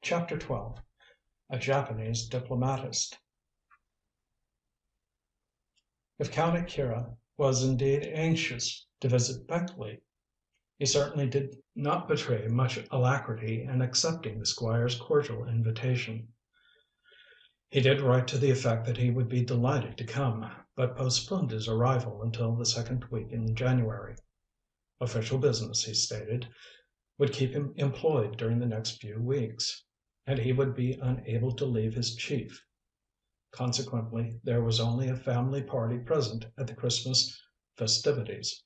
CHAPTER XII A Japanese Diplomatist If Count Akira was indeed anxious to visit Beckleigh, he certainly did not betray much alacrity in accepting the Squire's cordial invitation. He did write to the effect that he would be delighted to come, but postponed his arrival until the second week in January. Official business, he stated, would keep him employed during the next few weeks, and he would be unable to leave his chief. Consequently, there was only a family party present at the Christmas festivities.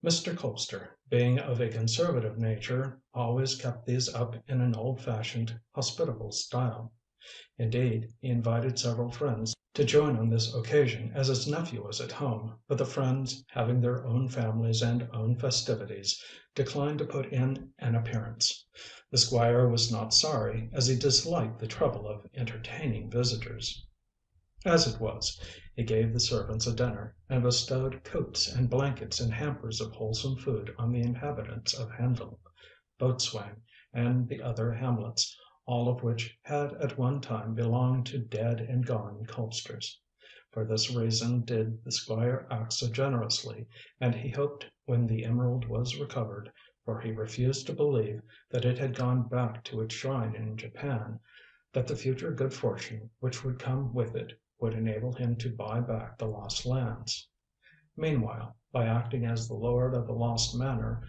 Mr. Colpster, being of a conservative nature, always kept these up in an old-fashioned, hospitable style. Indeed, he invited several friends to join on this occasion, as his nephew was at home, but the friends, having their own families and own festivities, declined to put in an appearance. The Squire was not sorry, as he disliked the trouble of entertaining visitors. As it was, he gave the servants a dinner, and bestowed coats and blankets and hampers of wholesome food on the inhabitants of Hendle, Boatwain, and the other hamlets, all of which had at one time belonged to dead and gone Colpsters. For this reason did the Squire act so generously, and he hoped when the emerald was recovered, for he refused to believe that it had gone back to its shrine in Japan, that the future good fortune which would come with it would enable him to buy back the lost lands. Meanwhile, by acting as the lord of the lost manor,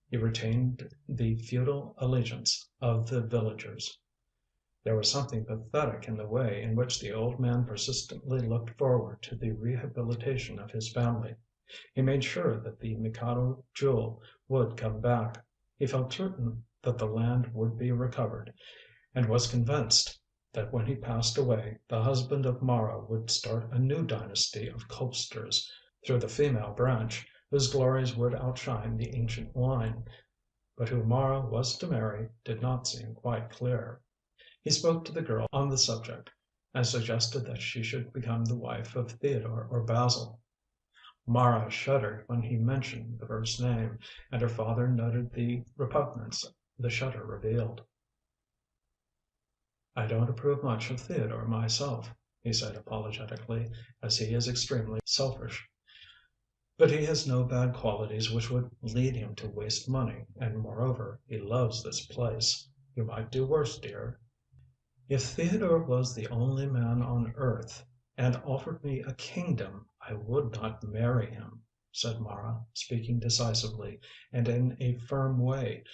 he retained the feudal allegiance of the villagers. There was something pathetic in the way in which the old man persistently looked forward to the rehabilitation of his family. He made sure that the Mikado jewel would come back. He felt certain that the land would be recovered, and was convinced that when he passed away the husband of Mara would start a new dynasty of Colpsters through the female branch, whose glories would outshine the ancient line. But who Mara was to marry did not seem quite clear. He spoke to the girl on the subject, and suggested that she should become the wife of Theodore or Basil. Mara shuddered when he mentioned the first name, and her father noted the repugnance the shudder revealed. "I don't approve much of Theodore myself," he said apologetically, "as he is extremely selfish. But he has no bad qualities which would lead him to waste money, and moreover, he loves this place. You might do worse, dear." "If Theodore was the only man on earth, and offered me a kingdom, I would not marry him," said Mara, speaking decisively, and in a firm way,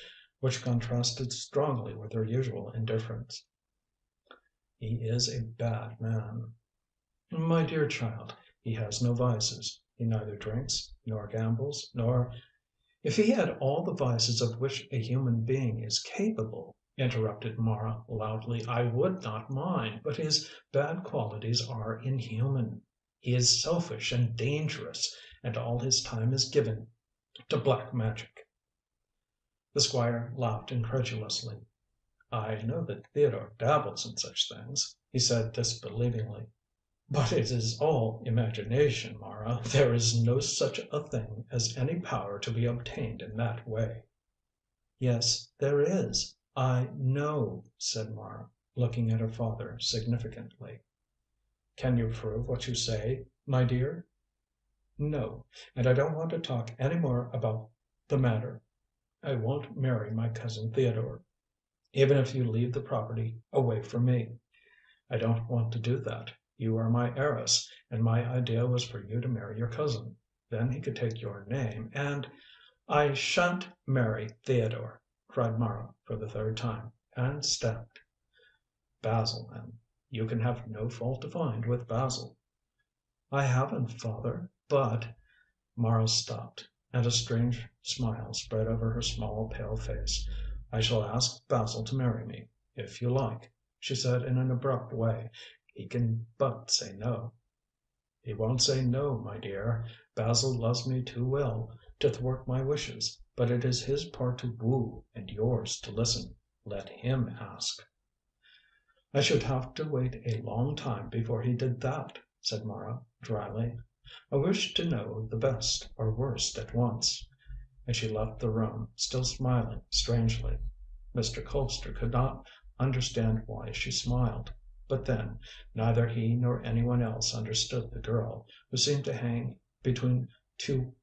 which contrasted strongly with her usual indifference. "He is a bad man." "My dear child, he has no vices. He neither drinks, nor gambles, nor—" "If he had all the vices of which a human being is capable," interrupted Mara loudly, "I would not mind, but his bad qualities are inhuman. He is selfish and dangerous, and all his time is given to black magic." The Squire laughed incredulously. "I know that Theodore dabbles in such things," he said disbelievingly. "But it is all imagination, Mara. There is no such a thing as any power to be obtained in that way." "Yes, there is. I know," said Mara, looking at her father significantly. "Can you prove what you say, my dear?" "No, and I don't want to talk any more about the matter. I won't marry my cousin Theodore, even if you leave the property away from me. I don't want to do that. You are my heiress, and my idea was for you to marry your cousin. Then he could take your name, and—" "I shan't marry Theodore," cried Mara for the third time, and stamped. "Basil, then. You can have no fault to find with Basil." "I haven't, father, but—" Mara stopped, and a strange smile spread over her small pale face. "I shall ask Basil to marry me, if you like," she said in an abrupt way. "He can but say no." "He won't say no, my dear. Basil loves me too well to thwart my wishes, but it is his part to woo and yours to listen. Let him ask." "I should have to wait a long time before he did that," said Mara dryly. "I wish to know the best or worst at once." And she left the room, still smiling strangely. Mr. Colpster could not understand why she smiled. But then, neither he nor any one else understood the girl, who seemed to hang between two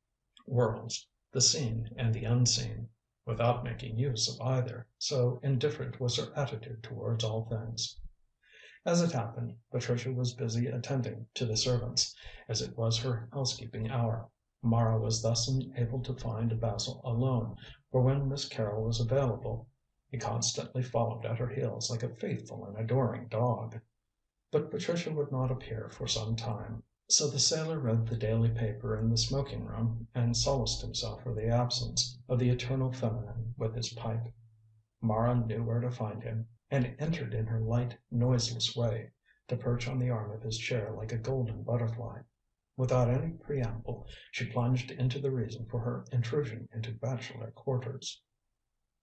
worlds, the seen and the unseen, without making use of either, so indifferent was her attitude towards all things. As it happened, Patricia was busy attending to the servants, as it was her housekeeping hour. Mara was thus enabled to find Basil alone, for when Miss Carrol was available he constantly followed at her heels like a faithful and adoring dog. But Patricia would not appear for some time, so the sailor read the daily paper in the smoking room and solaced himself for the absence of the eternal feminine with his pipe. Mara knew where to find him, and entered in her light, noiseless way, to perch on the arm of his chair like a golden butterfly. Without any preamble, she plunged into the reason for her intrusion into bachelor quarters.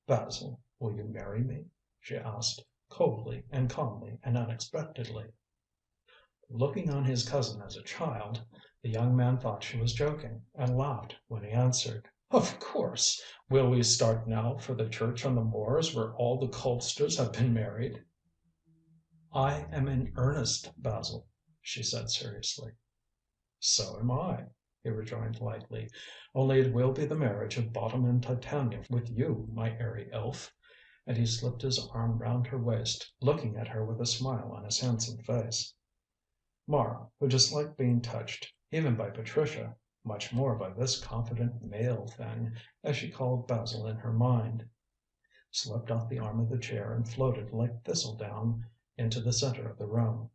"Basil, will you marry me?" she asked, coldly and calmly and unexpectedly. Looking on his cousin as a child, the young man thought she was joking, and laughed when he answered: "Of course. Will we start now for the church on the moors where all the Colpsters have been married?" "I am in earnest, Basil," she said seriously. "So am I," he rejoined lightly, "only it will be the marriage of Bottom and Titania with you, my airy elf," and he slipped his arm round her waist, looking at her with a smile on his handsome face. Mara, who disliked being touched even by Patricia, much more by this confident male thing, as she called Basil in her mind, slipped off the arm of the chair and floated like thistledown into the centre of the room.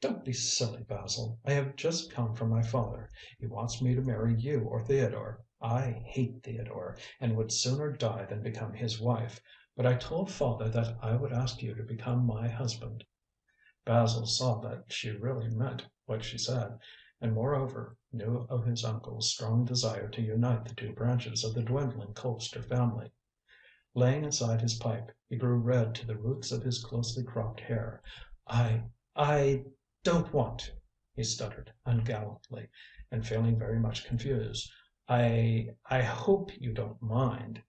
"Don't be silly, Basil. I have just come from my father. He wants me to marry you or Theodore. I hate Theodore, and would sooner die than become his wife. But I told father that I would ask you to become my husband." Basil saw that she really meant what she said, and moreover knew of his uncle's strong desire to unite the two branches of the dwindling Colpster family. Laying aside his pipe, he grew red to the roots of his closely cropped hair. I don't want to," he stuttered ungallantly, and feeling very much confused. I hope you don't mind."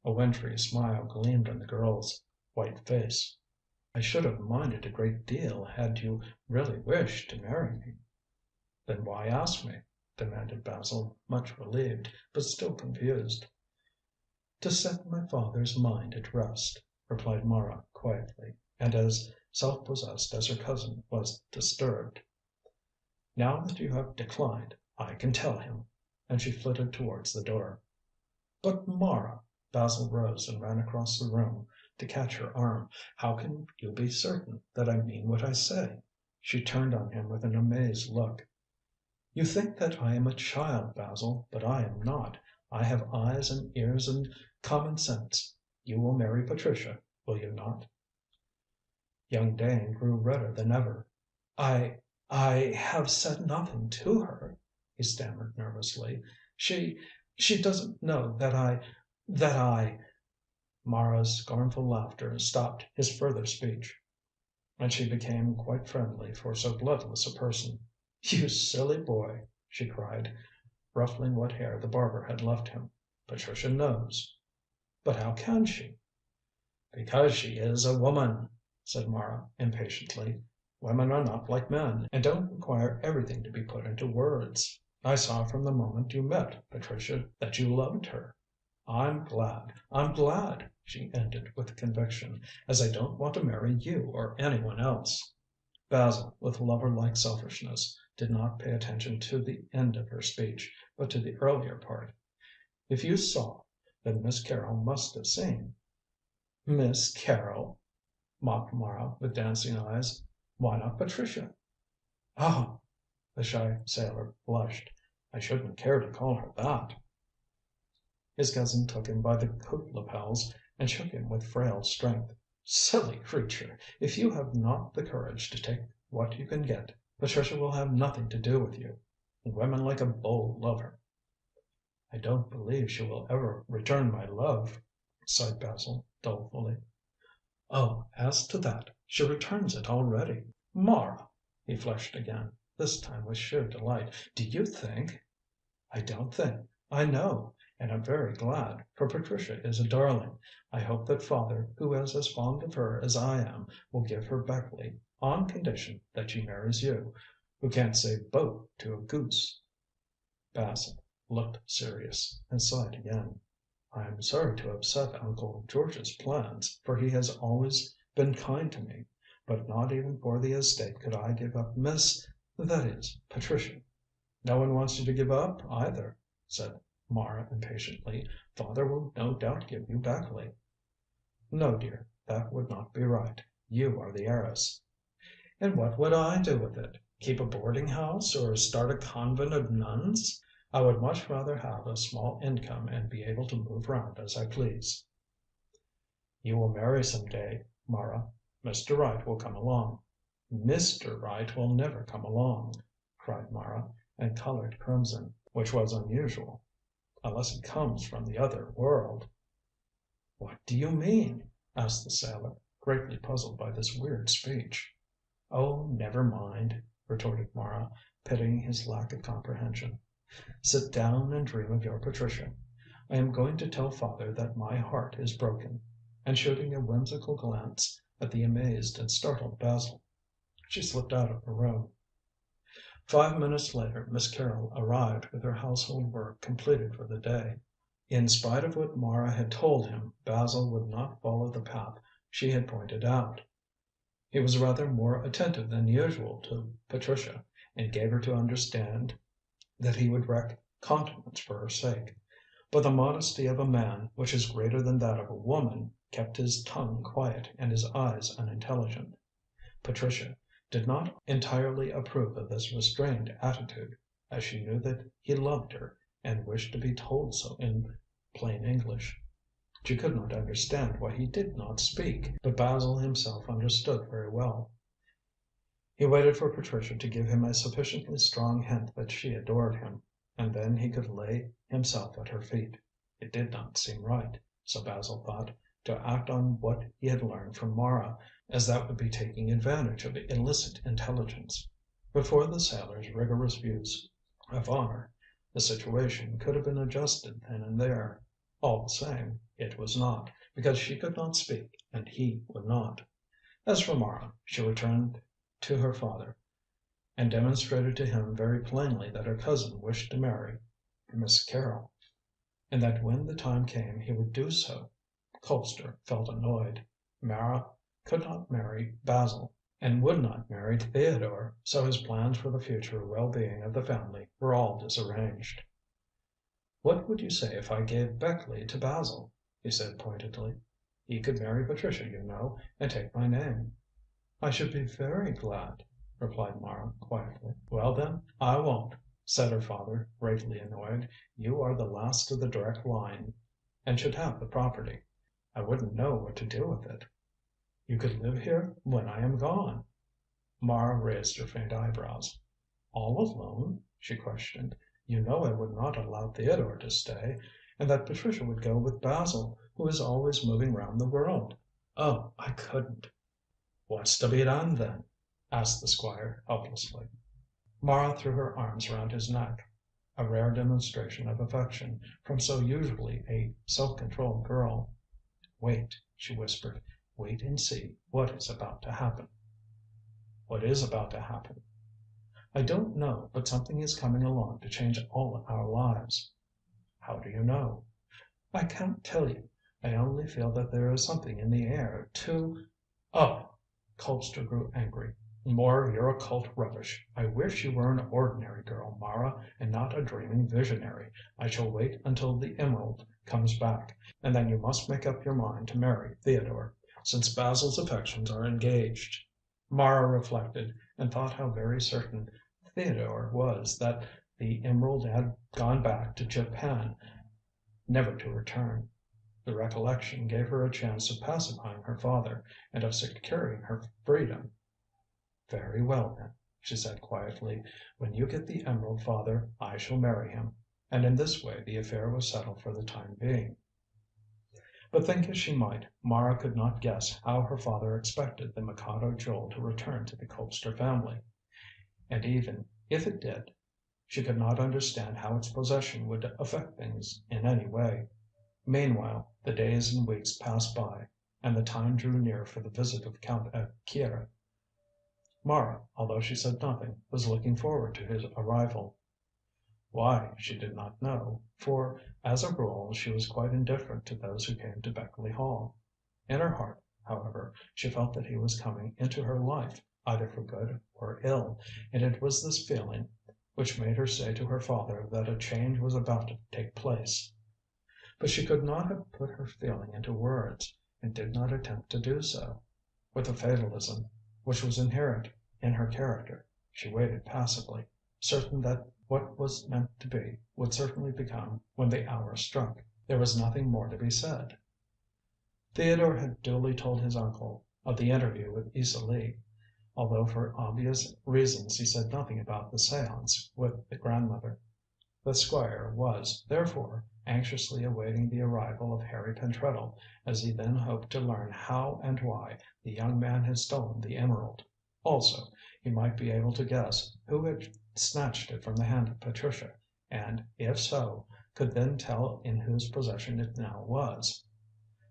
A wintry smile gleamed on the girl's white face. "I should have minded a great deal had you really wished to marry me." "Then why ask me?" demanded Basil, much relieved, but still confused. "To set my father's mind at rest," replied Mara quietly, and as self-possessed as her cousin was disturbed. "Now that you have declined, I can tell him," and she flitted towards the door. "But, Mara," Basil rose and ran across the room to catch her arm, "how can you be certain that I mean what I say?" She turned on him with an amazed look. "You think that I am a child, Basil, but I am not. I have eyes and ears and common sense. You will marry Patricia, will you not?" Young Dane grew redder than ever. I have said nothing to her," he stammered nervously. She doesn't know that I Mara's scornful laughter stopped his further speech, and she became quite friendly for so bloodless a person. "You silly boy," she cried, ruffling what hair the barber had left him. "Patricia knows." "But how can she?" "Because she is a woman," said Mara impatiently. "Women are not like men, and don't require everything to be put into words. I saw from the moment you met Patricia that you loved her. I'm glad," she ended with conviction, "as I don't want to marry you or any one else." Basil, with lover-like selfishness, did not pay attention to the end of her speech, but to the earlier part. "If you saw, then Miss Carrol must have seen." "Miss Carrol?" mocked Mara with dancing eyes. "Why not Patricia?" "Oh!" The shy sailor blushed. "I shouldn't care to call her that." His cousin took him by the coat lapels and shook him with frail strength. "Silly creature! If you have not the courage to take what you can get, Patricia will have nothing to do with you. Women like a bold lover." "I don't believe she will ever return my love," sighed Basil dolefully. "Oh, as to that, she returns it already." "Mara!" He flushed again, this time with sheer delight. "Do you think " "I don't think. I know. and I'm very glad, for Patricia is a darling. I hope that father, who is as fond of her as I am, will give her Beckleigh, on condition that she marries you, who can't say bo to a goose." Basil looked serious, and sighed again. "I'm sorry to upset Uncle George's plans, for he has always been kind to me. But not even for the estate could I give up that is, Patricia." "No one wants you to give up, either," said Mara impatiently. "Father will no doubt give you Beckleigh." "No, dear, that would not be right. You are the heiress." "And what would I do with it? Keep a boarding house, or start a convent of nuns? I would much rather have a small income and be able to move round as I please." "You will marry some day, Mara. Mr. Right will come along." "Mr. Right will never come along," cried Mara, and coloured crimson, which was unusual, "unless he comes from the other world." "What do you mean?" asked the sailor, greatly puzzled by this weird speech. "Oh, never mind," retorted Mara, pitying his lack of comprehension. "Sit down and dream of your Patricia. I am going to tell father that my heart is broken," and shooting a whimsical glance at the amazed and startled Basil, she slipped out of the room. 5 minutes later Miss Carrol arrived with her household work completed for the day. In spite of what Mara had told him, Basil would not follow the path she had pointed out. He was rather more attentive than usual to Patricia, and gave her to understand that he would wreck continents for her sake. But the modesty of a man, which is greater than that of a woman, kept his tongue quiet and his eyes unintelligent. Patricia did not entirely approve of this restrained attitude, as she knew that he loved her and wished to be told so in plain English. She could not understand why he did not speak, but Basil himself understood very well. He waited for Patricia to give him a sufficiently strong hint that she adored him, and then he could lay himself at her feet. It did not seem right, so Basil thought, to act on what he had learned from Mara, as that would be taking advantage of illicit intelligence. But for the sailor's rigorous views of honour, the situation could have been adjusted then and there. All the same, it was not, because she could not speak and he would not. As for Mara, she returned to her father, and demonstrated to him very plainly that her cousin wished to marry Miss Carrol, and that when the time came he would do so. Colpster felt annoyed. Mara could not marry Basil, and would not marry Theodore, so his plans for the future well-being of the family were all disarranged. "What would you say if I gave Beckleigh to Basil?" he said pointedly. "He could marry Patricia, you know, and take my name." "I should be very glad," replied Mara quietly. "Well, then, I won't," said her father, greatly annoyed. "You are the last of the direct line, and should have the property. I wouldn't know what to do with it." "You could live here when I am gone." Mara raised her faint eyebrows. "All alone?" she questioned. "You know I would not allow Theodore to stay, and that Patricia would go with Basil, who is always moving round the world. Oh, I couldn't." "What's to be done, then?" asked the Squire helplessly. Mara threw her arms round his neck, a rare demonstration of affection from so usually a self-controlled girl. "Wait," she whispered. "Wait and see what is about to happen." "What is about to happen?" "I don't know, but something is coming along to change all our lives." "How do you know?" "I can't tell you. I only feel that there is something in the air to Oh!" Colpster grew angry. "More of your occult rubbish. I wish you were an ordinary girl, Mara, and not a dreaming visionary. I shall wait until the emerald comes back, and then you must make up your mind to marry Theodore, since Basil's affections are engaged." Mara reflected, and thought how very certain Theodore was that the emerald had gone back to Japan, never to return. The recollection gave her a chance of pacifying her father, and of securing her freedom. "Very well, then," she said quietly. "When you get the emerald, father, I shall marry him." And in this way the affair was settled for the time being. But think as she might, Mara could not guess how her father expected the Mikado jewel to return to the Colpster family. And even if it did, She could not understand how its possession would affect things in any way. Meanwhile the days and weeks passed by, and the time drew near for the visit of Count Akira. Mara, although she said nothing, was looking forward to his arrival. Why, she did not know, for, as a rule, she was quite indifferent to those who came to Beckleigh Hall. In her heart, however, she felt that he was coming into her life, either for good or ill, and it was this feeling which made her say to her father that a change was about to take place. But she could not have put her feeling into words, and did not attempt to do so. With the fatalism which was inherent in her character, she waited passively, certain that what was meant to be would certainly become when the hour struck. There was nothing more to be said. Theodore had duly told his uncle of the interview with Isa Lee, although for obvious reasons he said nothing about the séance with the grandmother. The Squire was, therefore, anxiously awaiting the arrival of Harry Pentreddle, as he then hoped to learn how and why the young man had stolen the emerald. Also, he might be able to guess who had snatched it from the hand of Patricia, and, if so, could then tell in whose possession it now was.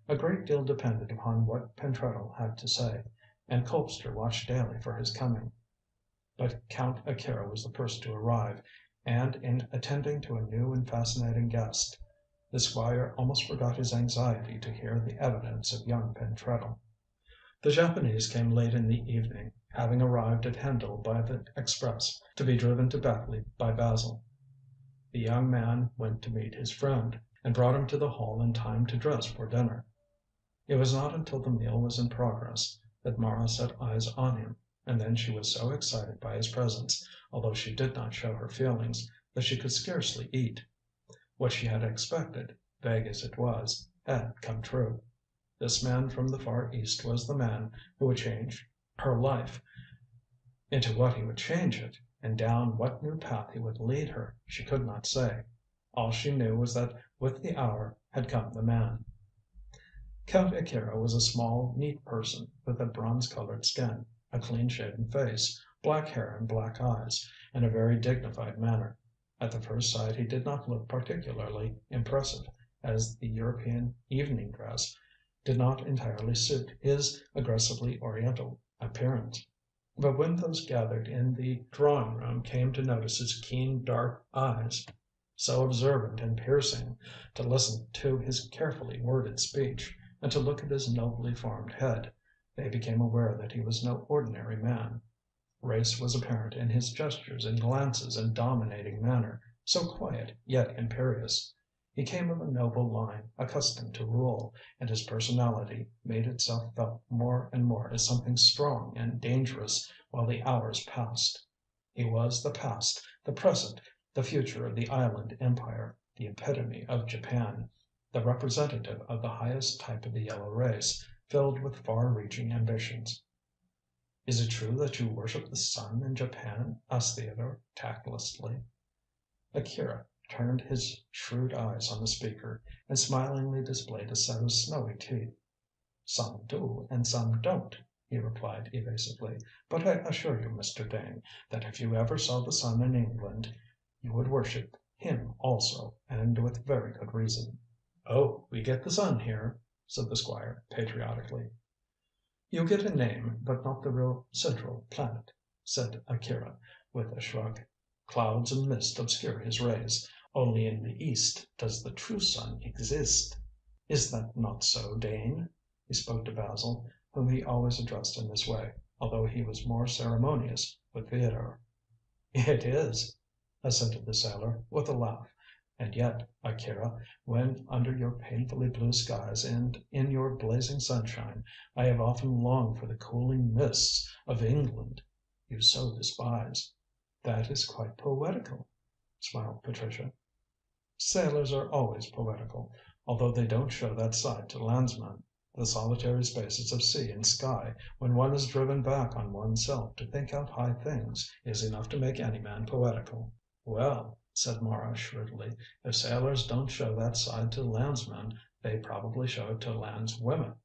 A great deal depended upon what Pentreddle had to say, and Colpster watched daily for his coming. But Count Akira was the first to arrive, and in attending to a new and fascinating guest, the Squire almost forgot his anxiety to hear the evidence of young Pentreddle. The Japanese came late in the evening, having arrived at Hendle by the express, to be driven to Beckleigh by Basil. The young man went to meet his friend, and brought him to the Hall in time to dress for dinner. It was not until the meal was in progress that Mara set eyes on him, and then she was so excited by his presence, although she did not show her feelings, that she could scarcely eat. What she had expected, vague as it was, had come true. This man from the Far East was the man who would change her life. Into what he would change it, and down what new path he would lead her, she could not say. All she knew was that with the hour had come the man. Count Akira was a small, neat person, with a bronze-colored skin, a clean-shaven face, black hair and black eyes, and a very dignified manner. At the first sight he did not look particularly impressive, as the European evening dress did not entirely suit his aggressively Oriental appearance. But when those gathered in the drawing room came to notice his keen dark eyes, so observant and piercing, to listen to his carefully worded speech, and to look at his nobly formed head, they became aware that he was no ordinary man. Race was apparent in his gestures and glances and dominating manner, so quiet yet imperious. He came of a noble line, accustomed to rule, and his personality made itself felt more and more as something strong and dangerous while the hours passed. He was the past, the present, the future of the island empire, the epitome of Japan, the representative of the highest type of the yellow race, filled with far-reaching ambitions. "Is it true that you worship the sun in Japan?" asked Theodore tactlessly. Akira turned his shrewd eyes on the speaker, and smilingly displayed a set of snowy teeth. "Some do and some don't," he replied evasively. "But I assure you, Mr. Dane, that if you ever saw the sun in England, you would worship him also, and with very good reason." "Oh, we get the sun here," said the Squire patriotically. "You get a name, but not the real central planet," said Akira, with a shrug. "Clouds and mist obscure his rays. Only in the East does the true sun exist. Is that not so, Dane?" He spoke to Basil, whom he always addressed in this way, although he was more ceremonious with Theodore. "It is," assented the sailor, with a laugh. "And yet, Akira, when under your painfully blue skies and in your blazing sunshine, I have often longed for the cooling mists of England you so despise." "That is quite poetical," smiled Patricia. "Sailors are always poetical, although they don't show that side to landsmen. The solitary spaces of sea and sky, when one is driven back on one's self to think out high things, is enough to make any man poetical." "Well," said Mara shrewdly, "if sailors don't show that side to landsmen, they probably show it to landswomen.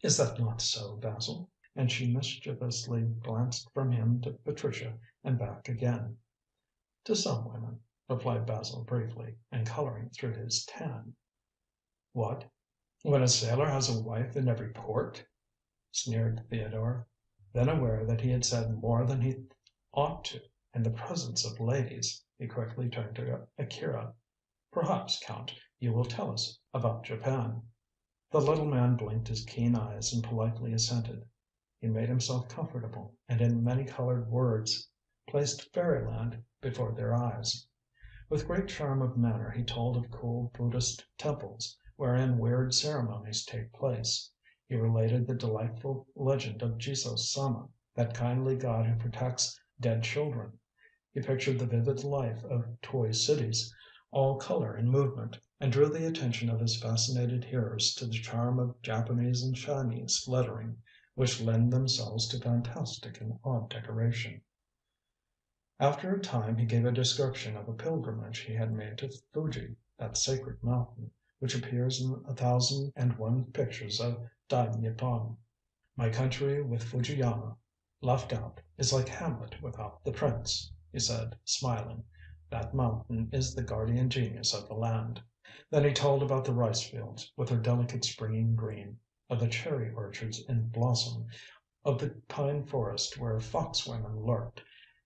Is that not so, Basil?" And she mischievously glanced from him to Patricia and back again. "To some women," replied Basil briefly, and colouring through his tan. "What? When a sailor has a wife in every port?" sneered Theodore. Then aware that he had said more than he ought to in the presence of ladies, he quickly turned to Akira. "Perhaps, Count, you will tell us about Japan." The little man blinked his keen eyes and politely assented. He made himself comfortable, and in many coloured words placed fairyland before their eyes. With great charm of manner he told of cool Buddhist temples, wherein weird ceremonies take place. He related the delightful legend of Jiso Sama, that kindly god who protects dead children. He pictured the vivid life of toy cities, all colour and movement, and drew the attention of his fascinated hearers to the charm of Japanese and Chinese lettering, which lend themselves to fantastic and odd decoration. After a time he gave a description of a pilgrimage he had made to Fuji, that sacred mountain, which appears in 1001 pictures of Dai Nippon. "My country with Fujiyama left out is like Hamlet without the prince," he said, smiling. "That mountain is the guardian genius of the land." Then he told about the rice fields, with their delicate springing green, of the cherry orchards in blossom, of the pine forest where fox women lurked,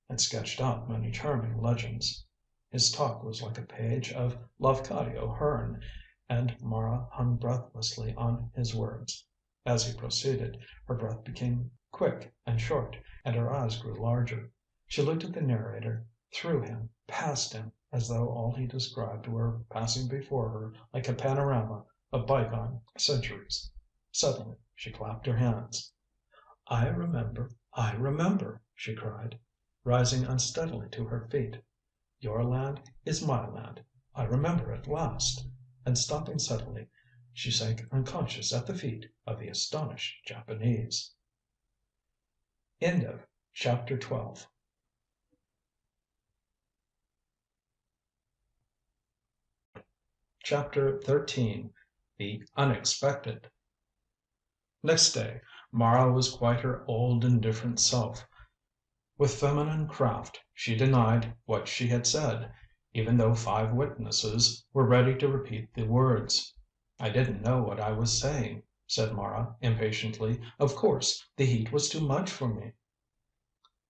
and sketched out many charming legends. His talk was like a page of Lafcadio Hearn, and Mara hung breathlessly on his words. As he proceeded, her breath became quick and short, and her eyes grew larger. She looked at the narrator, through him, past him, as though all he described were passing before her like a panorama of bygone centuries. Suddenly she clapped her hands. I remember," she cried, rising unsteadily to her feet. "Your land is my land. I remember at last." And stopping suddenly, she sank unconscious at the feet of the astonished Japanese. End of Chapter 12. Chapter 13. The Unexpected. Next day Mara was quite her old indifferent self. With feminine craft she denied what she had said, even though 5 witnesses were ready to repeat the words. "I didn't know what I was saying," said Mara impatiently. "Of course, the heat was too much for me."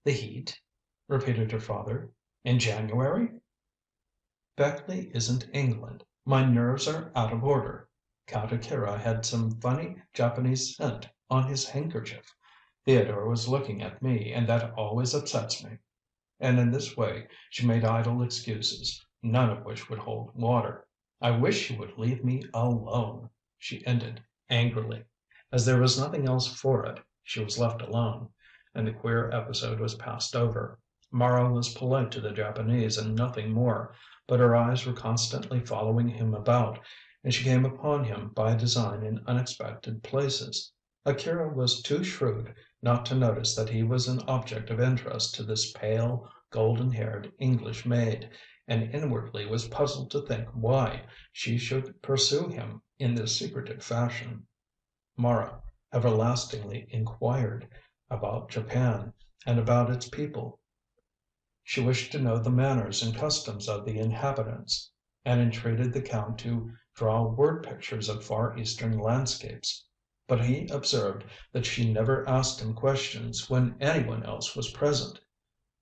"The heat?" repeated her father. "In January?" "Beckleigh isn't England. My nerves are out of order. Count Akira had some funny Japanese scent on his handkerchief. Theodore was looking at me, and that always upsets me." And in this way she made idle excuses, none of which would hold water. "I wish you would leave me alone," she ended angrily. As there was nothing else for it, she was left alone, and the queer episode was passed over. Mara was polite to the Japanese and nothing more, but her eyes were constantly following him about, and she came upon him by design in unexpected places. Akira was too shrewd not to notice that he was an object of interest to this pale, golden-haired English maid, and inwardly was puzzled to think why she should pursue him in this secretive fashion. Mara everlastingly inquired about Japan and about its people. She wished to know the manners and customs of the inhabitants, and entreated the Count to draw word pictures of Far Eastern landscapes. But he observed that she never asked him questions when any one else was present.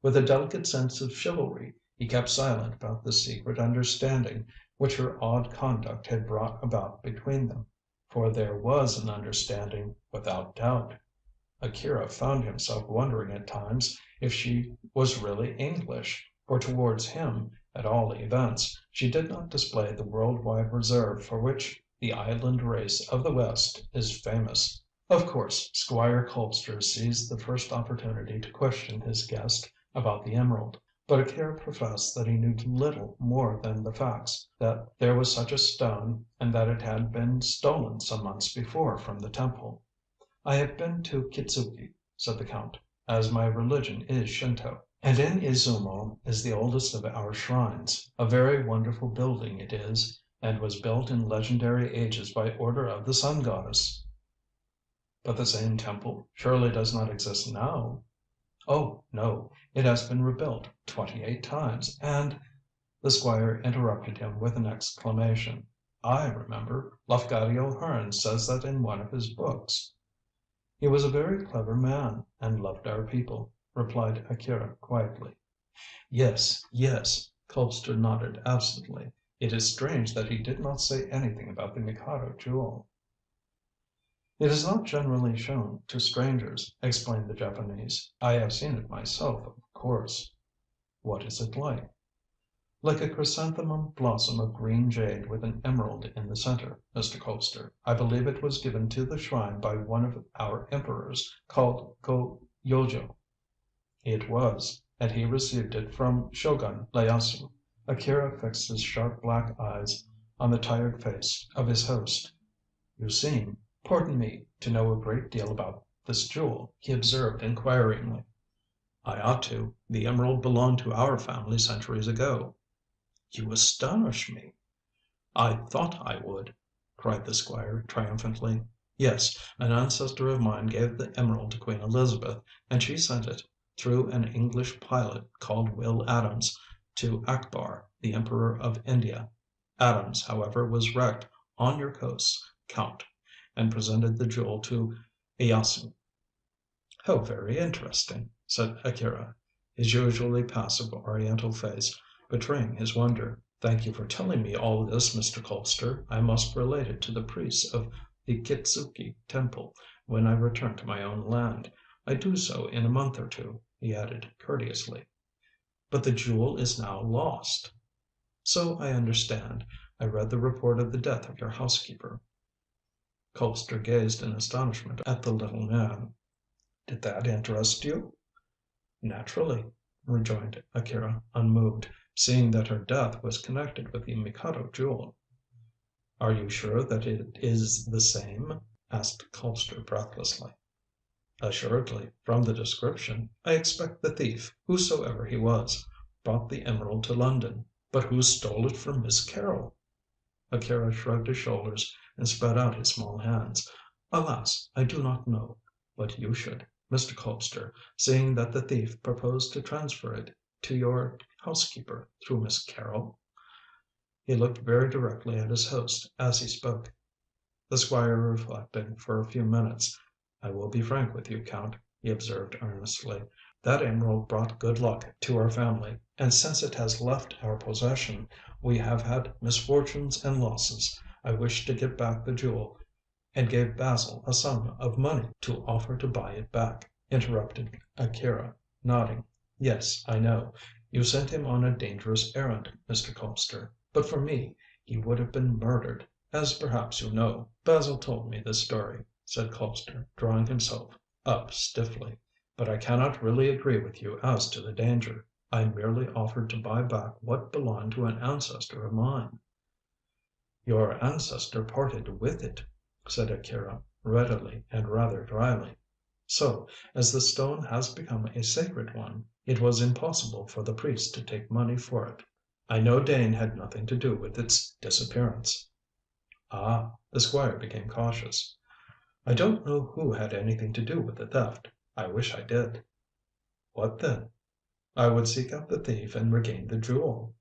With a delicate sense of chivalry, he kept silent about the secret understanding which her odd conduct had brought about between them. For there was an understanding, without doubt. Akira found himself wondering at times if she was really English, for towards him, at all events, she did not display the world wide reserve for which the island race of the West is famous. Of course, Squire Colpster seized the first opportunity to question his guest about the emerald, but Akira professed that he knew little more than the facts, that there was such a stone and that it had been stolen some months before from the temple. "I have been to Kitzuki," said the Count, "as my religion is Shinto, and in Izumo is the oldest of our shrines. A very wonderful building it is, and was built in legendary ages by order of the Sun Goddess." "But the same temple surely does not exist now?" Oh, no, it has been rebuilt 28 times, and—" The Squire interrupted him with an exclamation. "I remember, Lafcadio Hearn says that in one of his books." "He was a very clever man, and loved our people," replied Akira quietly. "Yes, yes," Colpster nodded absently. "It is strange that he did not say anything about the Mikado Jewel." "It is not generally shown to strangers," explained the Japanese. "I have seen it myself, of course." "What is it like?" "Like a chrysanthemum blossom of green jade with an emerald in the center, Mr. Colpster. I believe it was given to the shrine by one of our emperors, called Go Yojo." "It was, and he received it from Shogun Ieyasu." Akira fixed his sharp black eyes on the tired face of his host. "You seem, pardon me, to know a great deal about this jewel," he observed inquiringly. "I ought to. The emerald belonged to our family centuries ago." "You astonish me." "I thought I would," cried the Squire triumphantly. "Yes, an ancestor of mine gave the emerald to Queen Elizabeth, and she sent it, through an English pilot called Will Adams, to Akbar, the Emperor of India. Adams, however, was wrecked on your coasts, Count, and presented the jewel to Ieyasu." "How very interesting," said Akira, his usually passive Oriental face betraying his wonder. "Thank you for telling me all this, Mr. Colpster. I must relate it to the priests of the Kitzuki Temple when I return to my own land. I do so in a month or two," he added courteously. "But the jewel is now lost." "So I understand. I read the report of the death of your housekeeper." Colpster gazed in astonishment at the little man. "Did that interest you?" "Naturally," rejoined Akira, unmoved, "seeing that her death was connected with the Mikado Jewel." "Are you sure that it is the same?" asked Colpster breathlessly. "Assuredly, from the description. I expect the thief, whosoever he was, brought the emerald to London." "But who stole it from Miss Carrol?" Akira shrugged his shoulders and spread out his small hands. "Alas, I do not know. But you should, Mr. Colpster, seeing that the thief proposed to transfer it to your housekeeper through Miss Carrol." He looked very directly at his host as he spoke. The Squire reflected for a few minutes. "I will be frank with you, Count," he observed earnestly. "That emerald brought good luck to our family, and since it has left our possession we have had misfortunes and losses. I wish to get back the jewel, and gave Basil a sum of money to offer to buy it back," interrupted Akira, nodding. "Yes, I know. You sent him on a dangerous errand, Mr. Colpster. But for me he would have been murdered, as perhaps you know." "Basil told me this story," said Colpster, drawing himself up stiffly. "But I cannot really agree with you as to the danger. I merely offered to buy back what belonged to an ancestor of mine." "Your ancestor parted with it," said Akira, readily and rather dryly. "So, as the stone has become a sacred one, it was impossible for the priest to take money for it. I know Dane had nothing to do with its disappearance." "Ah!" The Squire became cautious. "I don't know who had anything to do with the theft. I wish I did." "What then?" "I would seek out the thief and regain the jewel."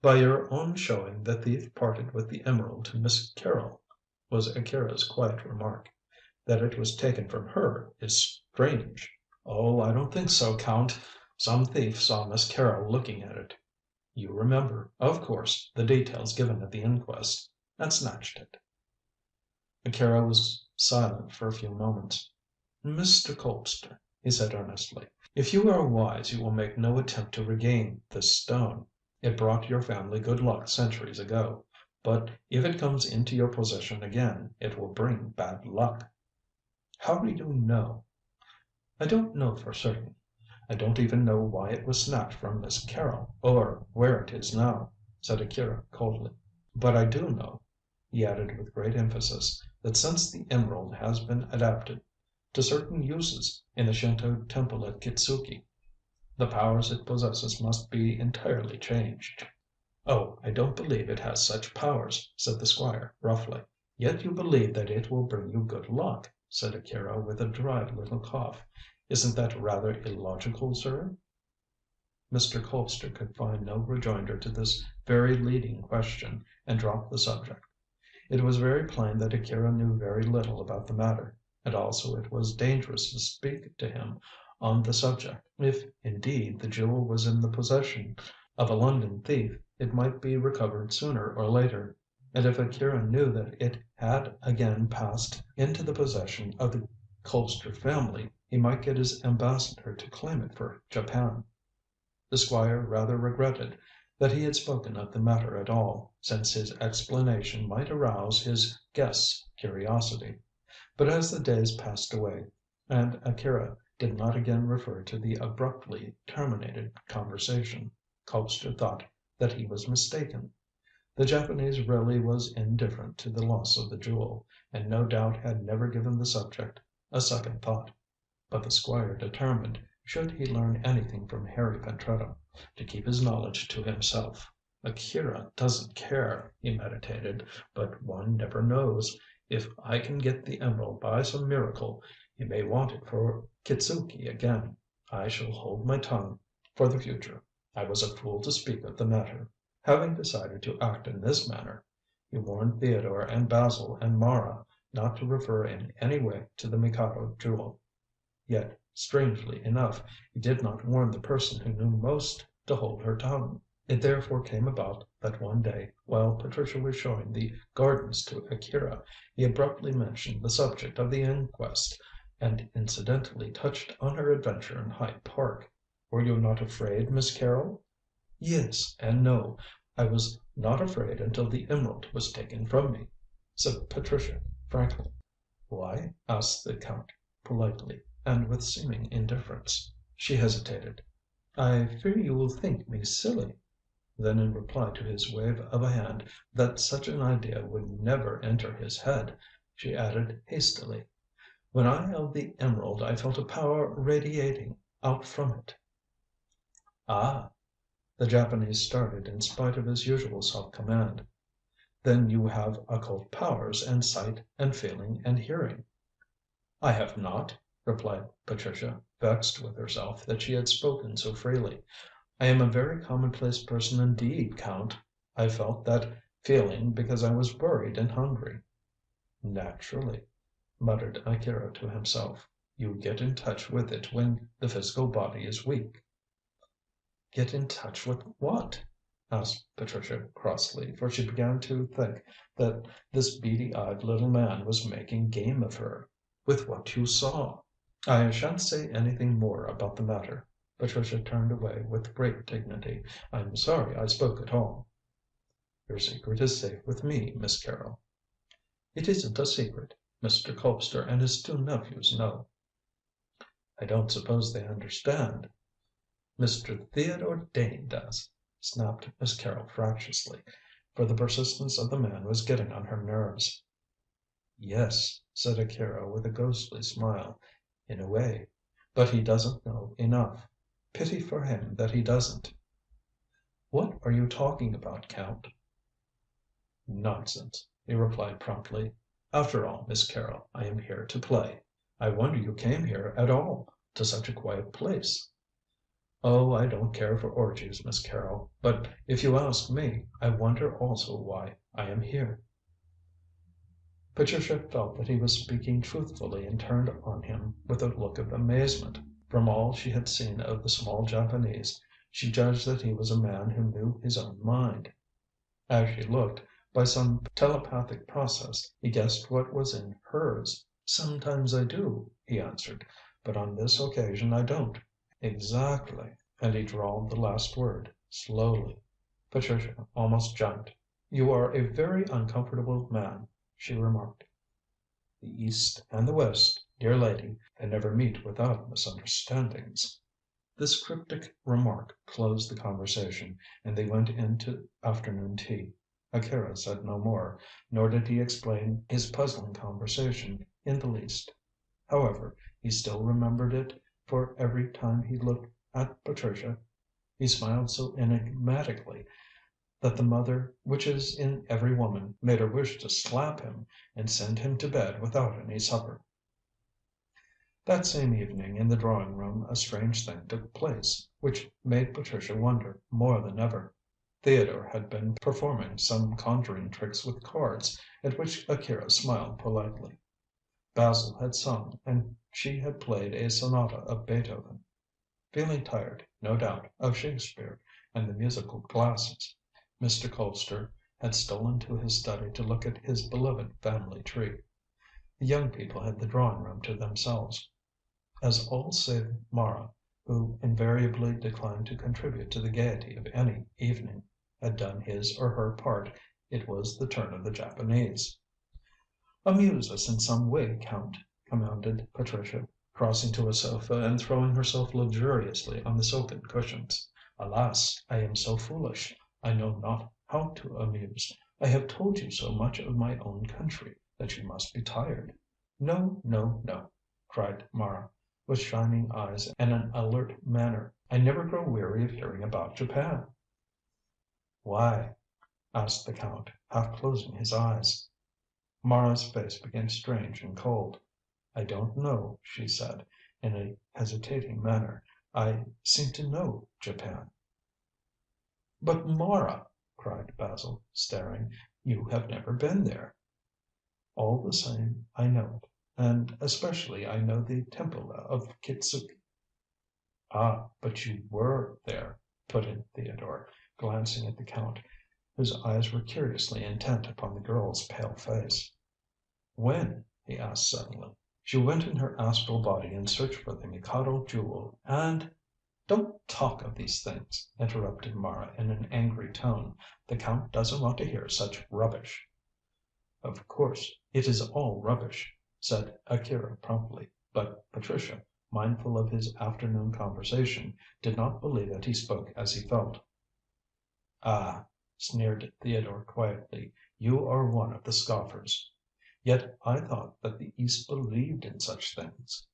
"By your own showing the thief parted with the emerald to Miss Carrol," was Akira's quiet remark. "That it was taken from her is strange." "Oh, I don't think so, Count. Some thief saw Miss Carrol looking at it. You remember, of course, the details given at the inquest, and snatched it." Akira was silent for a few moments. "Mr. Colpster," he said earnestly, "if you are wise you will make no attempt to regain this stone. It brought your family good luck centuries ago. But if it comes into your possession again, it will bring bad luck." "How do you know?" "I don't know for certain. I don't even know why it was snatched from Miss Carrol, or where it is now," said Akira coldly. "But I do know," he added with great emphasis, "that since the emerald has been adapted to certain uses in the Shinto temple at Kitzuki, the powers it possesses must be entirely changed." "Oh, I don't believe it has such powers," said the Squire roughly. "Yet you believe that it will bring you good luck," said Akira with a dry little cough. Isn't that rather illogical, sir?" Mr. Colpster could find no rejoinder to this very leading question, and dropped the subject. It was very plain that Akira knew very little about the matter, and also it was dangerous to speak to him on the subject. If, indeed, the jewel was in the possession of a London thief, it might be recovered sooner or later, and if Akira knew that it had again passed into the possession of the Colpster family, he might get his ambassador to claim it for Japan. The Squire rather regretted that he had spoken of the matter at all, since his explanation might arouse his guest's curiosity. But as the days passed away, and Akira did not again refer to the abruptly terminated conversation, Colpster thought that he was mistaken. The Japanese really was indifferent to the loss of the jewel, and no doubt had never given the subject a second thought. But the Squire determined, should he learn anything from Harry Pentreddle, to keep his knowledge to himself. "Akira doesn't care," he meditated, "but one never knows. If I can get the emerald by some miracle, he may want it for Kitzuki again. I shall hold my tongue for the future. I was a fool to speak of the matter." Having decided to act in this manner, he warned Theodore and Basil and Mara not to refer in any way to the Mikado jewel. Yet, strangely enough, he did not warn the person who knew most to hold her tongue. It therefore came about that one day, while Patricia was showing the gardens to Akira, he abruptly mentioned the subject of the inquest, and incidentally touched on her adventure in Hyde Park. "Were you not afraid, Miss Carrol?" "Yes and no. I was not afraid until the emerald was taken from me," said Patricia frankly. "Why?" asked the Count politely, and with seeming indifference. She hesitated. "I fear you will think me silly." Then in reply to his wave of a hand that such an idea would never enter his head, she added hastily, "When I held the emerald I felt a power radiating out from it." "Ah!" The Japanese started in spite of his usual self-command. "Then you have occult powers and sight and feeling and hearing." "I have not," replied Patricia, vexed with herself that she had spoken so freely. "I am a very commonplace person indeed, Count. I felt that feeling because I was worried and hungry." "Naturally," muttered Akira to himself. "You get in touch with it when the physical body is weak." "Get in touch with what?" asked Patricia crossly, for she began to think that this beady eyed little man was making game of her. "With what you saw." "I shan't say anything more about the matter." Patricia turned away with great dignity. "I'm sorry I spoke at all." "Your secret is safe with me, Miss Carrol." "It isn't a secret. Mr. Colpster and his two nephews know." "I don't suppose they understand." "Mr. Theodore Dane does," snapped Miss Carrol fractiously, for the persistence of the man was getting on her nerves. "Yes," said Akira with a ghostly smile, "in a way. But he doesn't know enough. Pity for him that he doesn't." "What are you talking about, Count?" "Nonsense," he replied promptly. "After all, Miss Carrol, I am here to play. I wonder you came here at all, to such a quiet place." "Oh, I don't care for orgies, Miss Carrol. But if you ask me, I wonder also why I am here." Patricia felt that he was speaking truthfully and turned on him with a look of amazement. From all she had seen of the small Japanese, she judged that he was a man who knew his own mind. As she looked, by some telepathic process, he guessed what was in hers. "Sometimes I do," he answered, "but on this occasion I don't." "Exactly," and he drawled the last word slowly. Patricia almost jumped. "You are a very uncomfortable man," she remarked. "The East and the West, dear lady, they never meet without misunderstandings." This cryptic remark closed the conversation, and they went in to afternoon tea. Akira said no more, nor did he explain his puzzling conversation in the least. However, he still remembered it, for every time he looked at Patricia he smiled so enigmatically that the mother which is in every woman made her wish to slap him and send him to bed without any supper. That same evening in the drawing room a strange thing took place, which made Patricia wonder more than ever. Theodore had been performing some conjuring tricks with cards, at which Akira smiled politely. Basil had sung, and she had played a sonata of Beethoven. Feeling tired, no doubt, of Shakespeare and the musical glasses, Mr. Colpster had stolen to his study to look at his beloved family tree. The young people had the drawing room to themselves. As all save Mara, who invariably declined to contribute to the gaiety of any evening, had done his or her part, it was the turn of the Japanese. "Amuse us in some way, Count," commanded Patricia, crossing to a sofa and throwing herself luxuriously on the silken cushions. "Alas, I am so foolish. I know not how to amuse. I have told you so much of my own country that you must be tired." "No, no, no," cried Mara, with shining eyes and an alert manner. "I never grow weary of hearing about Japan." "Why?" asked the Count, half closing his eyes. Mara's face became strange and cold. "I don't know," she said, in a hesitating manner. "I seem to know Japan." "But, Mara," cried Basil, staring, "you have never been there." "All the same, I know it. And especially I know the Temple of Kitzuki." "Ah, but you were there," put in Theodore, glancing at the Count, whose eyes were curiously intent upon the girl's pale face. "When?" he asked suddenly. "She went in her astral body in search for the Mikado Jewel, and " "Don't talk of these things," interrupted Mara in an angry tone. "The Count doesn't want to hear such rubbish." "Of course it is all rubbish," said Akira promptly, but Patricia, mindful of his afternoon conversation, did not believe that he spoke as he felt. "Ah," sneered Theodore quietly, "you are one of the scoffers. Yet I thought that the East believed in such things."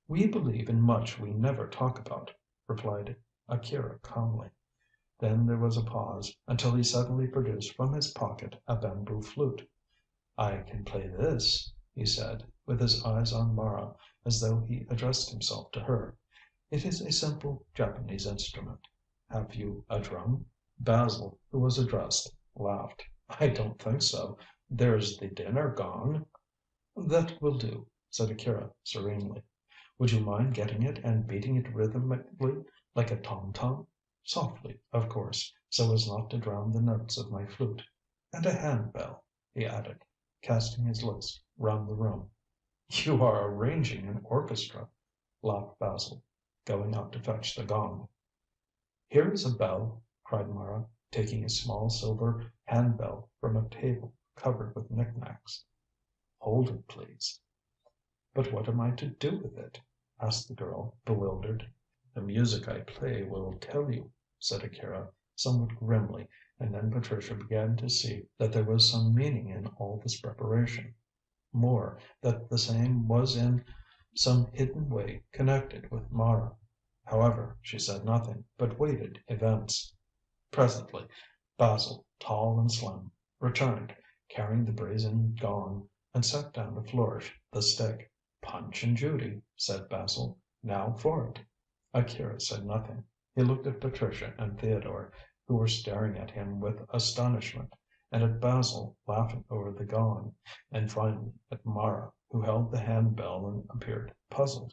"We believe in much we never talk about," replied Akira calmly. Then there was a pause, until he suddenly produced from his pocket a bamboo flute. "I can play this," he said, with his eyes on Mara, as though he addressed himself to her. "It is a simple Japanese instrument. Have you a drum?" Basil, who was addressed, laughed. "I don't think so. There's the dinner gong." "That will do," said Akira serenely. "Would you mind getting it and beating it rhythmically like a tom tom? Softly, of course, so as not to drown the notes of my flute. And a handbell," he added, casting his looks round the room. "You are arranging an orchestra," laughed Basil, going out to fetch the gong. "Here is a bell," cried Mara, taking a small silver handbell from a table covered with knickknacks. "Hold it, please." "But what am I to do with it?" asked the girl, bewildered. "The music I play will tell you," said Akira, somewhat grimly, and then Patricia began to see that there was some meaning in all this preparation. More, that the same was in some hidden way connected with Mara. However, she said nothing, but waited events. Presently Basil, tall and slim, returned, carrying the brazen gong, and sat down to flourish the stick. "Punch and Judy," said Basil. "Now for it." Akira said nothing. He looked at Patricia and Theodore, who were staring at him with astonishment, and at Basil laughing over the gong, and finally at Mara, who held the handbell and appeared puzzled.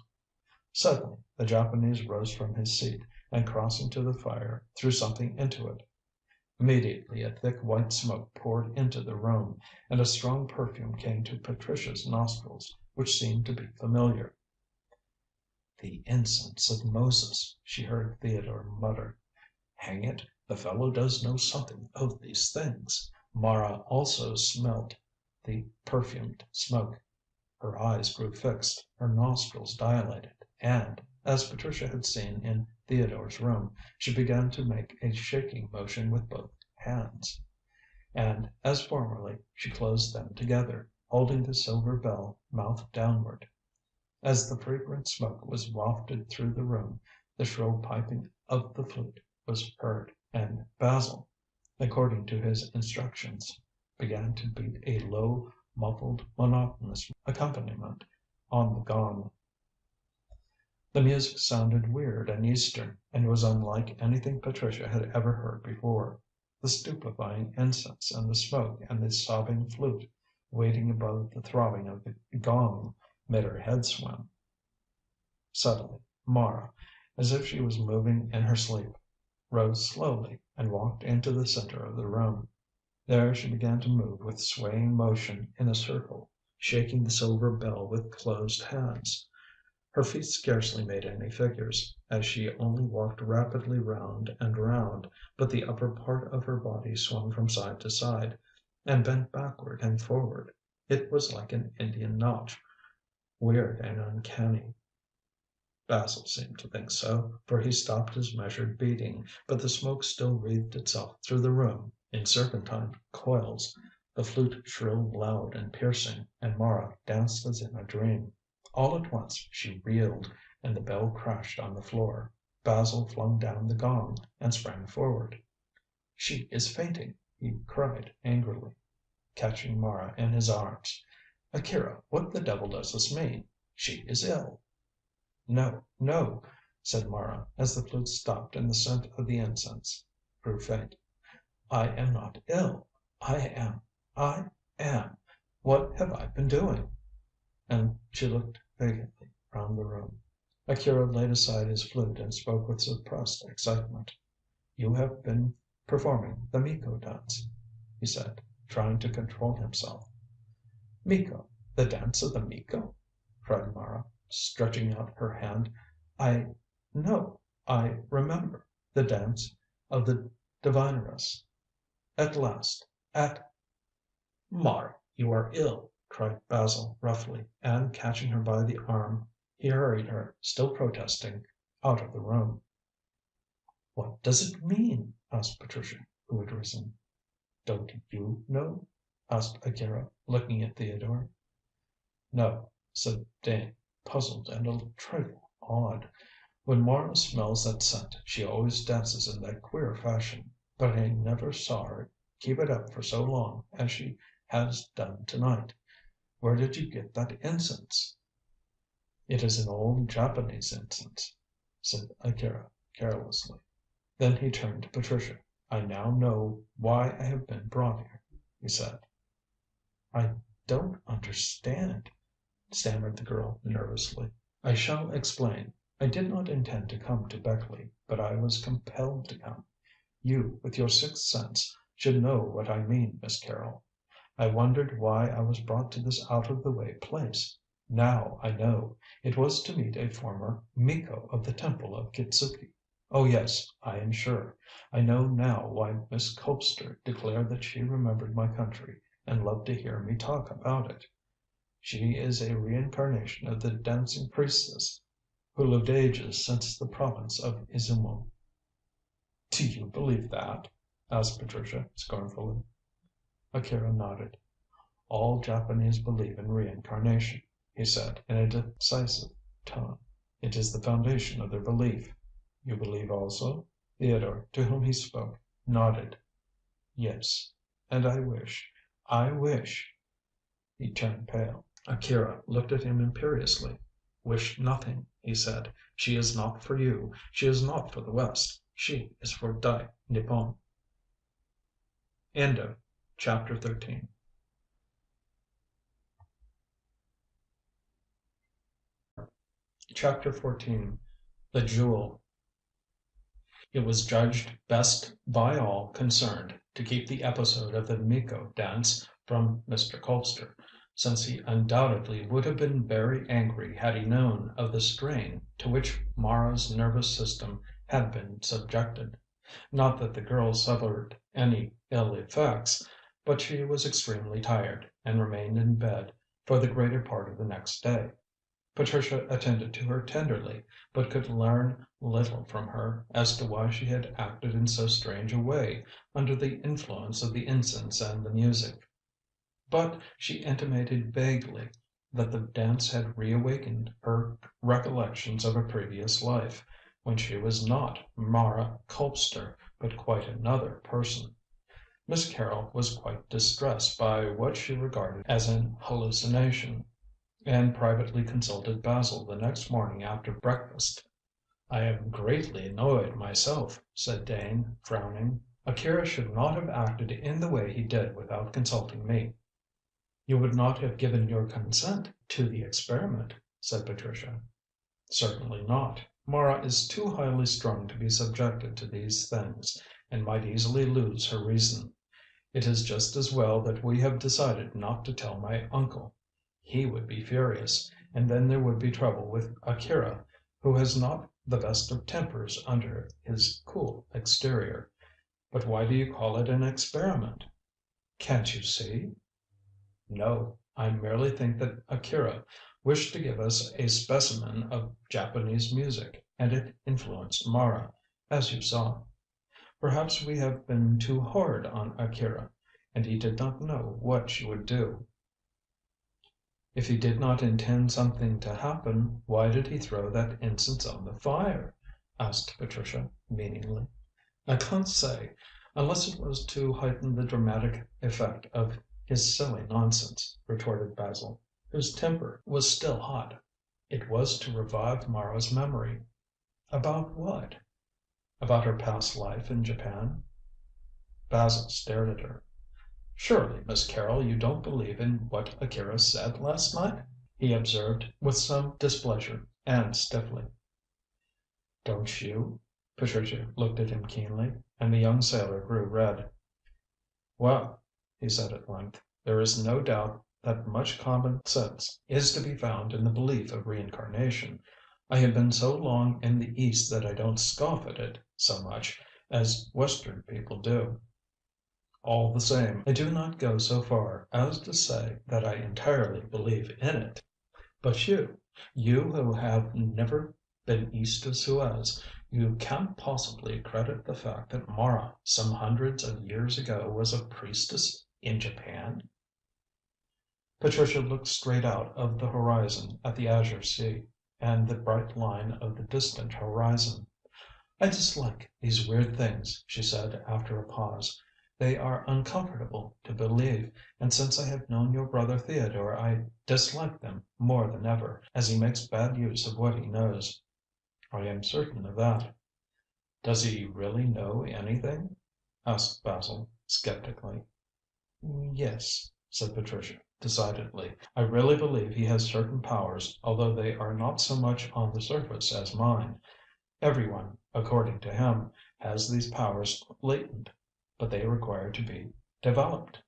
Suddenly the Japanese rose from his seat, and crossing to the fire threw something into it. Immediately a thick white smoke poured into the room, and a strong perfume came to Patricia's nostrils, which seemed to be familiar. "The incense of Moses," she heard Theodore mutter. "Hang it, the fellow does know something of these things." Mara also smelt the perfumed smoke. Her eyes grew fixed, her nostrils dilated, and, as Patricia had seen in Theodore's room, she began to make a shaking motion with both hands. And, as formerly, she closed them together, holding the silver bell mouth downward. As the fragrant smoke was wafted through the room, the shrill piping of the flute was heard, and Basil, according to his instructions, began to beat a low, muffled, monotonous accompaniment on the gong. The music sounded weird and Eastern, and was unlike anything Patricia had ever heard before. The stupefying incense and the smoke and the sobbing flute, waiting above the throbbing of the gong, made her head swim. Suddenly Mara, as if she was moving in her sleep, rose slowly and walked into the centre of the room. There she began to move with swaying motion in a circle, shaking the silver bell with closed hands. Her feet scarcely made any figures, as she only walked rapidly round and round, but the upper part of her body swung from side to side, and bent backward and forward. It was like an Indian nautch, weird and uncanny. Basil seemed to think so, for he stopped his measured beating, but the smoke still wreathed itself through the room in serpentine coils. The flute shrilled loud and piercing, and Mara danced as in a dream. All at once she reeled, and the bell crashed on the floor. Basil flung down the gong and sprang forward. "She is fainting!" he cried angrily, catching Mara in his arms. "Akira, what the devil does this mean? She is ill!" "No, no," said Mara, as the flute stopped and the scent of the incense grew faint. "I am not ill. I am. What have I been doing?" And she looked vacantly round the room. Akira laid aside his flute and spoke with suppressed excitement. "You have been performing the Miko dance," he said, trying to control himself. "Miko? The dance of the Miko?" cried Mara, stretching out her hand. "No, I remember. The dance of the divineress. At last, at—" "Mara, you are ill!" cried Basil roughly, and catching her by the arm, he hurried her, still protesting, out of the room. "What does it mean?" asked Patricia, who had risen. "Don't you know?" asked Akira, looking at Theodore. "No," said Dane, puzzled and a trifle awed. "When Mara smells that scent she always dances in that queer fashion. But I never saw her keep it up for so long as she has done to night. Where did you get that incense?" "It is an old Japanese incense," said Akira carelessly. Then he turned to Patricia. "I now know why I have been brought here," he said. "I don't understand," stammered the girl nervously. "I shall explain. I did not intend to come to Beckleigh, but I was compelled to come. You, with your sixth sense, should know what I mean, Miss Carrol. I wondered why I was brought to this out of the way place. Now I know. It was to meet a former Miko of the Temple of Kitzuki. Oh yes, I am sure. I know now why Miss Colpster declared that she remembered my country, and loved to hear me talk about it. She is a reincarnation of the dancing priestess who lived ages since the province of Izumo." "Do you believe that?" asked Patricia scornfully. Akira nodded. "All Japanese believe in reincarnation," he said in a decisive tone. "It is the foundation of their belief. You believe also?" Theodore, to whom he spoke, nodded. "Yes. And I wish—" He turned pale. Akira looked at him imperiously. "Wish nothing," he said. "She is not for you. She is not for the West. She is for Dai Nippon." Chapter 14. The Jewel. It was judged best by all concerned to keep the episode of the Miko dance from Mr. Colpster, since he undoubtedly would have been very angry had he known of the strain to which Mara's nervous system had been subjected. Not that the girl suffered any ill effects, but she was extremely tired, and remained in bed for the greater part of the next day. Patricia attended to her tenderly, but could learn little from her as to why she had acted in so strange a way under the influence of the incense and the music. But she intimated vaguely that the dance had reawakened her recollections of a previous life, when she was not Mara Colpster, but quite another person. Miss Carrol was quite distressed by what she regarded as an hallucination. and privately consulted Basil the next morning after breakfast. "I am greatly annoyed myself," said Dane, frowning. "Akira should not have acted in the way he did without consulting me." "You would not have given your consent to the experiment," said Patricia. "Certainly not. Mara is too highly strung to be subjected to these things, and might easily lose her reason. It is just as well that we have decided not to tell my uncle. He would be furious, and then there would be trouble with Akira, who has not the best of tempers under his cool exterior. But why do you call it an experiment?" "Can't you see?" "No. I merely think that Akira wished to give us a specimen of Japanese music, and it influenced Mara, as you saw. Perhaps we have been too hard on Akira, and he did not know what she would do." "If he did not intend something to happen, why did he throw that incense on the fire?" asked Patricia meaningly. "I can't say, unless it was to heighten the dramatic effect of his silly nonsense," retorted Basil, whose temper was still hot. "It was to revive Mara's memory." "About what?" "About her past life in Japan." Basil stared at her. "Surely, Miss Carrol, you don't believe in what Akira said last night?" he observed with some displeasure, and stiffly. "Don't you?" Patricia looked at him keenly, and the young sailor grew red. "Well," he said at length, "there is no doubt that much common sense is to be found in the belief of reincarnation. I have been so long in the East that I don't scoff at it so much as Western people do. All the same, I do not go so far as to say that I entirely believe in it. But you who have never been east of Suez, you can't possibly credit the fact that Mara, some hundreds of years ago, was a priestess in Japan?" Patricia looked straight out of the horizon at the azure sea, and the bright line of the distant horizon. "I dislike these weird things," she said after a pause. "They are uncomfortable to believe, and since I have known your brother Theodore I dislike them more than ever, as he makes bad use of what he knows." "I am certain of that." "Does he really know anything?" asked Basil sceptically. "Yes," said Patricia decidedly. "I really believe he has certain powers, although they are not so much on the surface as mine. Every one, according to him, has these powers latent, but they require to be developed.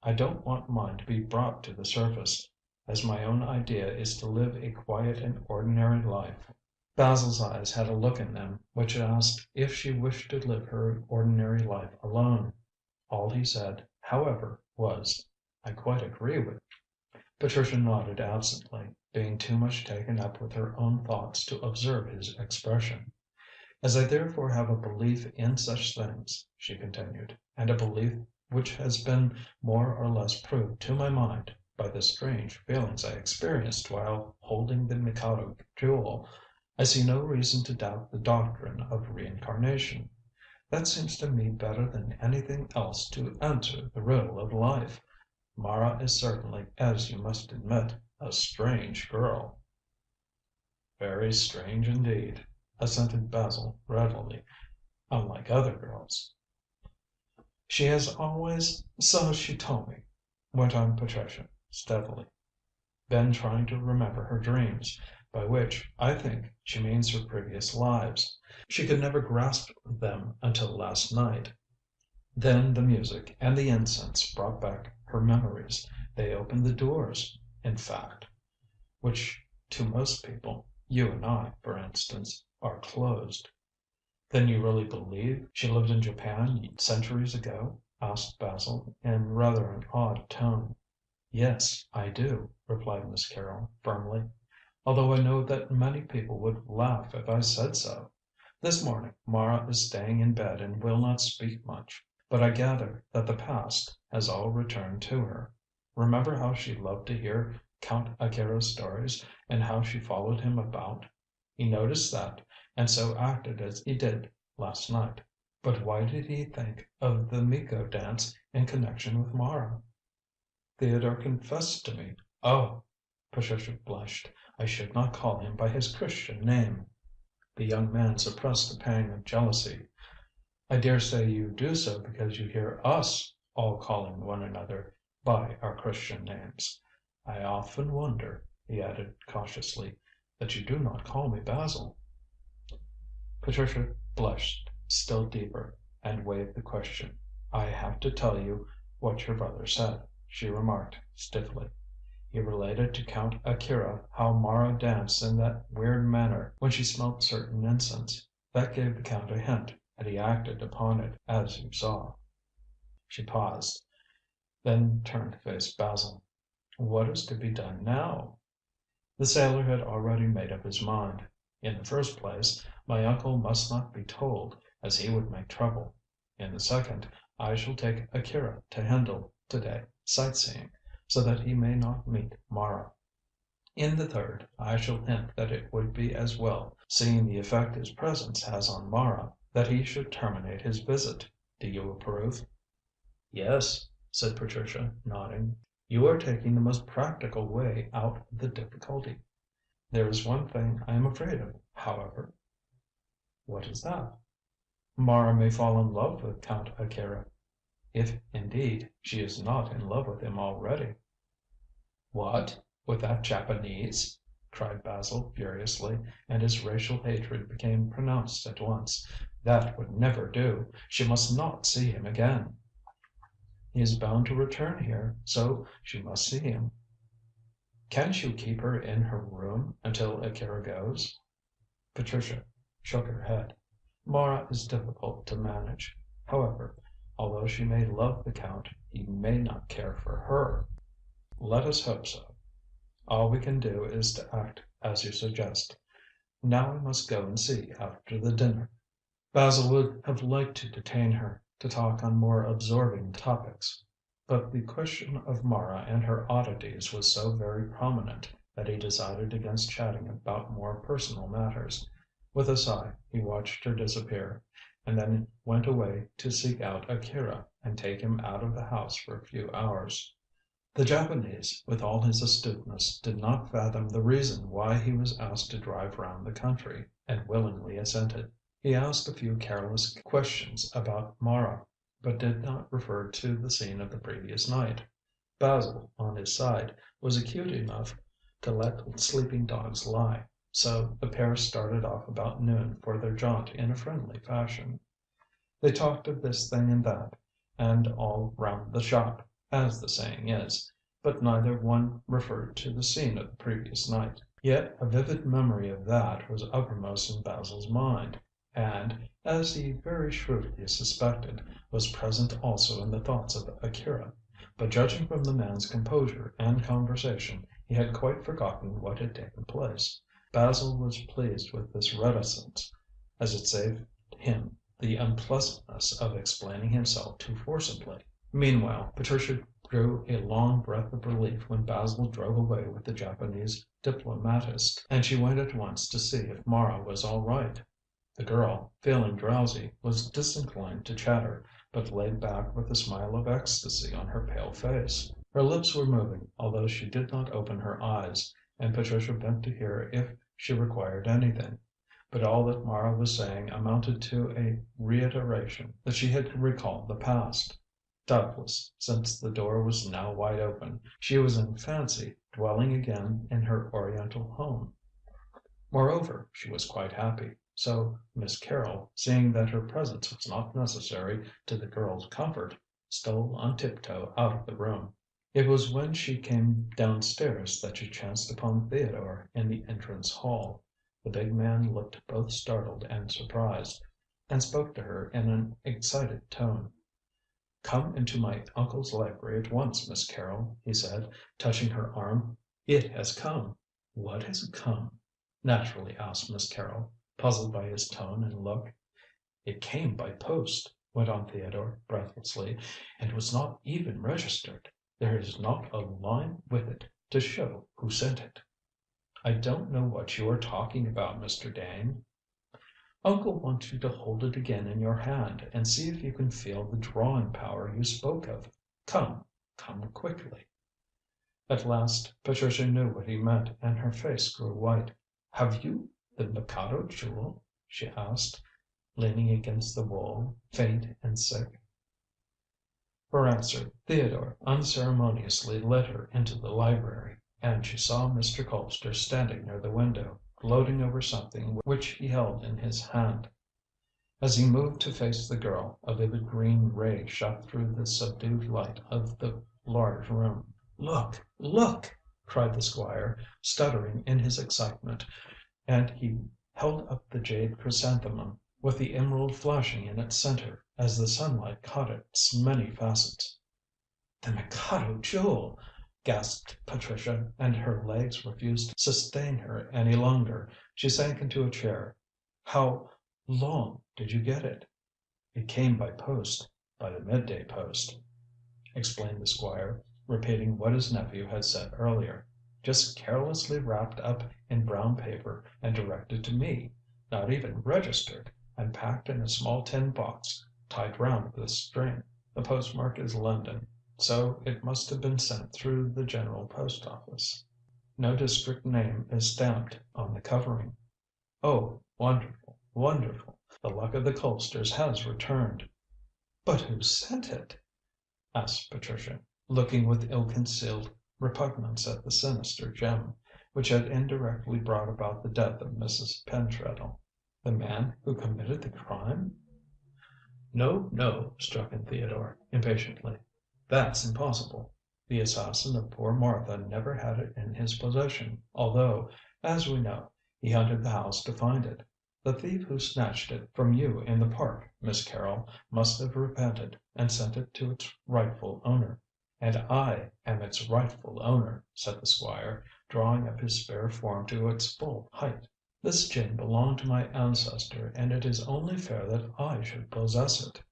I don't want mine to be brought to the surface, as my own idea is to live a quiet and ordinary life." Basil's eyes had a look in them which asked if she wished to live her ordinary life alone. All he said, however, was, "I quite agree with you." Patricia nodded absently, being too much taken up with her own thoughts to observe his expression. "As I therefore have a belief in such things," she continued, "and a belief which has been more or less proved to my mind by the strange feelings I experienced while holding the Mikado jewel, I see no reason to doubt the doctrine of reincarnation. That seems to me better than anything else to answer the riddle of life. Mara is certainly, as you must admit, a strange girl." "Very strange indeed," assented Basil readily. "Unlike other girls." "She has always, so she told me," went on Patricia steadily, "been trying to remember her dreams, by which, I think, she means her previous lives. She could never grasp them until last night. Then the music and the incense brought back her memories. They opened the doors, in fact, which to most people, you and I, for instance, are closed." "Then you really believe she lived in Japan centuries ago?" asked Basil, in rather an odd tone. "Yes, I do," replied Miss Carrol firmly, "although I know that many people would laugh if I said so. This morning Mara is staying in bed and will not speak much. But I gather that the past has all returned to her. Remember how she loved to hear Count Akira's stories, and how she followed him about? He noticed that, and so acted as he did last night." "But why did he think of the Miko dance in connection with Mara?" "Theodore confessed to me. Oh!" Patricia blushed. "I should not call him by his Christian name." The young man suppressed a pang of jealousy. "I dare say you do so because you hear us all calling one another by our Christian names. I often wonder," he added cautiously, "that you do not call me Basil." Patricia blushed still deeper, and waived the question. "I have to tell you what your brother said," she remarked stiffly. "He related to Count Akira how Mara danced in that weird manner when she smelt certain incense. That gave the Count a hint, and he acted upon it, as you saw." She paused, then turned to face Basil. "What is to be done now?" The sailor had already made up his mind. "In the first place, my uncle must not be told, as he would make trouble. In the second, I shall take Akira to Hendle today sightseeing, so that he may not meet Mara. In the third, I shall hint that it would be as well, seeing the effect his presence has on Mara, that he should terminate his visit. Do you approve?" "Yes," said Patricia, nodding. "You are taking the most practical way out of the difficulty. There is one thing I am afraid of, however." "What is that?" "Mara may fall in love with Count Akira, if, indeed, she is not in love with him already." "What? With that Japanese?" cried Basil furiously, and his racial hatred became pronounced at once. "That would never do. She must not see him again." "He is bound to return here, so she must see him." "Can't you keep her in her room until Akira goes?" Patricia shook her head. "Mara is difficult to manage. However, although she may love the Count, he may not care for her." "Let us hope so. All we can do is to act as you suggest. Now I must go and see after the dinner." Basil would have liked to detain her, to talk on more absorbing topics, but the question of Mara and her oddities was so very prominent that he decided against chatting about more personal matters. With a sigh he watched her disappear, and then went away to seek out Akira and take him out of the house for a few hours. The Japanese, with all his astuteness, did not fathom the reason why he was asked to drive round the country, and willingly assented. He asked a few careless questions about Mara, but did not refer to the scene of the previous night. Basil, on his side, was acute enough to let sleeping dogs lie, so the pair started off about noon for their jaunt in a friendly fashion. They talked of this thing and that, and all round the shop, as the saying is, but neither one referred to the scene of the previous night. Yet a vivid memory of that was uppermost in Basil's mind, and, as he very shrewdly suspected, was present also in the thoughts of Akira. But judging from the man's composure and conversation, he had quite forgotten what had taken place. Basil was pleased with this reticence, as it saved him the unpleasantness of explaining himself too forcibly. Meanwhile, Patricia drew a long breath of relief when Basil drove away with the Japanese diplomatist, and she went at once to see if Mara was all right. The girl, feeling drowsy, was disinclined to chatter, but laid back with a smile of ecstasy on her pale face. Her lips were moving, although she did not open her eyes, and Patricia bent to hear if she required anything. But all that Mara was saying amounted to a reiteration that she had recalled the past. Doubtless, since the door was now wide open, she was in fancy dwelling again in her Oriental home. Moreover, she was quite happy, so Miss Carrol, seeing that her presence was not necessary to the girl's comfort, stole on tiptoe out of the room. It was when she came downstairs that she chanced upon Theodore in the entrance hall. The big man looked both startled and surprised, and spoke to her in an excited tone. "Come into my uncle's library at once, Miss Carrol," he said, touching her arm. "It has come." "What has come?" naturally asked Miss Carrol, puzzled by his tone and look. "It came by post," went on Theodore breathlessly, "and was not even registered. There is not a line with it to show who sent it." "I don't know what you are talking about, Mr. Dane." "Uncle wants you to hold it again in your hand, and see if you can feel the drawing power you spoke of. Come, come quickly." At last Patricia knew what he meant, and her face grew white. "Have you the Mikado Jewel?" she asked, leaning against the wall, faint and sick. For answer, Theodore unceremoniously led her into the library, and she saw Mr. Colpster standing near the window, gloating over something which he held in his hand. As he moved to face the girl, a vivid green ray shot through the subdued light of the large room. "Look! Look!" cried the Squire, stuttering in his excitement, and he held up the jade chrysanthemum with the emerald flashing in its centre as the sunlight caught its many facets. "The Mikado Jewel!" gasped Patricia, and her legs refused to sustain her any longer. She sank into a chair. "How long did you get it?" "It came by post, by the midday post," explained the Squire, repeating what his nephew had said earlier. "Just carelessly wrapped up in brown paper and directed to me. Not even registered, and packed in a small tin box tied round with a string. The postmark is London, so it must have been sent through the General Post Office. No district name is stamped on the covering. Oh, wonderful, wonderful! The luck of the Colpsters has returned." "But who sent it?" asked Patricia, looking with ill‐concealed repugnance at the sinister gem, which had indirectly brought about the death of Mrs. Pentreddle. "The man who committed the crime?" "No, no," struck in Theodore, impatiently. "That's impossible. The assassin of poor Martha never had it in his possession, although, as we know, he hunted the house to find it. The thief who snatched it from you in the park, Miss Carrol, must have repented and sent it to its rightful owner." "And I am its rightful owner," said the Squire, drawing up his spare form to its full height. "This gem belonged to my ancestor, and it is only fair that I should possess it."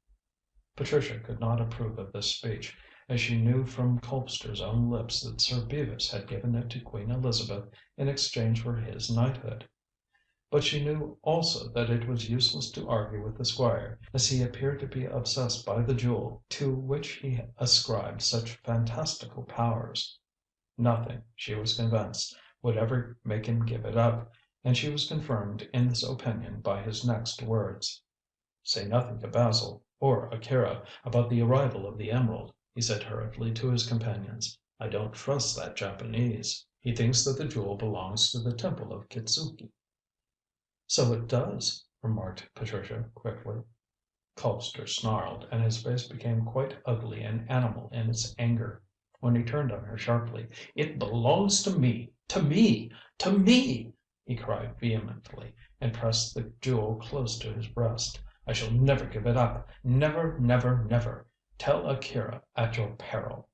Patricia could not approve of this speech, as she knew from Colpster's own lips that Sir Bevis had given it to Queen Elizabeth in exchange for his knighthood. But she knew also that it was useless to argue with the Squire, as he appeared to be obsessed by the jewel to which he ascribed such fantastical powers. Nothing, she was convinced, would ever make him give it up, and she was confirmed in this opinion by his next words. "Say nothing to Basil or Akira about the arrival of the emerald," he said hurriedly to his companions. "I don't trust that Japanese. He thinks that the jewel belongs to the Temple of Kitzuki." "So it does," remarked Patricia quickly. Colpster snarled, and his face became quite ugly and animal in its anger, when he turned on her sharply. "It belongs to me, to me, to me!" he cried vehemently, and pressed the jewel close to his breast. "I shall never give it up, never, never, never! Tell Akira at your peril."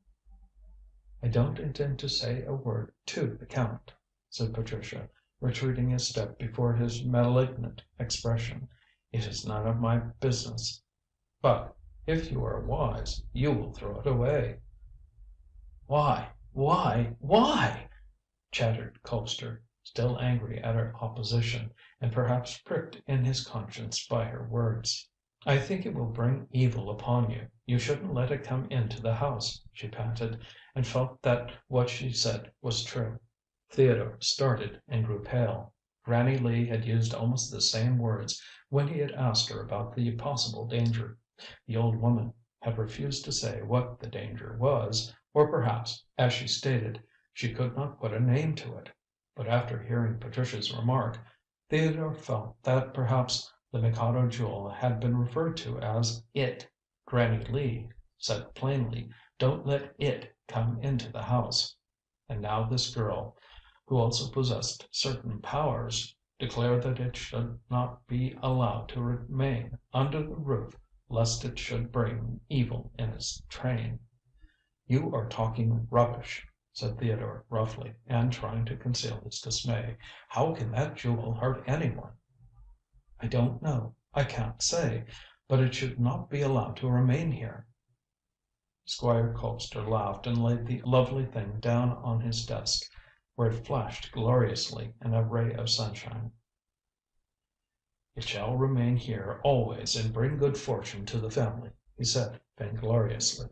"I don't intend to say a word to the Count," said Patricia, retreating a step before his malignant expression. "It is none of my business. But, if you are wise, you will throw it away." "Why?" chattered Colpster, still angry at her opposition, and perhaps pricked in his conscience by her words. "I think it will bring evil upon you. You shouldn't let it come into the house," she panted, and felt that what she said was true. Theodore started and grew pale. Granny Lee had used almost the same words when he had asked her about the possible danger. The old woman had refused to say what the danger was, or perhaps, as she stated, she could not put a name to it. But after hearing Patricia's remark, Theodore felt that perhaps the Mikado Jewel had been referred to as "it." Granny Lee said plainly, "Don't let it come into the house." And now this girl, who also possessed certain powers, declared that it should not be allowed to remain under the roof lest it should bring evil in its train. "You are talking rubbish," said Theodore roughly, and trying to conceal his dismay. "How can that jewel hurt any one?" "I don't know. I can't say. But it should not be allowed to remain here." Squire Colpster laughed and laid the lovely thing down on his desk, where it flashed gloriously in a ray of sunshine. "It shall remain here always and bring good fortune to the family," he said vaingloriously.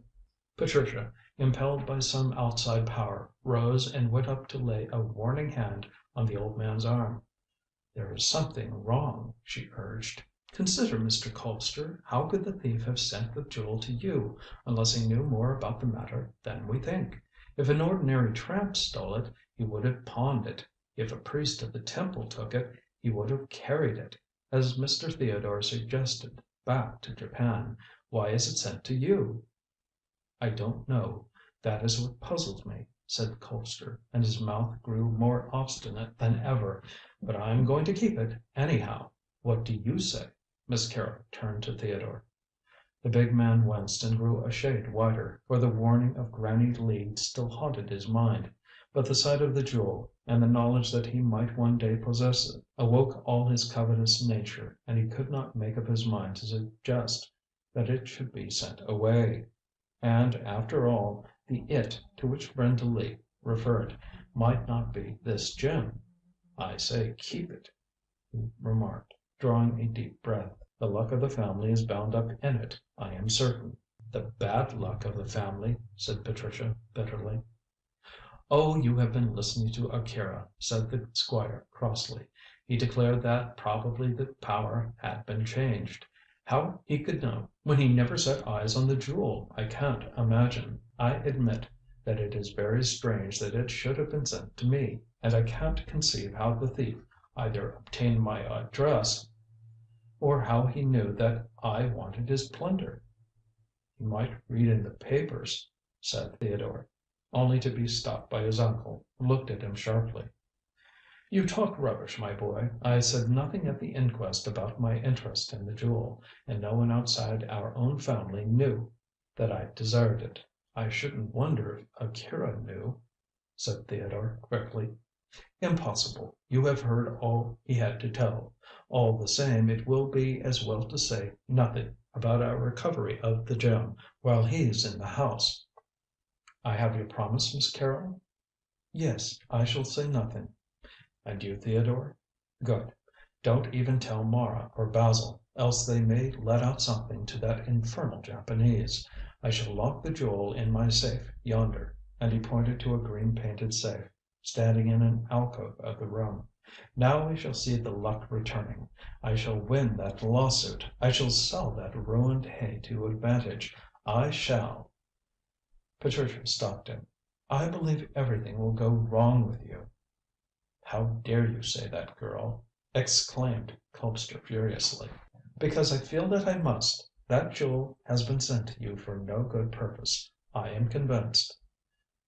Patricia, impelled by some outside power, rose and went up to lay a warning hand on the old man's arm. "There is something wrong," she urged. "Consider, Mr. Colpster, how could the thief have sent the jewel to you, unless he knew more about the matter than we think? If an ordinary tramp stole it, he would have pawned it. If a priest of the temple took it, he would have carried it, as Mr. Theodore suggested, back to Japan. Why is it sent to you?" "I don't know. That is what puzzles me," said Colpster, and his mouth grew more obstinate than ever. "But I'm going to keep it, anyhow. What do you say?" Miss Carrol turned to Theodore. The big man winced and grew a shade whiter, for the warning of Granny Lee still haunted his mind. But the sight of the jewel, and the knowledge that he might one day possess it, awoke all his covetous nature, and he could not make up his mind to suggest that it should be sent away. And, after all, the "it" to which Brenda Lee referred might not be this gem. "I say keep it," he remarked, drawing a deep breath. "The luck of the family is bound up in it, I am certain." "The bad luck of the family," said Patricia bitterly. "Oh, you have been listening to Akira," said the Squire crossly. "He declared that probably the power had been changed. How he could know when he never set eyes on the jewel, I can't imagine. I admit that it is very strange that it should have been sent to me, and I can't conceive how the thief either obtained my address, or how he knew that I wanted his plunder." "He might read in the papers," said Theodore, only to be stopped by his uncle, who looked at him sharply. "You talk rubbish, my boy. I said nothing at the inquest about my interest in the jewel, and no one outside our own family knew that I desired it." "I shouldn't wonder if Akira knew," said Theodore quickly. "Impossible. You have heard all he had to tell. All the same, it will be as well to say nothing about our recovery of the gem while he's in the house." "I have your promise, Miss Carrol?" "Yes, I shall say nothing." "And you, Theodore?" "Good. Don't even tell Mara or Basil, else they may let out something to that infernal Japanese. I shall lock the jewel in my safe yonder," and he pointed to a green painted safe, standing in an alcove of the room. "Now we shall see the luck returning. I shall win that lawsuit. I shall sell that ruined hay to advantage. I shall—" Patricia stopped him. "I believe everything will go wrong with you." "How dare you say that, girl?" exclaimed Colpster furiously. "Because I feel that I must. That jewel has been sent to you for no good purpose. I am convinced."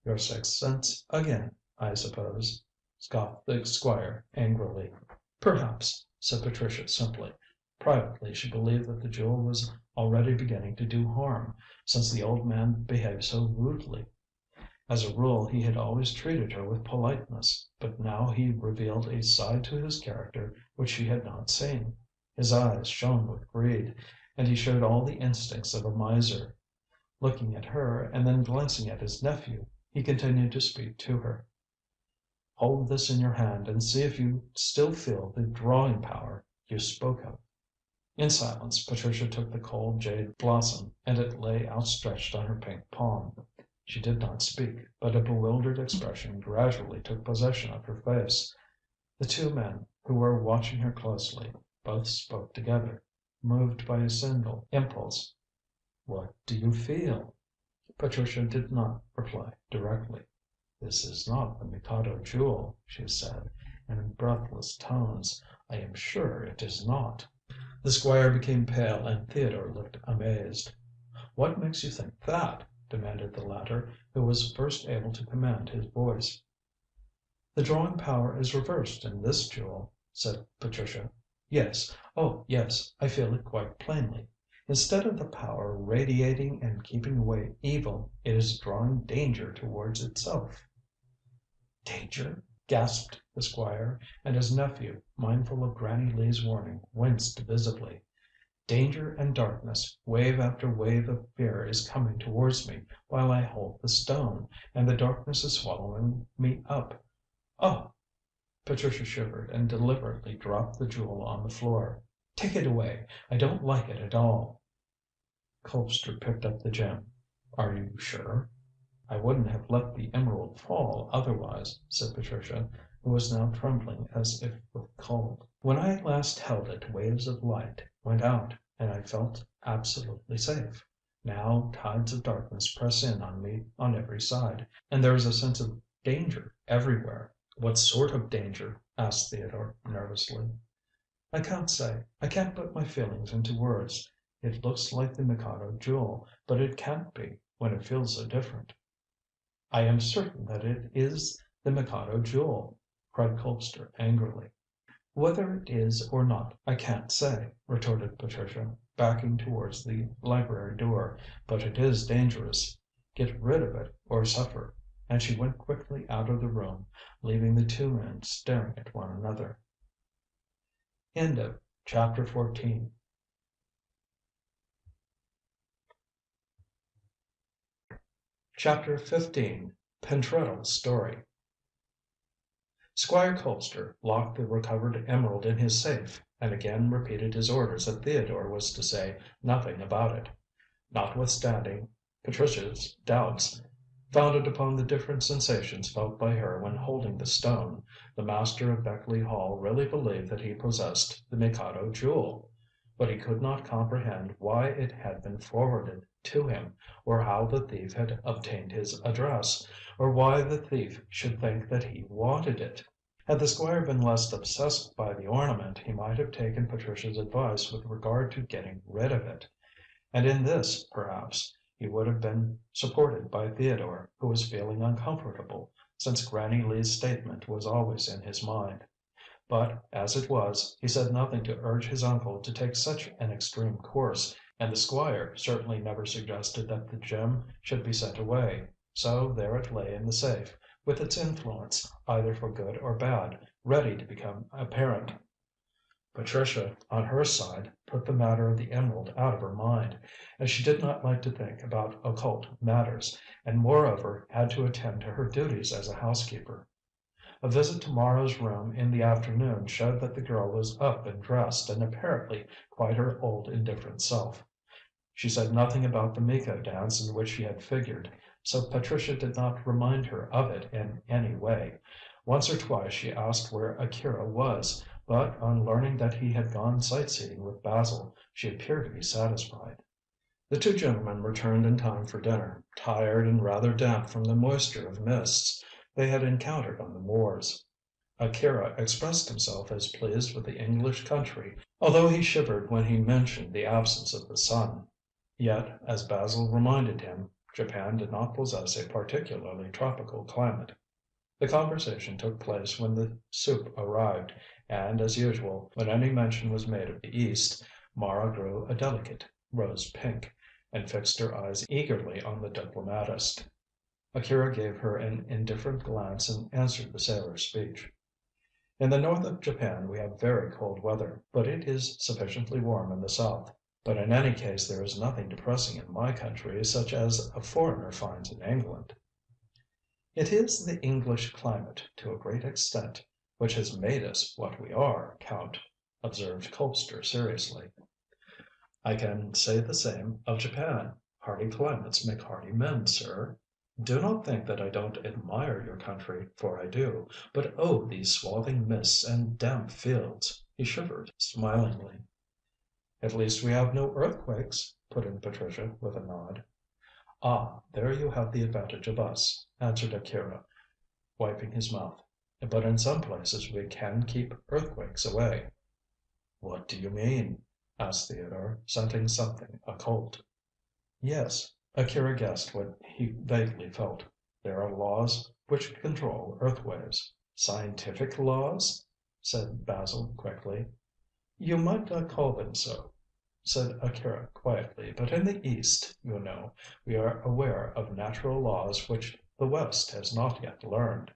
"Your sixth sense again, I suppose," scoffed the Squire angrily. "Perhaps," said Patricia simply. Privately she believed that the jewel was already beginning to do harm, since the old man behaved so rudely. As a rule he had always treated her with politeness, but now he revealed a side to his character which she had not seen. His eyes shone with greed, and he showed all the instincts of a miser. Looking at her, and then glancing at his nephew, he continued to speak to her. "Hold this in your hand and see if you still feel the drawing power you spoke of." In silence Patricia took the cold jade blossom, and it lay outstretched on her pink palm. She did not speak, but a bewildered expression gradually took possession of her face. The two men, who were watching her closely, both spoke together, moved by a single impulse. "What do you feel?" Patricia did not reply directly. "This is not the Mikado jewel," she said, in breathless tones. "I am sure it is not." The Squire became pale and Theodore looked amazed. "What makes you think that?" demanded the latter, who was first able to command his voice. "The drawing power is reversed in this jewel," said Patricia. "Yes, oh yes, I feel it quite plainly. Instead of the power radiating and keeping away evil, it is drawing danger towards itself." "Danger?" gasped the Squire, and his nephew, mindful of Granny Lee's warning, winced visibly. "Danger and darkness. Wave after wave of fear is coming towards me while I hold the stone, and the darkness is swallowing me up. Oh!" Patricia shivered and deliberately dropped the jewel on the floor. "Take it away. I don't like it at all." Colpster picked up the gem. "Are you sure?" "I wouldn't have let the emerald fall otherwise," said Patricia, who was now trembling as if with cold. "When I last held it waves of light went out and I felt absolutely safe. Now tides of darkness press in on me on every side, and there is a sense of danger everywhere." "What sort of danger?" asked Theodore nervously. "I can't say. I can't put my feelings into words. It looks like the Mikado Jewel, but it can't be when it feels so different." "I am certain that it is the Mikado Jewel," cried Colpster angrily. "Whether it is or not I can't say," retorted Patricia, backing towards the library door. "But it is dangerous. Get rid of it or suffer." And she went quickly out of the room, leaving the two men staring at one another. Chapter 15. Pentreddle's Story. Squire Colpster locked the recovered emerald in his safe, and again repeated his orders that Theodore was to say nothing about it. Notwithstanding Patricia's doubts, founded upon the different sensations felt by her when holding the stone, the master of Beckleigh Hall really believed that he possessed the Mikado Jewel. But he could not comprehend why it had been forwarded to him, or how the thief had obtained his address, or why the thief should think that he wanted it. Had the Squire been less obsessed by the ornament, he might have taken Patricia's advice with regard to getting rid of it. And in this, perhaps, he would have been supported by Theodore, who was feeling uncomfortable, since Granny Lee's statement was always in his mind. But, as it was, he said nothing to urge his uncle to take such an extreme course, and the Squire certainly never suggested that the gem should be sent away. So there it lay in the safe, with its influence, either for good or bad, ready to become apparent. Patricia, on her side, put the matter of the emerald out of her mind, as she did not like to think about occult matters, and moreover had to attend to her duties as a housekeeper. A visit to Mara's room in the afternoon showed that the girl was up and dressed, and apparently quite her old indifferent self. She said nothing about the Miko dance in which she had figured, so Patricia did not remind her of it in any way. Once or twice she asked where Akira was, but on learning that he had gone sightseeing with Basil, she appeared to be satisfied. The two gentlemen returned in time for dinner, tired and rather damp from the moisture of mists they had encountered on the moors. Akira expressed himself as pleased with the English country, although he shivered when he mentioned the absence of the sun. Yet, as Basil reminded him, Japan did not possess a particularly tropical climate. The conversation took place when the soup arrived, and, as usual, when any mention was made of the East, Mara grew a delicate rose pink, and fixed her eyes eagerly on the diplomatist. Akira gave her an indifferent glance and answered the sailor's speech. "In the north of Japan we have very cold weather, but it is sufficiently warm in the south. But in any case there is nothing depressing in my country such as a foreigner finds in England." "It is the English climate, to a great extent, which has made us what we are, Count," observed Colpster seriously. "I can say the same of Japan. Hardy climates make hardy men, sir. Do not think that I don't admire your country, for I do. But oh, these swathing mists and damp fields!" He shivered smilingly. "At least we have no earthquakes," put in Patricia with a nod. "Ah, there you have the advantage of us," answered Akira, wiping his mouth. "But in some places we can keep earthquakes away." "What do you mean?" asked Theodore, scenting something occult. Yes, Akira guessed what he vaguely felt. "There are laws which control earth waves." "Scientific laws?" said Basil quickly. "You might not call them so," said Akira quietly, "but in the East, you know, we are aware of natural laws which the West has not yet learned."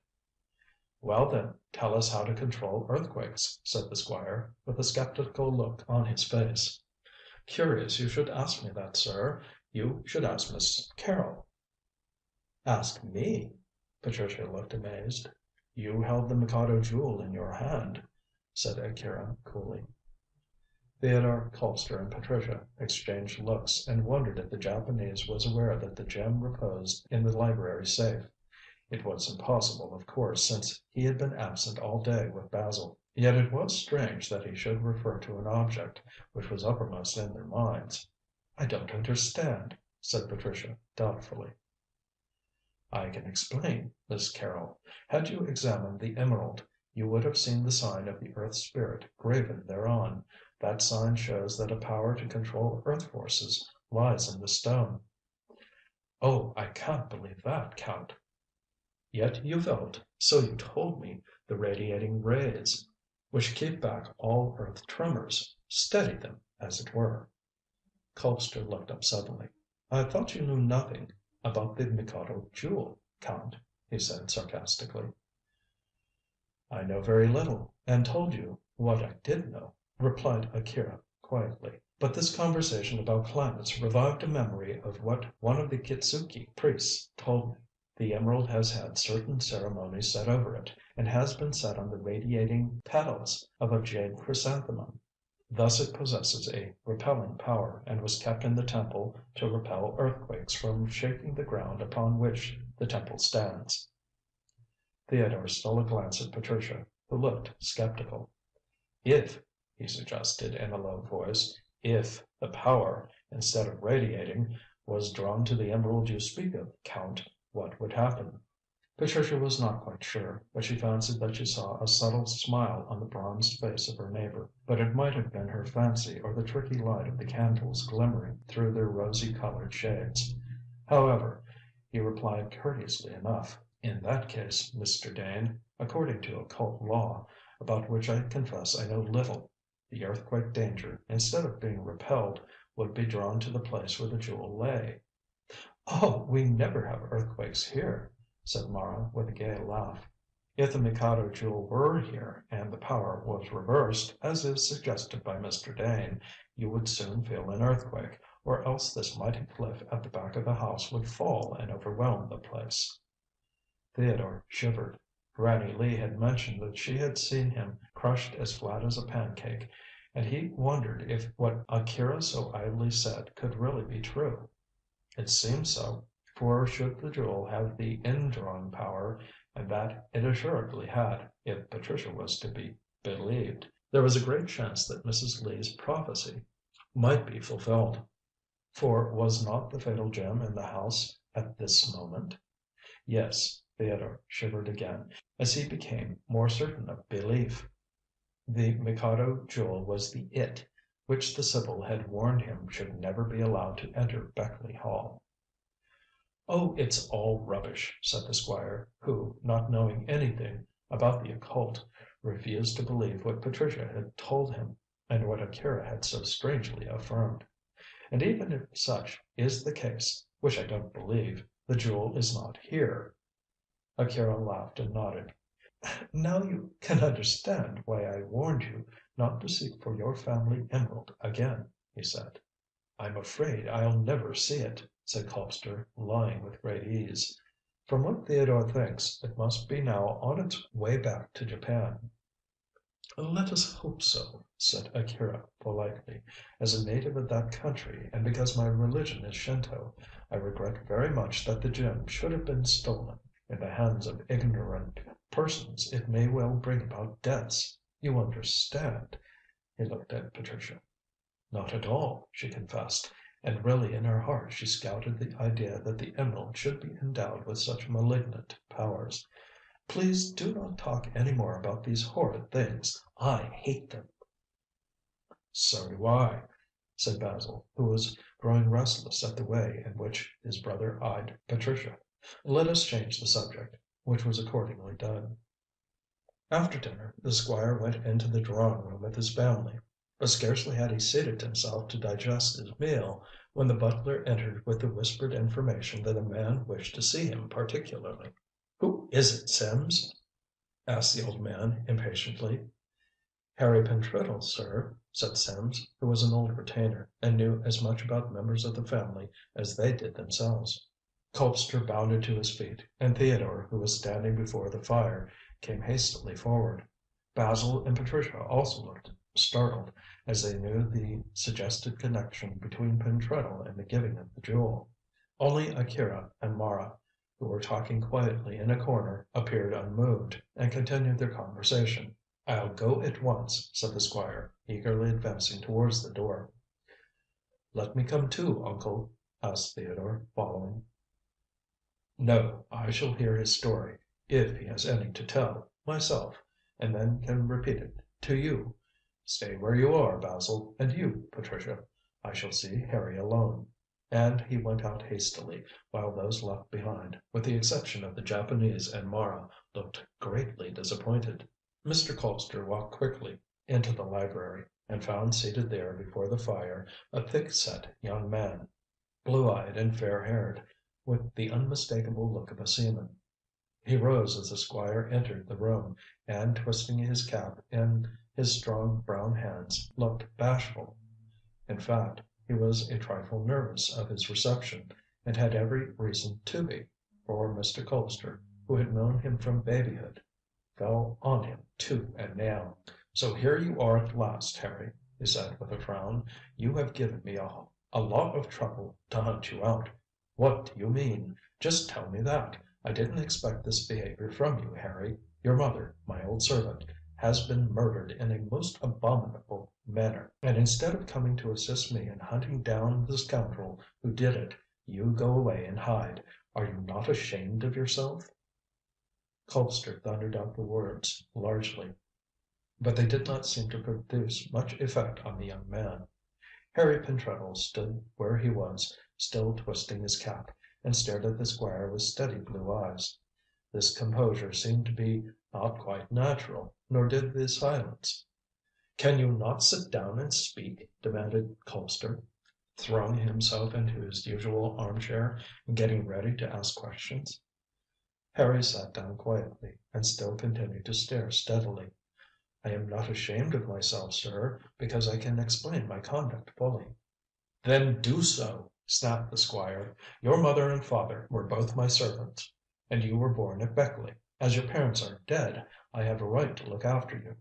"Well, then, tell us how to control earthquakes," said the Squire, with a sceptical look on his face. "Curious you should ask me that, sir. You should ask Miss Carrol." "Ask me?" Patricia looked amazed. "You held the Mikado Jewel in your hand," said Akira coolly. Theodore, Colpster, and Patricia exchanged looks, and wondered if the Japanese was aware that the gem reposed in the library safe. It was impossible, of course, since he had been absent all day with Basil. Yet it was strange that he should refer to an object which was uppermost in their minds. "I don't understand," said Patricia doubtfully. "I can explain, Miss Carrol. Had you examined the emerald, you would have seen the sign of the Earth Spirit graven thereon. That sign shows that a power to control earth forces lies in the stone." "Oh, I can't believe that, Count." "Yet you felt, so you told me, the radiating rays, which keep back all earth tremors, steady them, as it were." Colpster looked up suddenly. "I thought you knew nothing about the Mikado Jewel, Count," he said sarcastically. "I know very little, and told you what I did know," replied Akira quietly. "But this conversation about planets revived a memory of what one of the Kitzuki priests told me. The emerald has had certain ceremonies set over it, and has been set on the radiating petals of a jade chrysanthemum. Thus it possesses a repelling power, and was kept in the temple to repel earthquakes from shaking the ground upon which the temple stands." Theodore stole a glance at Patricia, who looked sceptical. "If," he suggested in a low voice, "if the power, instead of radiating, was drawn to the emerald you speak of, Count, what would happen?" Patricia was not quite sure, but she fancied that she saw a subtle smile on the bronzed face of her neighbour. But it might have been her fancy or the tricky light of the candles glimmering through their rosy coloured shades. However, he replied courteously enough: "In that case, Mr. Dane, according to occult law, about which I confess I know little, the earthquake danger, instead of being repelled, would be drawn to the place where the jewel lay." "Oh, we never have earthquakes here," said Mara with a gay laugh. "If the Mikado Jewel were here, and the power was reversed, as is suggested by Mr. Dane, you would soon feel an earthquake, or else this mighty cliff at the back of the house would fall and overwhelm the place." Theodore shivered. Granny Lee had mentioned that she had seen him crushed as flat as a pancake, and he wondered if what Akira so idly said could really be true. It seemed so, for should the jewel have the indrawing power, and that it assuredly had, if Patricia was to be believed, there was a great chance that Mrs. Lee's prophecy might be fulfilled. For was not the fatal gem in the house at this moment? Yes, Theodore shivered again, as he became more certain of belief. The Mikado Jewel was the It which the Sibyl had warned him should never be allowed to enter Beckleigh Hall. "Oh, it's all rubbish," said the Squire, who, not knowing anything about the occult, refused to believe what Patricia had told him, and what Akira had so strangely affirmed. "And even if such is the case, which I don't believe, the jewel is not here." Akira laughed and nodded. "Now you can understand why I warned you not to seek for your family emerald again," he said. "I'm afraid I'll never see it," said Colpster, lying with great ease. "From what Theodore thinks, it must be now on its way back to Japan." "Let us hope so," said Akira politely. "As a native of that country, and because my religion is Shinto, I regret very much that the gem should have been stolen. In the hands of ignorant persons it may well bring about deaths. You understand?" He looked at Patricia. "Not at all," she confessed, and really in her heart she scouted the idea that the emerald should be endowed with such malignant powers. "Please do not talk any more about these horrid things. I hate them." "So do I," said Basil, who was growing restless at the way in which his brother eyed Patricia. "Let us change the subject," which was accordingly done. After dinner the Squire went into the drawing room with his family, but scarcely had he seated himself to digest his meal, when the butler entered with the whispered information that a man wished to see him particularly. "Who is it, Sims?" asked the old man impatiently. "Harry Pentreddle, sir," said Sims, who was an old retainer, and knew as much about members of the family as they did themselves. Colpster bounded to his feet, and Theodore, who was standing before the fire, came hastily forward. Basil and Patricia also looked startled, as they knew the suggested connection between Pentreddle and the giving of the jewel. Only Akira and Mara, who were talking quietly in a corner, appeared unmoved, and continued their conversation. "I'll go at once," said the Squire, eagerly advancing towards the door. "Let me come too, uncle?" asked Theodore, following. "No, I shall hear his story, if he has any to tell, myself, and then can repeat it to you. Stay where you are, Basil, and you, Patricia. I shall see Harry alone." And he went out hastily, while those left behind, with the exception of the Japanese and Mara, looked greatly disappointed. Mr. Colpster walked quickly into the library, and found seated there before the fire a thick‐set young man, blue‐eyed and fair‐haired, with the unmistakable look of a seaman. He rose as the Squire entered the room, and twisting his cap in his strong brown hands, looked bashful. In fact, he was a trifle nervous of his reception, and had every reason to be, for Mr. Colpster, who had known him from babyhood, fell on him tooth and nail. "So here you are at last, Harry," he said with a frown. "You have given me a lot of trouble to hunt you out. What do you mean? Just tell me that. I didn't expect this behaviour from you, Harry. Your mother, my old servant, has been murdered in a most abominable manner, and instead of coming to assist me in hunting down the scoundrel who did it, you go away and hide. Are you not ashamed of yourself?" Colpster thundered out the words largely, but they did not seem to produce much effect on the young man. Harry Pentreddle stood where he was, still twisting his cap, and stared at the Squire with steady blue eyes. This composure seemed to be not quite natural, nor did the silence. "Can you not sit down and speak?" demanded Colpster, throwing himself into his usual armchair, and getting ready to ask questions. Harry sat down quietly, and still continued to stare steadily. "I am not ashamed of myself, sir, because I can explain my conduct fully." "Then do so," snapped the Squire. "Your mother and father were both my servants, and you were born at Beckleigh. As your parents are dead, I have a right to look after you."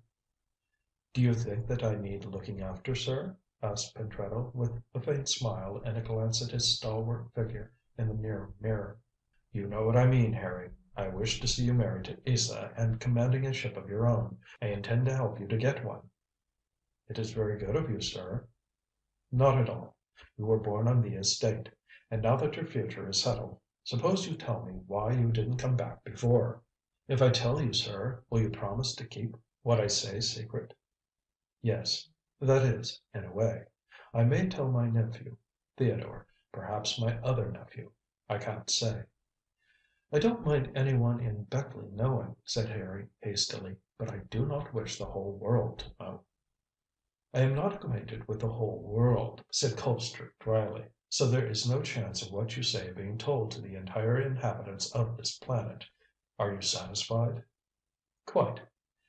"Do you think that I need looking after, sir?" asked Pentreddle, with a faint smile and a glance at his stalwart figure in the near mirror. "You know what I mean, Harry. I wish to see you married to Isa and commanding a ship of your own. I intend to help you to get one." "It is very good of you, sir." "Not at all. You were born on the estate, and now that your future is settled, suppose you tell me why you didn't come back before." "If I tell you, sir, will you promise to keep what I say secret?" "Yes, that is, in a way. I may tell my nephew, Theodore, perhaps my other nephew. I can't say." "I don't mind any one in Beckleigh knowing," said Harry hastily, "but I do not wish the whole world to know." "I am not acquainted with the whole world," said Colpster dryly, "so there is no chance of what you say being told to the entire inhabitants of this planet. Are you satisfied?" "Quite.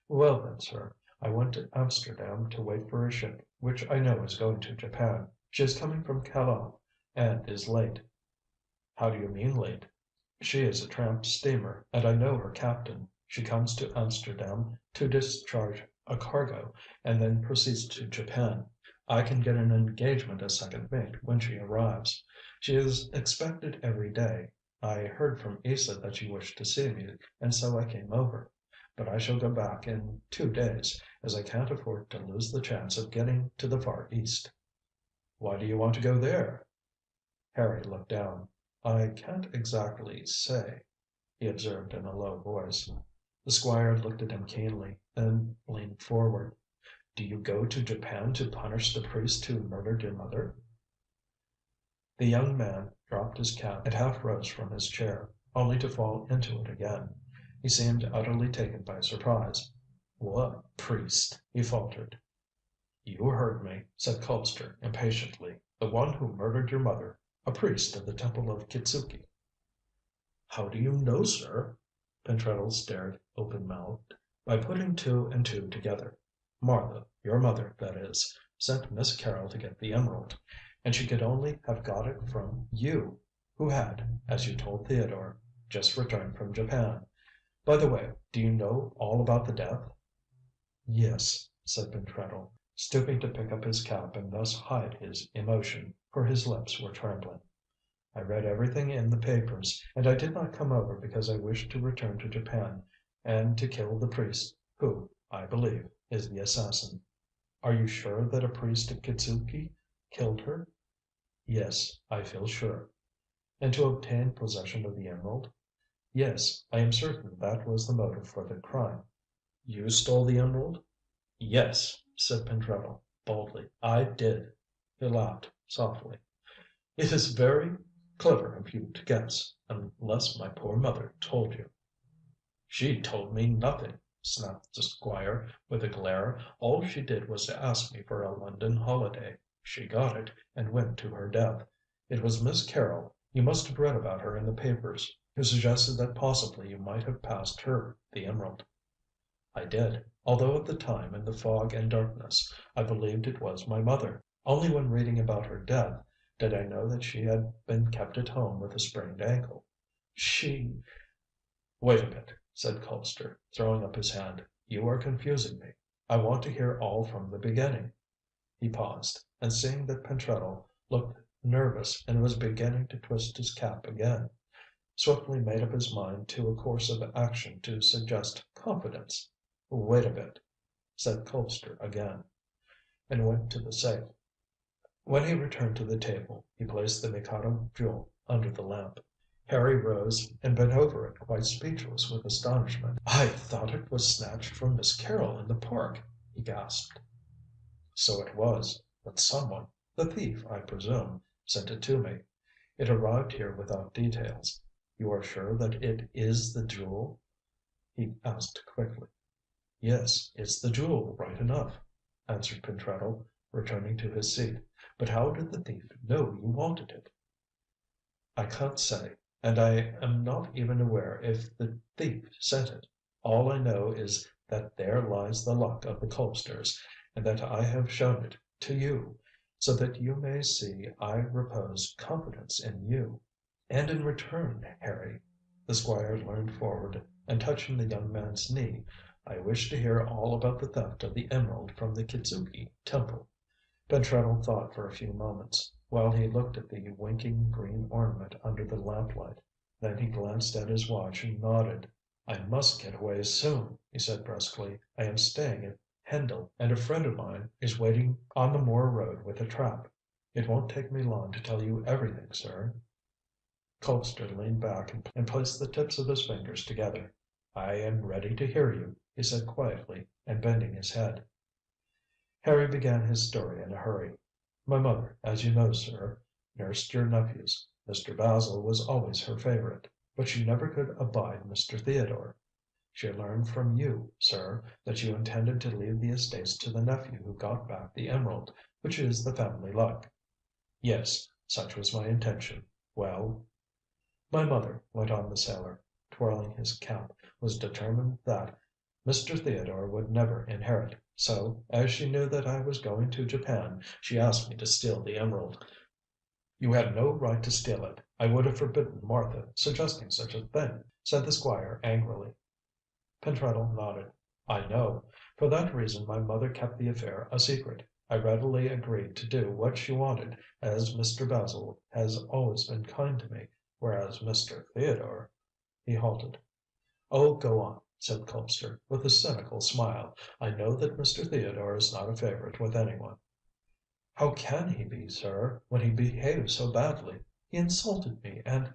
Well then, sir, I went to Amsterdam to wait for a ship which I know is going to Japan. She is coming from Callao and is late." "How do you mean late?" "She is a tramp steamer, and I know her captain. She comes to Amsterdam to discharge a cargo, and then proceeds to Japan. I can get an engagement as second mate when she arrives. She is expected every day. I heard from Isa that she wished to see me, and so I came over. But I shall go back in 2 days, as I can't afford to lose the chance of getting to the Far East." "Why do you want to go there?" Harry looked down. "I can't exactly say," he observed in a low voice. The Squire looked at him keenly, then leaned forward. "Do you go to Japan to punish the priest who murdered your mother?" The young man dropped his cap and half rose from his chair, only to fall into it again. He seemed utterly taken by surprise. "What priest?" he faltered. "You heard me," said Colpster impatiently. "The one who murdered your mother. A priest of the Temple of Kitzuki." "How do you know, sir?" Pentreddle stared open‐mouthed. "By putting 2 and 2 together. Martha, your mother, that is, sent Miss Carrol to get the emerald, and she could only have got it from you, who had, as you told Theodore, just returned from Japan. By the way, do you know all about the death?" "Yes," said Pentreddle, stooping to pick up his cap and thus hide his emotion, for his lips were trembling. "I read everything in the papers, and I did not come over because I wished to return to Japan and to kill the priest who, I believe, is the assassin." "Are you sure that a priest at Kitzuki killed her?" "Yes, I feel sure." "And to obtain possession of the emerald?" "Yes, I am certain that was the motive for the crime." "You stole the emerald?" "Yes," said Pentreddle, boldly, "I did." He laughed softly. "It is very clever of you to guess, unless my poor mother told you." "She told me nothing," snapped the Squire, with a glare. "All she did was to ask me for a London holiday. She got it, and went to her death. It was Miss Carrol, you must have read about her in the papers, who suggested that possibly you might have passed her the emerald." "I did, although at the time, in the fog and darkness, I believed it was my mother. Only when reading about her death did I know that she had been kept at home with a sprained ankle. She " "Wait a bit," said Colpster, throwing up his hand. "You are confusing me. I want to hear all from the beginning." He paused, and seeing that Pentreddle looked nervous and was beginning to twist his cap again, swiftly made up his mind to a course of action to suggest confidence. "Wait a bit," said Colpster again, and went to the safe. When he returned to the table, he placed the Mikado Jewel under the lamp. Harry rose and bent over it, quite speechless with astonishment. "I thought it was snatched from Miss Carrol in the Park," he gasped. "So it was, but someone, the thief, I presume, sent it to me. It arrived here without details. You are sure that it is the jewel?" he asked quickly. "Yes, it's the jewel right enough," answered Pentreddle, returning to his seat. "But how did the thief know you wanted it?" "I can't say, and I am not even aware if the thief sent it. All I know is that there lies the luck of the Colpsters, and that I have shown it to you, so that you may see I repose confidence in you. And in return, Harry," the Squire leaned forward and touching the young man's knee, "I wish to hear all about the theft of the emerald from the Kitzuki Temple." Pentreddle thought for a few moments, while he looked at the winking green ornament under the lamplight. Then he glanced at his watch and nodded. "I must get away soon," he said brusquely. "I am staying at Hendle, and a friend of mine is waiting on the moor road with a trap. It won't take me long to tell you everything, sir." Colpster leaned back and placed the tips of his fingers together. "I am ready to hear you," he said quietly, and bending his head. Harry began his story in a hurry. "My mother, as you know, sir, nursed your nephews. Mr. Basil was always her favourite, but she never could abide Mr. Theodore. She learned from you, sir, that you intended to leave the estates to the nephew who got back the emerald, which is the family luck." "Yes, such was my intention. Well?" "My mother," went on the sailor, twirling his cap, "was determined that Mr. Theodore would never inherit, so, as she knew that I was going to Japan, she asked me to steal the emerald." "You had no right to steal it. I would have forbidden Martha suggesting such a thing," said the Squire angrily. Pentreddle nodded. "I know. For that reason my mother kept the affair a secret. I readily agreed to do what she wanted, as Mr. Basil has always been kind to me, whereas Mr. Theodore " He halted. "Oh, go on," said Colpster, with a cynical smile. "I know that Mr. Theodore is not a favourite with any one." "How can he be, sir, when he behaves so badly? He insulted me, and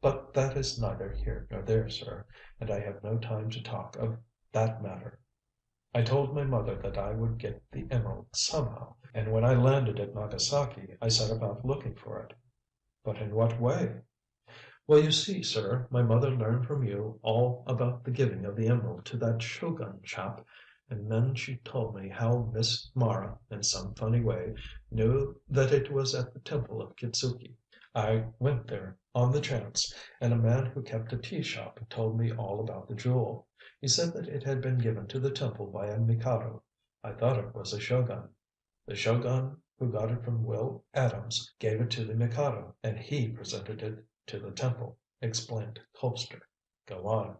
but that is neither here nor there, sir, and I have no time to talk of that matter. I told my mother that I would get the emerald somehow, and when I landed at Nagasaki I set about looking for it." "But in what way?" "Well, you see, sir, my mother learned from you all about the giving of the emerald to that Shogun chap, and then she told me how Miss Mara, in some funny way, knew that it was at the Temple of Kitzuki. I went there on the chance, and a man who kept a tea shop told me all about the jewel. He said that it had been given to the temple by a Mikado. I thought it was a Shogun. The Shogun who got it from Will Adams gave it to the Mikado, and he presented it to the temple," explained Colpster. "Go on."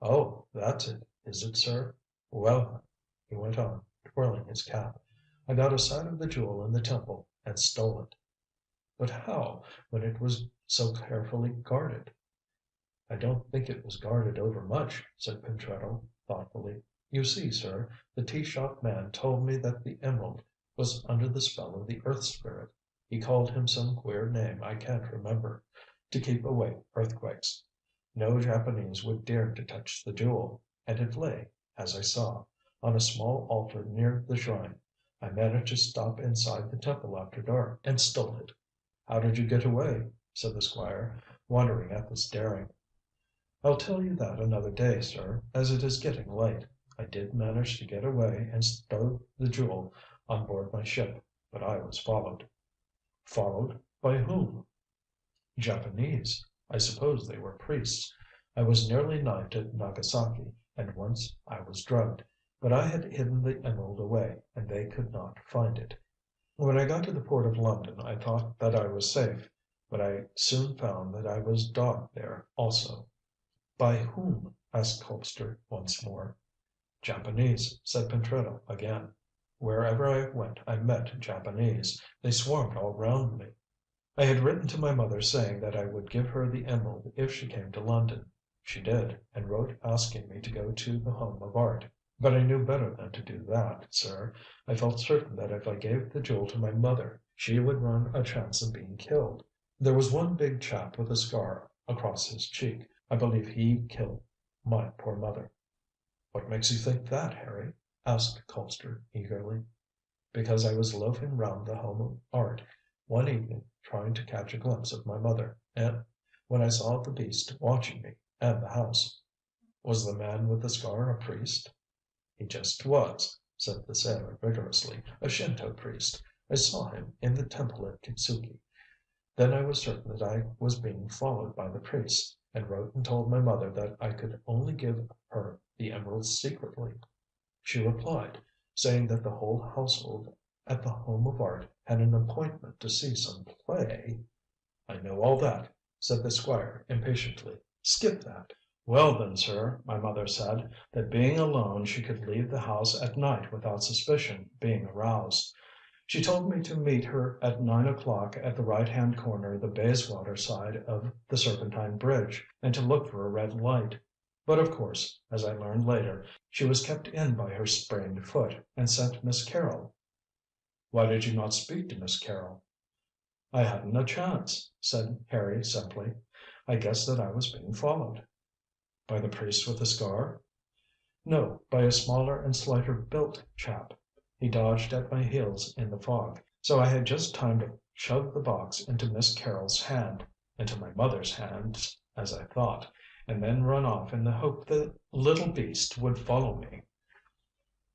"Oh, that's it, is it, sir? Well then," he went on, twirling his cap. I got a sight of the jewel in the temple and stole it." "But how, when it was so carefully guarded?" "I don't think it was guarded overmuch," said Pentreddle, thoughtfully. "You see, sir, the tea shop man told me that the emerald was under the spell of the Earth Spirit. He called him some queer name I can't remember, to keep away earthquakes. No Japanese would dare to touch the jewel, and it lay, as I saw, on a small altar near the shrine. I managed to stop inside the temple after dark, and stole it." "How did you get away?" said the Squire, wondering at this daring. "I'll tell you that another day, sir, as it is getting late. I did manage to get away and stow the jewel on board my ship, but I was followed." "Followed? By whom?" "Japanese. I suppose they were priests. I was nearly knifed at Nagasaki, and once I was drugged. But I had hidden the emerald away, and they could not find it. When I got to the port of London I thought that I was safe, but I soon found that I was dogged there also." "By whom?" asked Colpster once more. "Japanese," said Pentreddle again. "Wherever I went I met Japanese. They swarmed all round me. I had written to my mother saying that I would give her the emerald if she came to London. She did, and wrote asking me to go to the Home of Art. But I knew better than to do that, sir. I felt certain that if I gave the jewel to my mother she would run a chance of being killed. There was one big chap with a scar across his cheek. I believe he killed my poor mother." "What makes you think that, Harry?" asked Colpster eagerly. "Because I was loafing round the Home of Art one evening trying to catch a glimpse of my mother, when I saw the beast watching me and the house." "Was the man with the scar a priest?" "He just was," said the sailor vigorously. "A Shinto priest. I saw him in the temple at Kitzuki. Then I was certain that I was being followed by the priests, and wrote and told my mother that I could only give her the emeralds secretly. She replied, saying that the whole household at the Home of Art had an appointment to see some play." "I know all that," said the Squire impatiently. "Skip that." "Well then, sir, my mother said that being alone she could leave the house at night without suspicion being aroused. She told me to meet her at 9 o'clock at the right hand corner of the Bayswater side of the Serpentine Bridge, and to look for a red light. But of course, as I learned later, she was kept in by her sprained foot, and sent Miss Carrol." "Why did you not speak to Miss Carrol?" "I hadn't a chance," said Harry simply. "I guessed that I was being followed." "By the priest with the scar?" "No, by a smaller and slighter built chap. He dodged at my heels in the fog, so I had just time to shove the box into Miss Carrol's hand into my mother's hands, as I thought and then run off in the hope the little beast would follow me."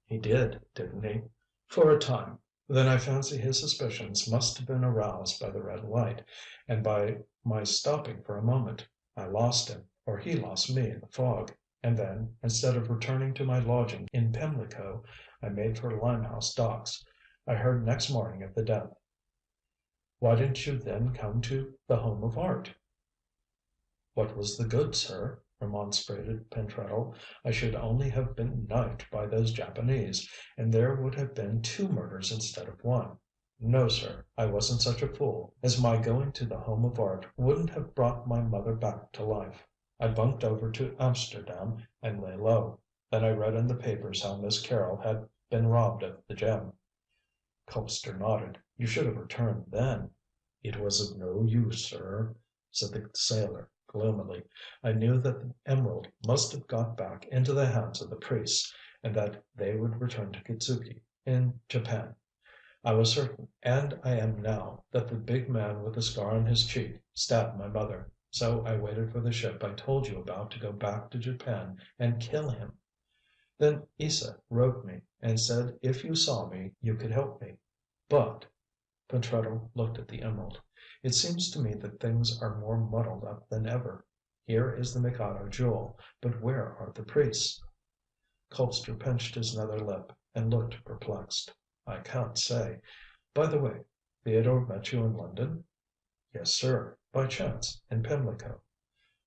"He did, didn't he?" "For a time. Then I fancy his suspicions must have been aroused by the red light, and by my stopping for a moment. I lost him, or he lost me in the fog, and then, instead of returning to my lodging in Pimlico, I made for Limehouse Docks. I heard next morning of the death." "Why didn't you then come to the Home of Art?" "What was the good, sir?" remonstrated Pentreddle. "I should only have been knifed by those Japanese, and there would have been two murders instead of one. No, sir, I wasn't such a fool, as my going to the Home of Art wouldn't have brought my mother back to life. I bunked over to Amsterdam and lay low. Then I read in the papers how Miss Carrol had been robbed of the gem." Colpster nodded. "You should have returned then." "It was of no use, sir," said the sailor gloomily. "I knew that the emerald must have got back into the hands of the priests, and that they would return to Kitzuki, in Japan. I was certain, and I am now, that the big man with the scar on his cheek stabbed my mother. So I waited for the ship I told you about to go back to Japan and kill him. Then Isa wrote me and said if you saw me you could help me. But" Pentreddle looked at the emerald "it seems to me that things are more muddled up than ever. Here is the Mikado jewel, but where are the priests?" Colpster pinched his nether lip and looked perplexed. "I can't say. By the way, Theodore met you in London?" "Yes, sir, by chance, in Pimlico."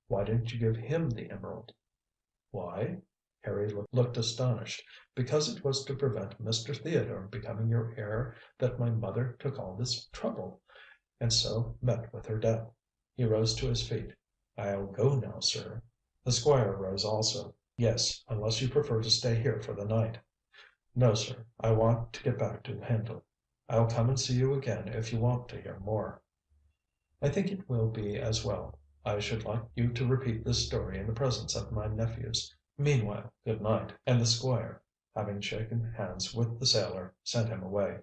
"Why didn't you give him the emerald?" "Why?" Harry looked astonished. "Because it was to prevent Mr. Theodore becoming your heir that my mother took all this trouble, and so met with her death." He rose to his feet. "I'll go now, sir." The Squire rose also. "Yes, unless you prefer to stay here for the night." "No, sir. I want to get back to Hendle. I'll come and see you again if you want to hear more." "I think it will be as well. I should like you to repeat this story in the presence of my nephews. Meanwhile, good night." And the Squire, having shaken hands with the sailor, sent him away.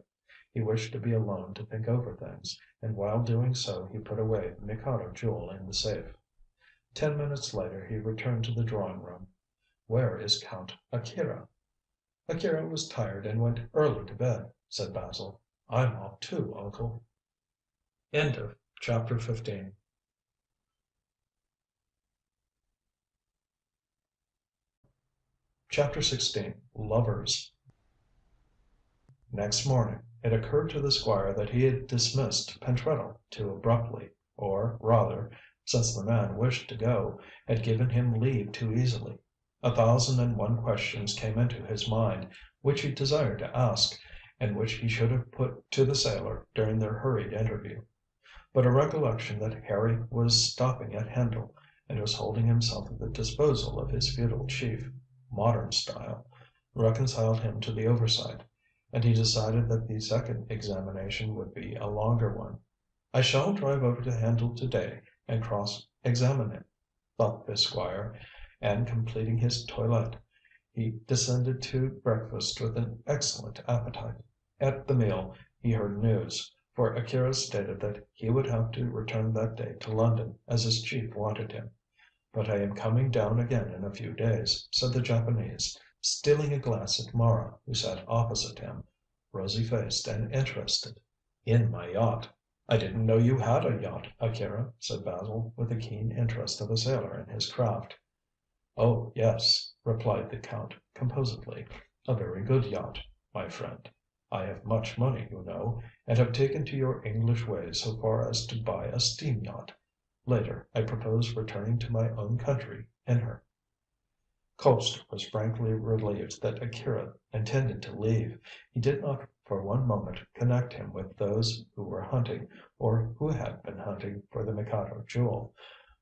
He wished to be alone to think over things, and while doing so he put away the Mikado Jewel in the safe. 10 minutes later he returned to the drawing room. "Where is Count Akira?" "Akira was tired and went early to bed," said Basil. "I'm off too, uncle." End of Chapter 15. Chapter 16. Lovers. Next morning it occurred to the Squire that he had dismissed Pentreddle too abruptly, or rather, since the man wished to go, had given him leave too easily. 1,001 questions came into his mind, which he desired to ask, and which he should have put to the sailor during their hurried interview. But a recollection that Harry was stopping at Hendle, and was holding himself at the disposal of his feudal chief, modern style, reconciled him to the oversight, and he decided that the second examination would be a longer one. "I shall drive over to Hendle to day and cross examine him," thought the Squire, and completing his toilet, he descended to breakfast with an excellent appetite. At the meal he heard news, for Akira stated that he would have to return that day to London, as his chief wanted him. "But I am coming down again in a few days," said the Japanese, stealing a glance at Mara, who sat opposite him, rosy faced and interested. "In my yacht." "I didn't know you had a yacht, Akira," said Basil, with the keen interest of a sailor in his craft. "Oh, yes," replied the Count composedly. "A very good yacht, my friend. I have much money, you know, and have taken to your English ways so far as to buy a steam yacht. Later, I propose returning to my own country in her." Colpster was frankly relieved that Akira intended to leave. He did not for one moment connect him with those who were hunting, or who had been hunting, for the Mikado Jewel.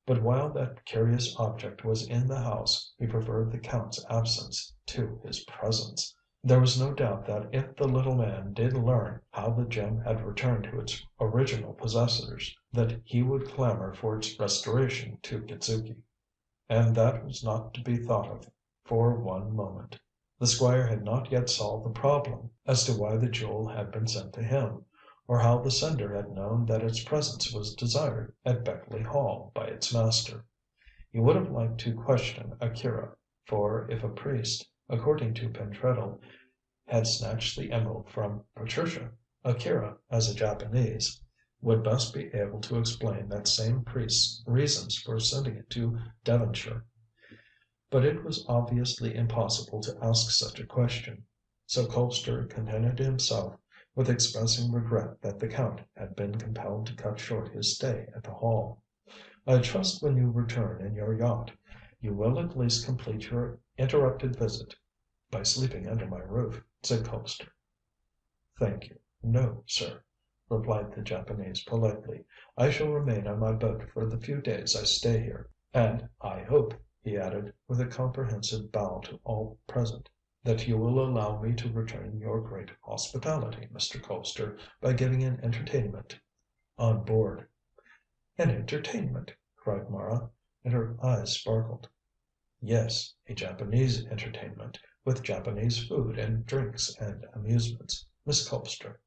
But while that curious object was in the house, he preferred the Count's absence to his presence. There was no doubt that if the little man did learn how the gem had returned to its original possessors, that he would clamour for its restoration to Kitzuki. And that was not to be thought of for one moment. The Squire had not yet solved the problem as to why the jewel had been sent to him, or how the sender had known that its presence was desired at Beckleigh Hall by its master. He would have liked to question Akira, for if a priest, according to Pentreddle, had snatched the emerald from Patricia, Akira, as a Japanese, would best be able to explain that same priest's reasons for sending it to Devonshire. But it was obviously impossible to ask such a question, so Colpster contented himself with expressing regret that the Count had been compelled to cut short his stay at the Hall. "I trust when you return in your yacht, you will at least complete your interrupted visit by sleeping under my roof," said Colpster. "Thank you, no, sir," replied the Japanese politely. "I shall remain on my boat for the few days I stay here. And I hope," he added, with a comprehensive bow to all present, "that you will allow me to return your great hospitality, Mr. Colpster, by giving an entertainment on board." "An entertainment!" cried Mara, and her eyes sparkled. "Yes, a Japanese entertainment, with Japanese food and drinks and amusements, Miss Colpster.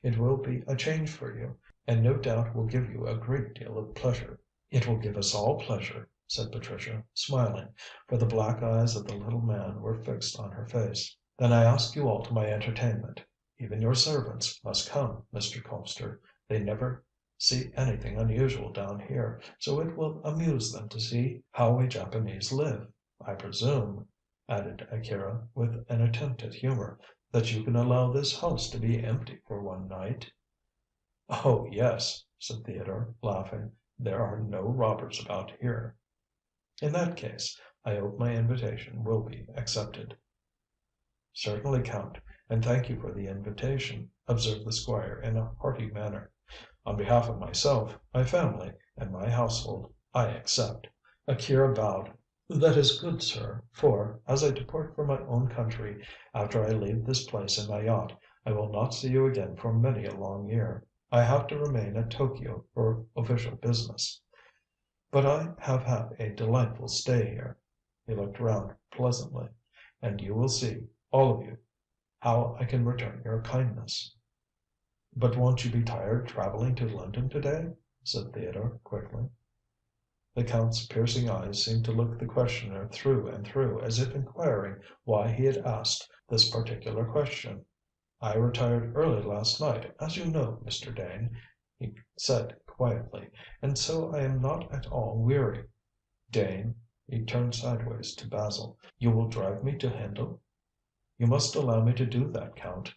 It will be a change for you, and no doubt will give you a great deal of pleasure." "It will give us all pleasure," said Patricia, smiling, for the black eyes of the little man were fixed on her face. "Then I ask you all to my entertainment. Even your servants must come, Mr. Colpster. They never see anything unusual down here, so it will amuse them to see how we Japanese live. I presume," added Akira, with an attempt at humour, "that you can allow this house to be empty for one night?" "Oh, yes," said Theodore, laughing. "There are no robbers about here." "In that case I hope my invitation will be accepted." "Certainly, Count, and thank you for the invitation," observed the Squire in a hearty manner. "On behalf of myself, my family, and my household, I accept." Akira bowed. "That is good, sir, for, as I depart for my own country after I leave this place in my yacht, I will not see you again for many a long year. I have to remain at Tokio for official business. But I have had a delightful stay here." He looked round pleasantly. "And you will see, all of you, how I can return your kindness." "But won't you be tired traveling to London today?" said Theodore quickly. The Count's piercing eyes seemed to look the questioner through and through, as if inquiring why he had asked this particular question. "I retired early last night, as you know, Mr. Dane," he said quietly, "and so I am not at all weary. Dane," he turned sideways to Basil, "you will drive me to Hendle?" "You must allow me to do that, Count,"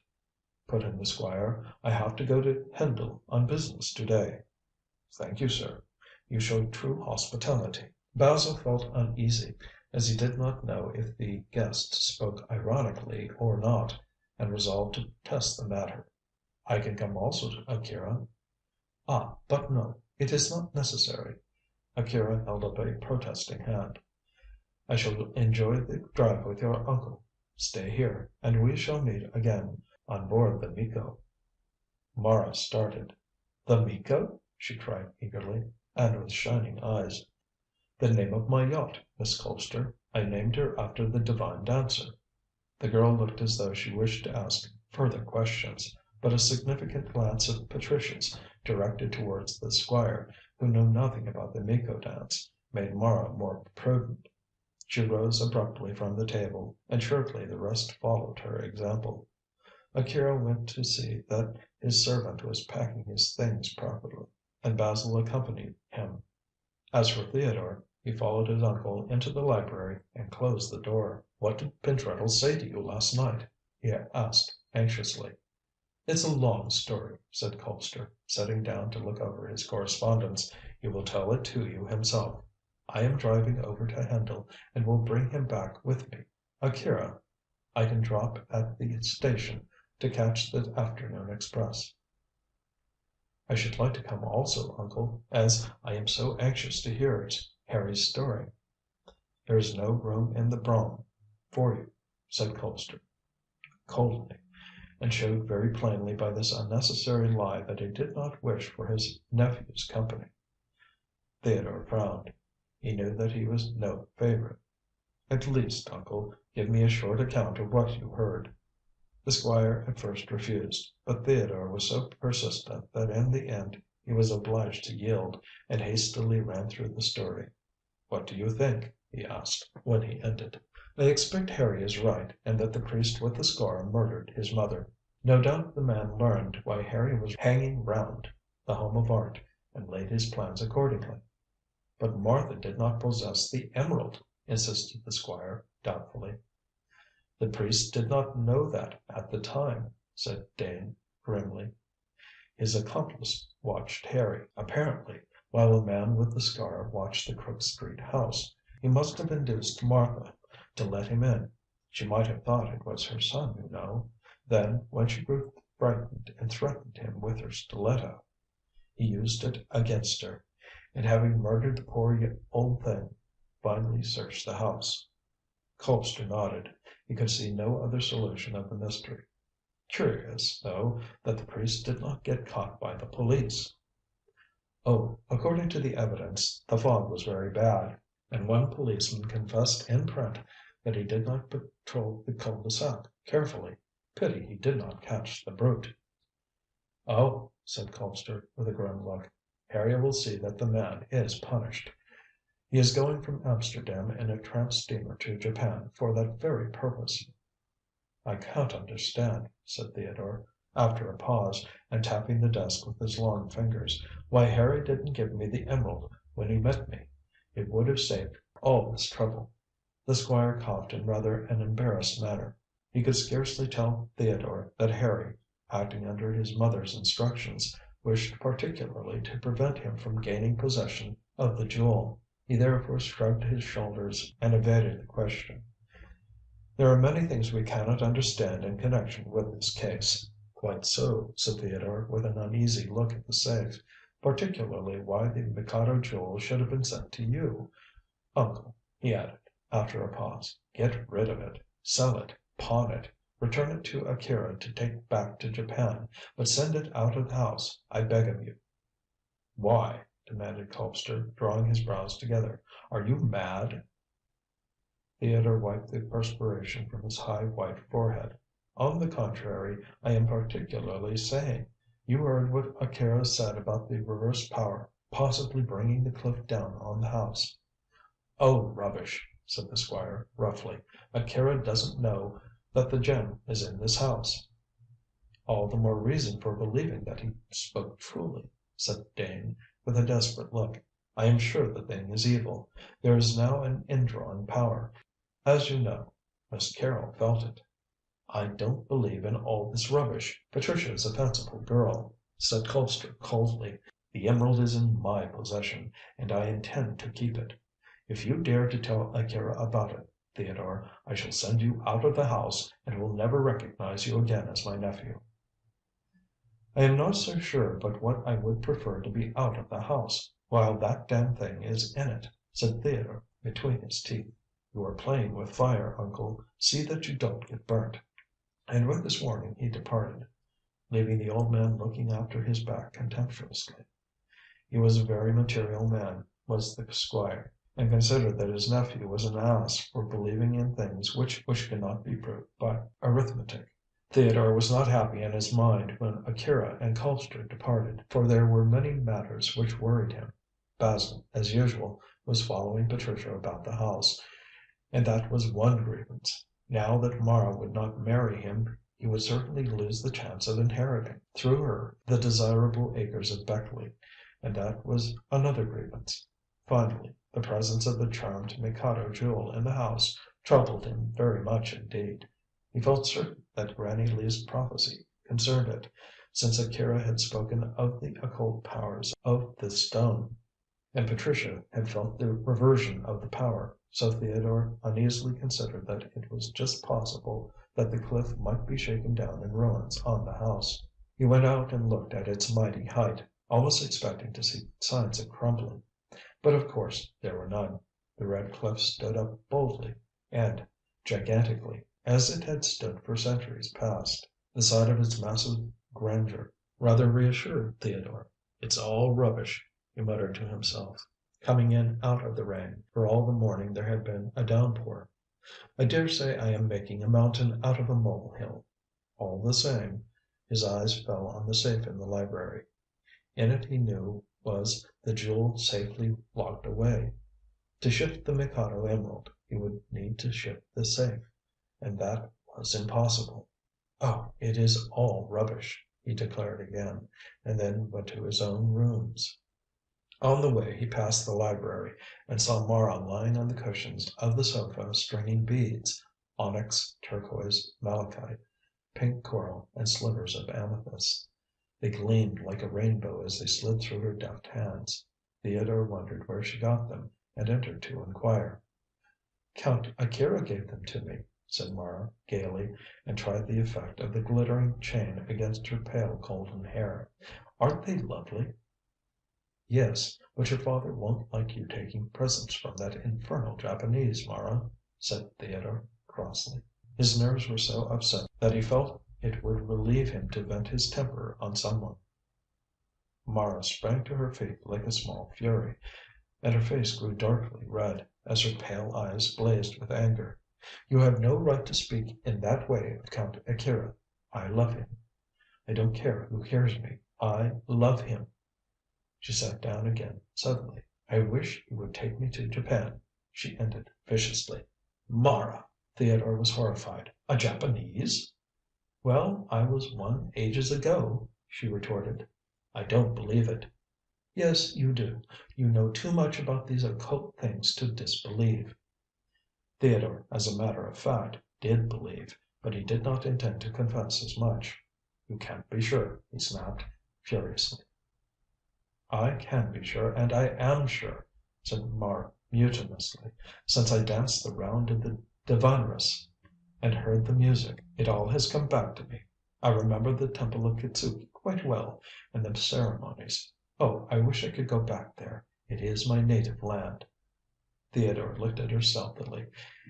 put in the Squire. "I have to go to Hendle on business today." "Thank you, sir. You show true hospitality." Basil felt uneasy, as he did not know if the guest spoke ironically or not, and resolved to test the matter. "I can come also, Akira." "Ah, but no, it is not necessary." Akira held up a protesting hand. "I shall enjoy the drive with your uncle. Stay here, and we shall meet again on board the Mikado." Mara started. "The Mikado?" she cried eagerly, and with shining eyes. "The name of my yacht, Miss Colpster. I named her after the divine dancer." The girl looked as though she wished to ask further questions, but a significant glance of Patricia's, directed towards the Squire, who knew nothing about the Miko dance, made Mara more prudent. She rose abruptly from the table, and shortly the rest followed her example. Akira went to see that his servant was packing his things properly, and Basil accompanied him. As for Theodore, he followed his uncle into the library and closed the door. "What did Pentreddle say to you last night?" he asked anxiously. "It's a long story," said Colpster, sitting down to look over his correspondence. "He will tell it to you himself. I am driving over to Hendle, and will bring him back with me. Akira, I can drop at the station to catch the afternoon express." "I should like to come also, uncle, as I am so anxious to hear Harry's story." "There is no room in the brougham for you," said Colpster coldly, and showed very plainly by this unnecessary lie that he did not wish for his nephew's company. Theodore frowned. He knew that he was no favourite. "At least, uncle, give me a short account of what you heard." The Squire at first refused, but Theodore was so persistent that in the end he was obliged to yield, and hastily ran through the story. "What do you think?" he asked, when he ended. "I expect Harry is right, and that the priest with the scar murdered his mother. No doubt the man learned why Harry was hanging round the Home of Art, and laid his plans accordingly." "But Martha did not possess the emerald," insisted the Squire doubtfully. "The priest did not know that at the time," said Dane grimly. "His accomplice watched Harry, apparently, while the man with the scar watched the Crook Street house. He must have induced Martha to let him in. She might have thought it was her son, you know. Then, when she grew frightened and threatened him with her stiletto, he used it against her, and having murdered the poor old thing, finally searched the house." Colpster nodded. He could see no other solution of the mystery. "Curious, though, that the priest did not get caught by the police." "Oh, according to the evidence, the fog was very bad, and one policeman confessed in print that he did not patrol the cul de sac carefully. Pity he did not catch the brute." "Oh," said Colpster, with a grim look, "Harry will see that the man is punished. He is going from Amsterdam in a tramp steamer to Japan for that very purpose." "I can't understand," said Theodore, after a pause, and tapping the desk with his long fingers, "why Harry didn't give me the emerald when he met me. It would have saved all this trouble." The Squire coughed in rather an embarrassed manner. He could scarcely tell Theodore that Harry, acting under his mother's instructions, wished particularly to prevent him from gaining possession of the jewel. He therefore shrugged his shoulders and evaded the question. "There are many things we cannot understand in connection with this case." "Quite so," said Theodore, with an uneasy look at the safe. "Particularly why the Mikado Jewel should have been sent to you. Uncle," he added, after a pause, "get rid of it. Sell it, pawn it, return it to Akira to take back to Japan, but send it out of the house, I beg of you." "Why?" demanded Colpster, drawing his brows together. "Are you mad?" Theodore wiped the perspiration from his high white forehead. "On the contrary, I am particularly sane. You heard what Akira said about the reverse power possibly bringing the cliff down on the house." "Oh, rubbish!" said the Squire roughly. "Akira doesn't know that the gem is in this house." "All the more reason for believing that he spoke truly," said Dane, with a desperate look. "I am sure the thing is evil. There is now an indrawing power, as you know. Miss Carrol felt it." "I don't believe in all this rubbish. Patricia is a fanciful girl," said Colpster coldly. "The emerald is in my possession, and I intend to keep it. If you dare to tell Akira about it, Theodore, I shall send you out of the house, and will never recognize you again as my nephew." "I am not so sure but what I would prefer to be out of the house, while that damned thing is in it," said Theodore between his teeth. "You are playing with fire, uncle. See that you don't get burnt." And with this warning he departed, leaving the old man looking after his back contemptuously. He was a very material man, was the Squire, and considered that his nephew was an ass for believing in things which could not be proved by arithmetic. Theodore was not happy in his mind when Akira and Colpster departed, for there were many matters which worried him. Basil, as usual, was following Patricia about the house, and that was one grievance. Now that Mara would not marry him, he would certainly lose the chance of inheriting, through her, the desirable acres of Beckleigh, and that was another grievance. Finally, the presence of the charmed Mikado Jewel in the house troubled him very much indeed. He felt certain that Granny Lee's prophecy concerned it, since Akira had spoken of the occult powers of the stone, and Patricia had felt the reversion of the power, so Theodore uneasily considered that it was just possible that the cliff might be shaken down in ruins on the house. He went out and looked at its mighty height, almost expecting to see signs of crumbling. But of course there were none. The red cliff stood up boldly and gigantically, as it had stood for centuries past. The sight of its massive grandeur rather reassured Theodore. "It's all rubbish," he muttered to himself, coming in out of the rain, for all the morning there had been a downpour. "I dare say I am making a mountain out of a molehill. All the same." His eyes fell on the safe in the library. In it he knew was the jewel safely locked away. To shift the Mikado emerald he would need to shift the safe, and that was impossible. "Oh, it is all rubbish," he declared again, and then went to his own rooms. On the way he passed the library, and saw Mara lying on the cushions of the sofa stringing beads, onyx, turquoise, malachite, pink coral, and slivers of amethyst. They gleamed like a rainbow as they slid through her deft hands. Theodore wondered where she got them, and entered to inquire. "Count Akira gave them to me," said Mara gaily, and tried the effect of the glittering chain against her pale golden hair. "Aren't they lovely?" "Yes, but your father won't like you taking presents from that infernal Japanese, Mara," said Theodore crossly. His nerves were so upset that he felt it would relieve him to vent his temper on someone. Mara sprang to her feet like a small fury, and her face grew darkly red, as her pale eyes blazed with anger. "You have no right to speak in that way of Count Akira. I love him. I don't care who hears me. I love him." She sat down again suddenly. "I wish he would take me to Japan," she ended viciously. "Mara!" Theodore was horrified. "A Japanese?" "Well, I was one ages ago," she retorted. "I don't believe it." "Yes, you do. You know too much about these occult things to disbelieve." Theodore, as a matter of fact, did believe, but he did not intend to confess as much. "You can't be sure," he snapped, furiously. "I can be sure, and I am sure," said Mara mutinously, since I danced the round of the divaneress and heard the music, it all has come back to me. I remember the Temple of Kitzuki quite well, and the ceremonies. Oh, I wish I could go back there. It is my native land." Theodore looked at her stealthily,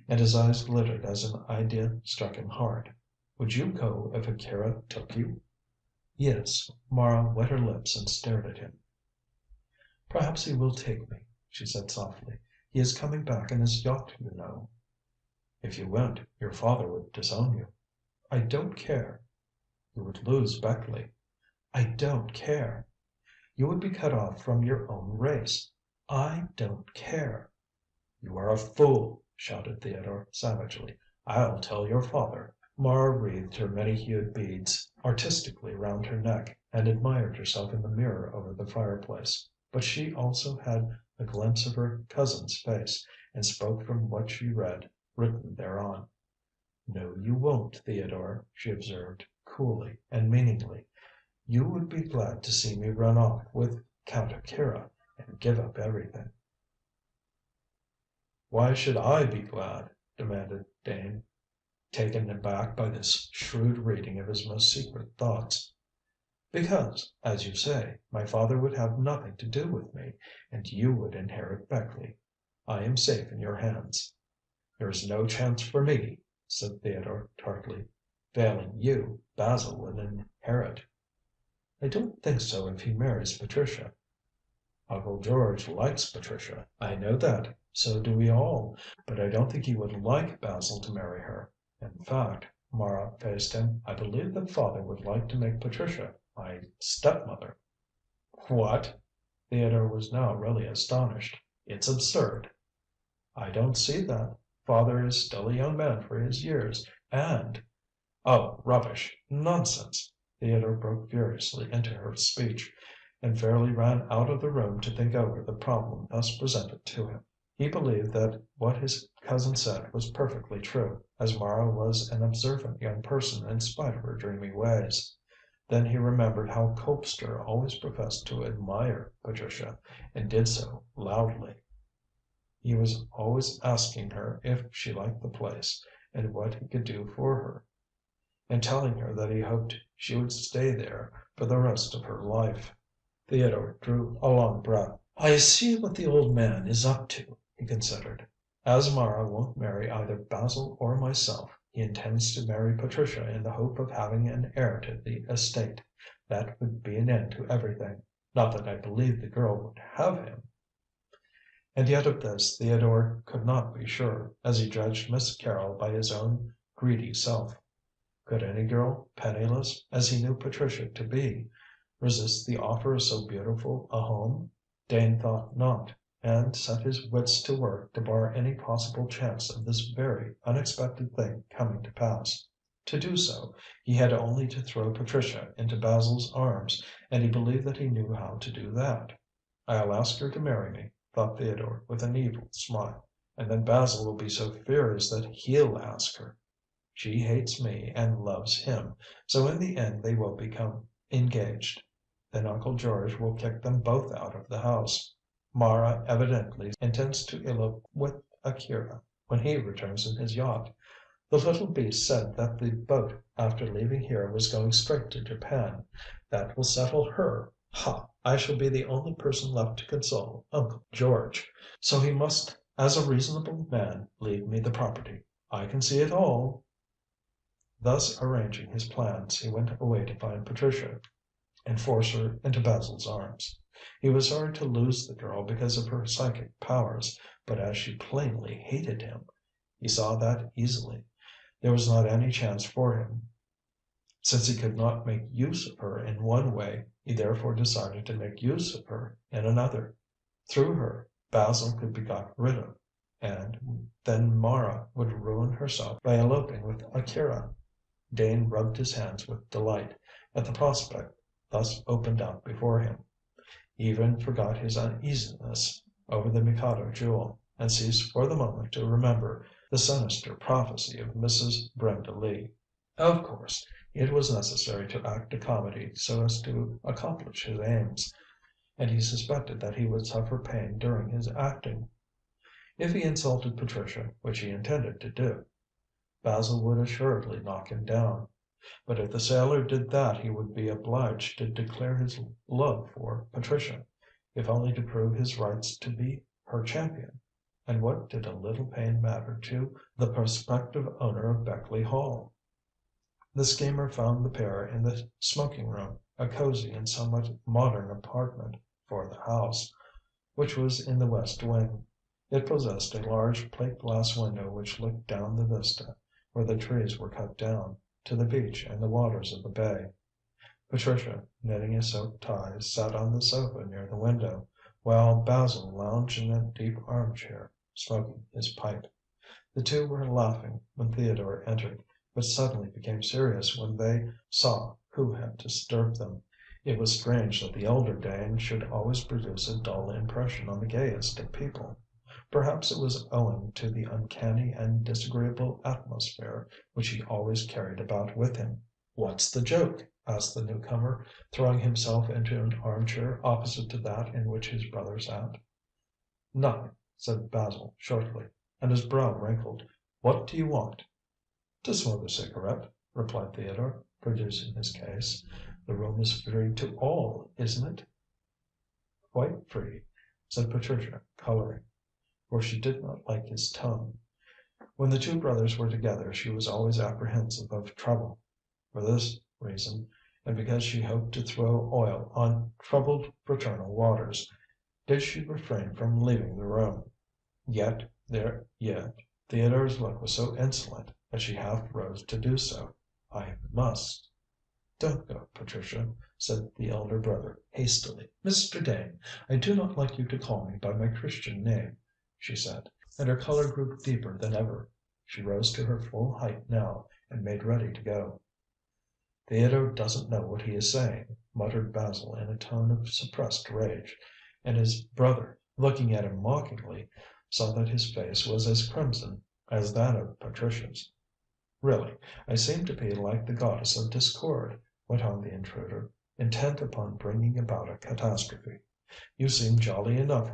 and his eyes glittered as an idea struck him hard. "Would you go if Akira took you?" "Yes." Mara wet her lips and stared at him. "Perhaps he will take me," she said softly. "He is coming back in his yacht, you know." "If you went, your father would disown you." "I don't care." "You would lose Beckleigh." "I don't care." "You would be cut off from your own race." "I don't care." "You are a fool," shouted Theodore savagely. "I'll tell your father." Mara wreathed her many hued beads artistically round her neck, and admired herself in the mirror over the fireplace. But she also had a glimpse of her cousin's face, and spoke from what she read written thereon. "No, you won't, Theodore," she observed, coolly and meaningly. "You would be glad to see me run off with Count Akira and give up everything." "Why should I be glad?" demanded Dane, taken aback by this shrewd reading of his most secret thoughts. "Because, as you say, my father would have nothing to do with me, and you would inherit Beckleigh. I am safe in your hands." "There is no chance for me," said Theodore tartly. "Failing you, Basil would inherit." "I don't think so if he marries Patricia." "Uncle George likes Patricia." "I know that. So do we all. But I don't think he would like Basil to marry her. In fact," Mara faced him, "I believe that father would like to make Patricia my stepmother." "What?" Theodore was now really astonished. "It's absurd." "I don't see that. Father is still a young man for his years, and " "Oh, rubbish! Nonsense!" Theodore broke furiously into her speech, and fairly ran out of the room to think over the problem thus presented to him. He believed that what his cousin said was perfectly true, as Mara was an observant young person in spite of her dreamy ways. Then he remembered how Colpster always professed to admire Patricia, and did so loudly. He was always asking her if she liked the place, and what he could do for her, and telling her that he hoped she would stay there for the rest of her life. Theodore drew a long breath. "I see what the old man is up to," he considered. "As Mara won't marry either Basil or myself, he intends to marry Patricia in the hope of having an heir to the estate. That would be an end to everything. Not that I believe the girl would have him." And yet of this Theodore could not be sure, as he judged Miss Carrol by his own greedy self. Could any girl, penniless as he knew Patricia to be, resist the offer of so beautiful a home? Dane thought not, and set his wits to work to bar any possible chance of this very unexpected thing coming to pass. To do so, he had only to throw Patricia into Basil's arms, and he believed that he knew how to do that. "I'll ask her to marry me," thought Theodore with an evil smile, "and then Basil will be so furious that he'll ask her. She hates me and loves him, so in the end they will become engaged. Then Uncle George will kick them both out of the house. Mara evidently intends to elope with Akira when he returns in his yacht. The little beast said that the boat after leaving here was going straight to Japan. That will settle her. Ha! I shall be the only person left to console Uncle George. So he must as a reasonable man leave me the property. I can see it all." Thus arranging his plans, he went away to find Patricia and force her into Basil's arms. He was sorry to lose the girl because of her psychic powers, but as she plainly hated him, he saw that easily. There was not any chance for him. Since he could not make use of her in one way, he therefore decided to make use of her in another. Through her, Basil could be got rid of, and then Mara would ruin herself by eloping with Akira. Dane rubbed his hands with delight at the prospect thus opened out before him. He even forgot his uneasiness over the Mikado jewel, and ceased for the moment to remember the sinister prophecy of Mrs. Brenda Lee. Of course, it was necessary to act a comedy so as to accomplish his aims, and he suspected that he would suffer pain during his acting. If he insulted Patricia, which he intended to do, Basil would assuredly knock him down. But if the sailor did that he would be obliged to declare his love for Patricia, if only to prove his rights to be her champion. And what did a little pain matter to the prospective owner of Beckleigh Hall? The schemer found the pair in the smoking room, a cosy and somewhat modern apartment for the house, which was in the west wing. It possessed a large plate glass window which looked down the vista, where the trees were cut down, to the beach and the waters of the bay. Patricia, knitting a silk tie, sat on the sofa near the window, while Basil lounged in a deep armchair, smoking his pipe. The two were laughing when Theodore entered, but suddenly became serious when they saw who had disturbed them. It was strange that the elder Dane should always produce a dull impression on the gayest of people. Perhaps it was owing to the uncanny and disagreeable atmosphere which he always carried about with him. "What's the joke?" asked the newcomer, throwing himself into an armchair opposite to that in which his brother sat. "Nothing," said Basil shortly, and his brow wrinkled. "What do you want?" "To smoke a cigarette," replied Theodore, producing his case. "The room is free to all, isn't it?" "Quite free," said Patricia, colouring, for she did not like his tone. When the two brothers were together she was always apprehensive of trouble. For this reason, and because she hoped to throw oil on troubled fraternal waters, did she refrain from leaving the room. Yet Theodore's look was so insolent that she half rose to do so. "I must." "Don't go, Patricia," said the elder brother hastily. "Mr. Dane, I do not like you to call me by my Christian name," she said, and her colour grew deeper than ever. She rose to her full height now, and made ready to go. "Theodore doesn't know what he is saying," muttered Basil in a tone of suppressed rage, and his brother, looking at him mockingly, saw that his face was as crimson as that of Patricia's. "Really, I seem to be like the goddess of discord," went on the intruder, intent upon bringing about a catastrophe. "You seemed jolly enough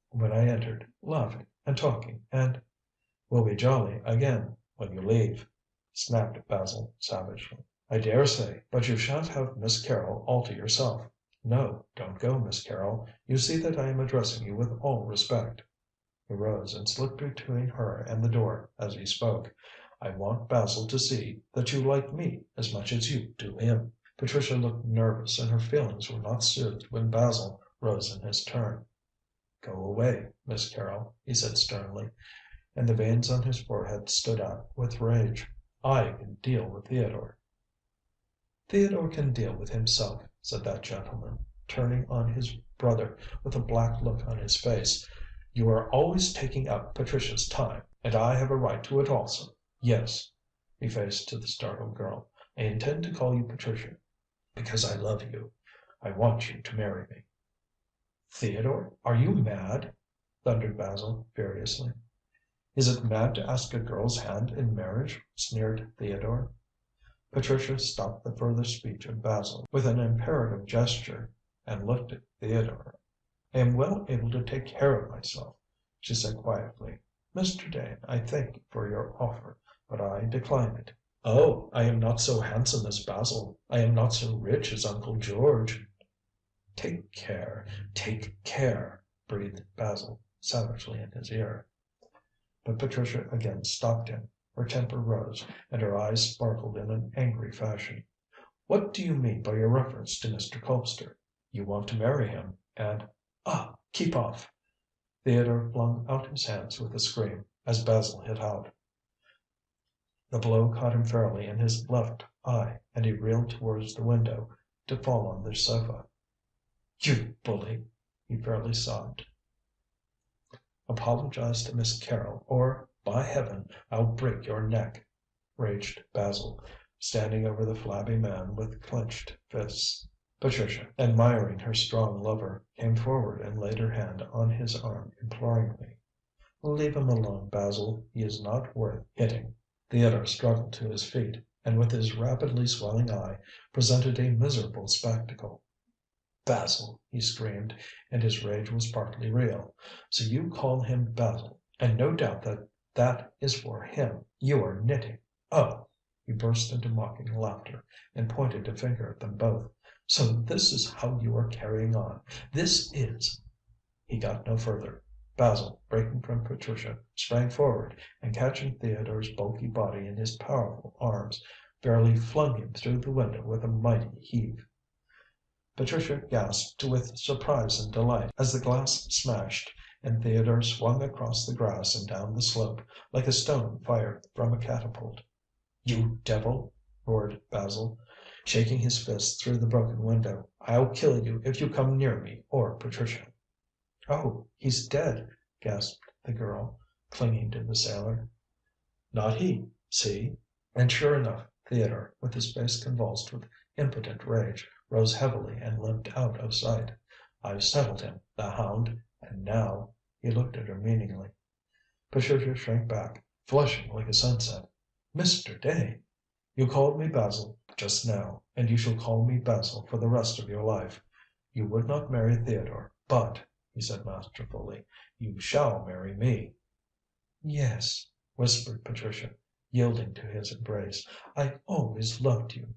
when I entered, laughing and talking and " "We'll be jolly again when you leave," snapped Basil savagely. "I dare say, but you shan't have Miss Carrol all to yourself. No, don't go, Miss Carrol. You see that I am addressing you with all respect." He rose and slipped between her and the door as he spoke. "I want Basil to see that you like me as much as you do him." Patricia looked nervous, and her feelings were not soothed when Basil rose in his turn. "Go away, Miss Carrol," he said sternly, and the veins on his forehead stood out with rage. "I can deal with Theodore." "Theodore can deal with himself," said that gentleman, turning on his brother with a black look on his face. "You are always taking up Patricia's time, and I have a right to it also. Yes," he faced to the startled girl, "I intend to call you Patricia, because I love you. I want you to marry me." "Theodore, are you mad?" thundered Basil furiously. "Is it mad to ask a girl's hand in marriage?" sneered Theodore. Patricia stopped the further speech of Basil with an imperative gesture, and looked at Theodore. "I am well able to take care of myself," she said quietly. "Mr. Dane, I thank you for your offer, but I decline it." "Oh, I am not so handsome as Basil. I am not so rich as Uncle George." Take care, breathed Basil savagely in his ear. But Patricia again stopped him. Her temper rose, and her eyes sparkled in an angry fashion. "What do you mean by your reference to Mr. Colpster? You want to marry him, and ah, keep off!" Theodore flung out his hands with a scream, as Basil hit out. The blow caught him fairly in his left eye, and he reeled towards the window, to fall on the sofa. "You bully!" he fairly sobbed. "Apologize to Miss Carrol, or, by heaven, I'll break your neck," raged Basil, standing over the flabby man with clenched fists. Patricia, admiring her strong lover, came forward and laid her hand on his arm imploringly. "Leave him alone, Basil. He is not worth hitting." Theodore struggled to his feet, and with his rapidly swelling eye presented a miserable spectacle. "Basil!" he screamed, and his rage was partly real. "So you call him Basil! And no doubt that is for him you are knitting. Oh!" He burst into mocking laughter, and pointed a finger at them both. "So this is how you are carrying on. This is " He got no further. Basil, breaking from Patricia, sprang forward, and catching Theodore's bulky body in his powerful arms, fairly flung him through the window with a mighty heave. Patricia gasped with surprise and delight as the glass smashed and Theodore swung across the grass and down the slope, like a stone fired from a catapult. "You devil!" roared Basil, shaking his fist through the broken window. "I'll kill you if you come near me or Patricia." "Oh, he's dead!" gasped the girl, clinging to the sailor. "Not he. See?" And sure enough, Theodore, with his face convulsed with impotent rage, rose heavily and limped out of sight. "I've settled him, the hound, and now " He looked at her meaningly. Patricia shrank back, flushing like a sunset. "Mr. Dane!" "You called me Basil just now, and you shall call me Basil for the rest of your life. You would not marry Theodore, but," he said masterfully, "you shall marry me." "Yes," whispered Patricia, yielding to his embrace. "I always loved you."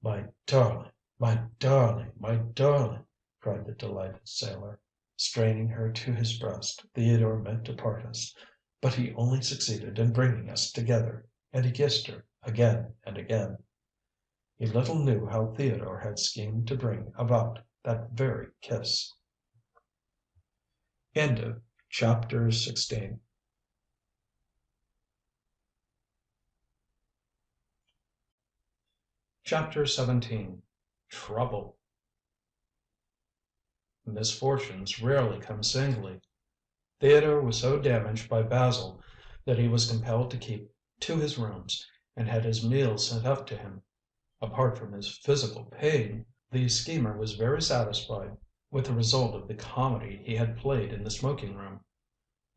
"My darling, my darling, my darling!" cried the delighted sailor. Straining her to his breast, Theodore meant to part us, but he only succeeded in bringing us together, and he kissed her again and again. He little knew how Theodore had schemed to bring about that very kiss. Chapter 17. Trouble. Misfortunes rarely come singly. Theodore was so damaged by Basil that he was compelled to keep to his rooms, and had his meals sent up to him. Apart from his physical pain, the schemer was very satisfied with the result of the comedy he had played in the smoking room.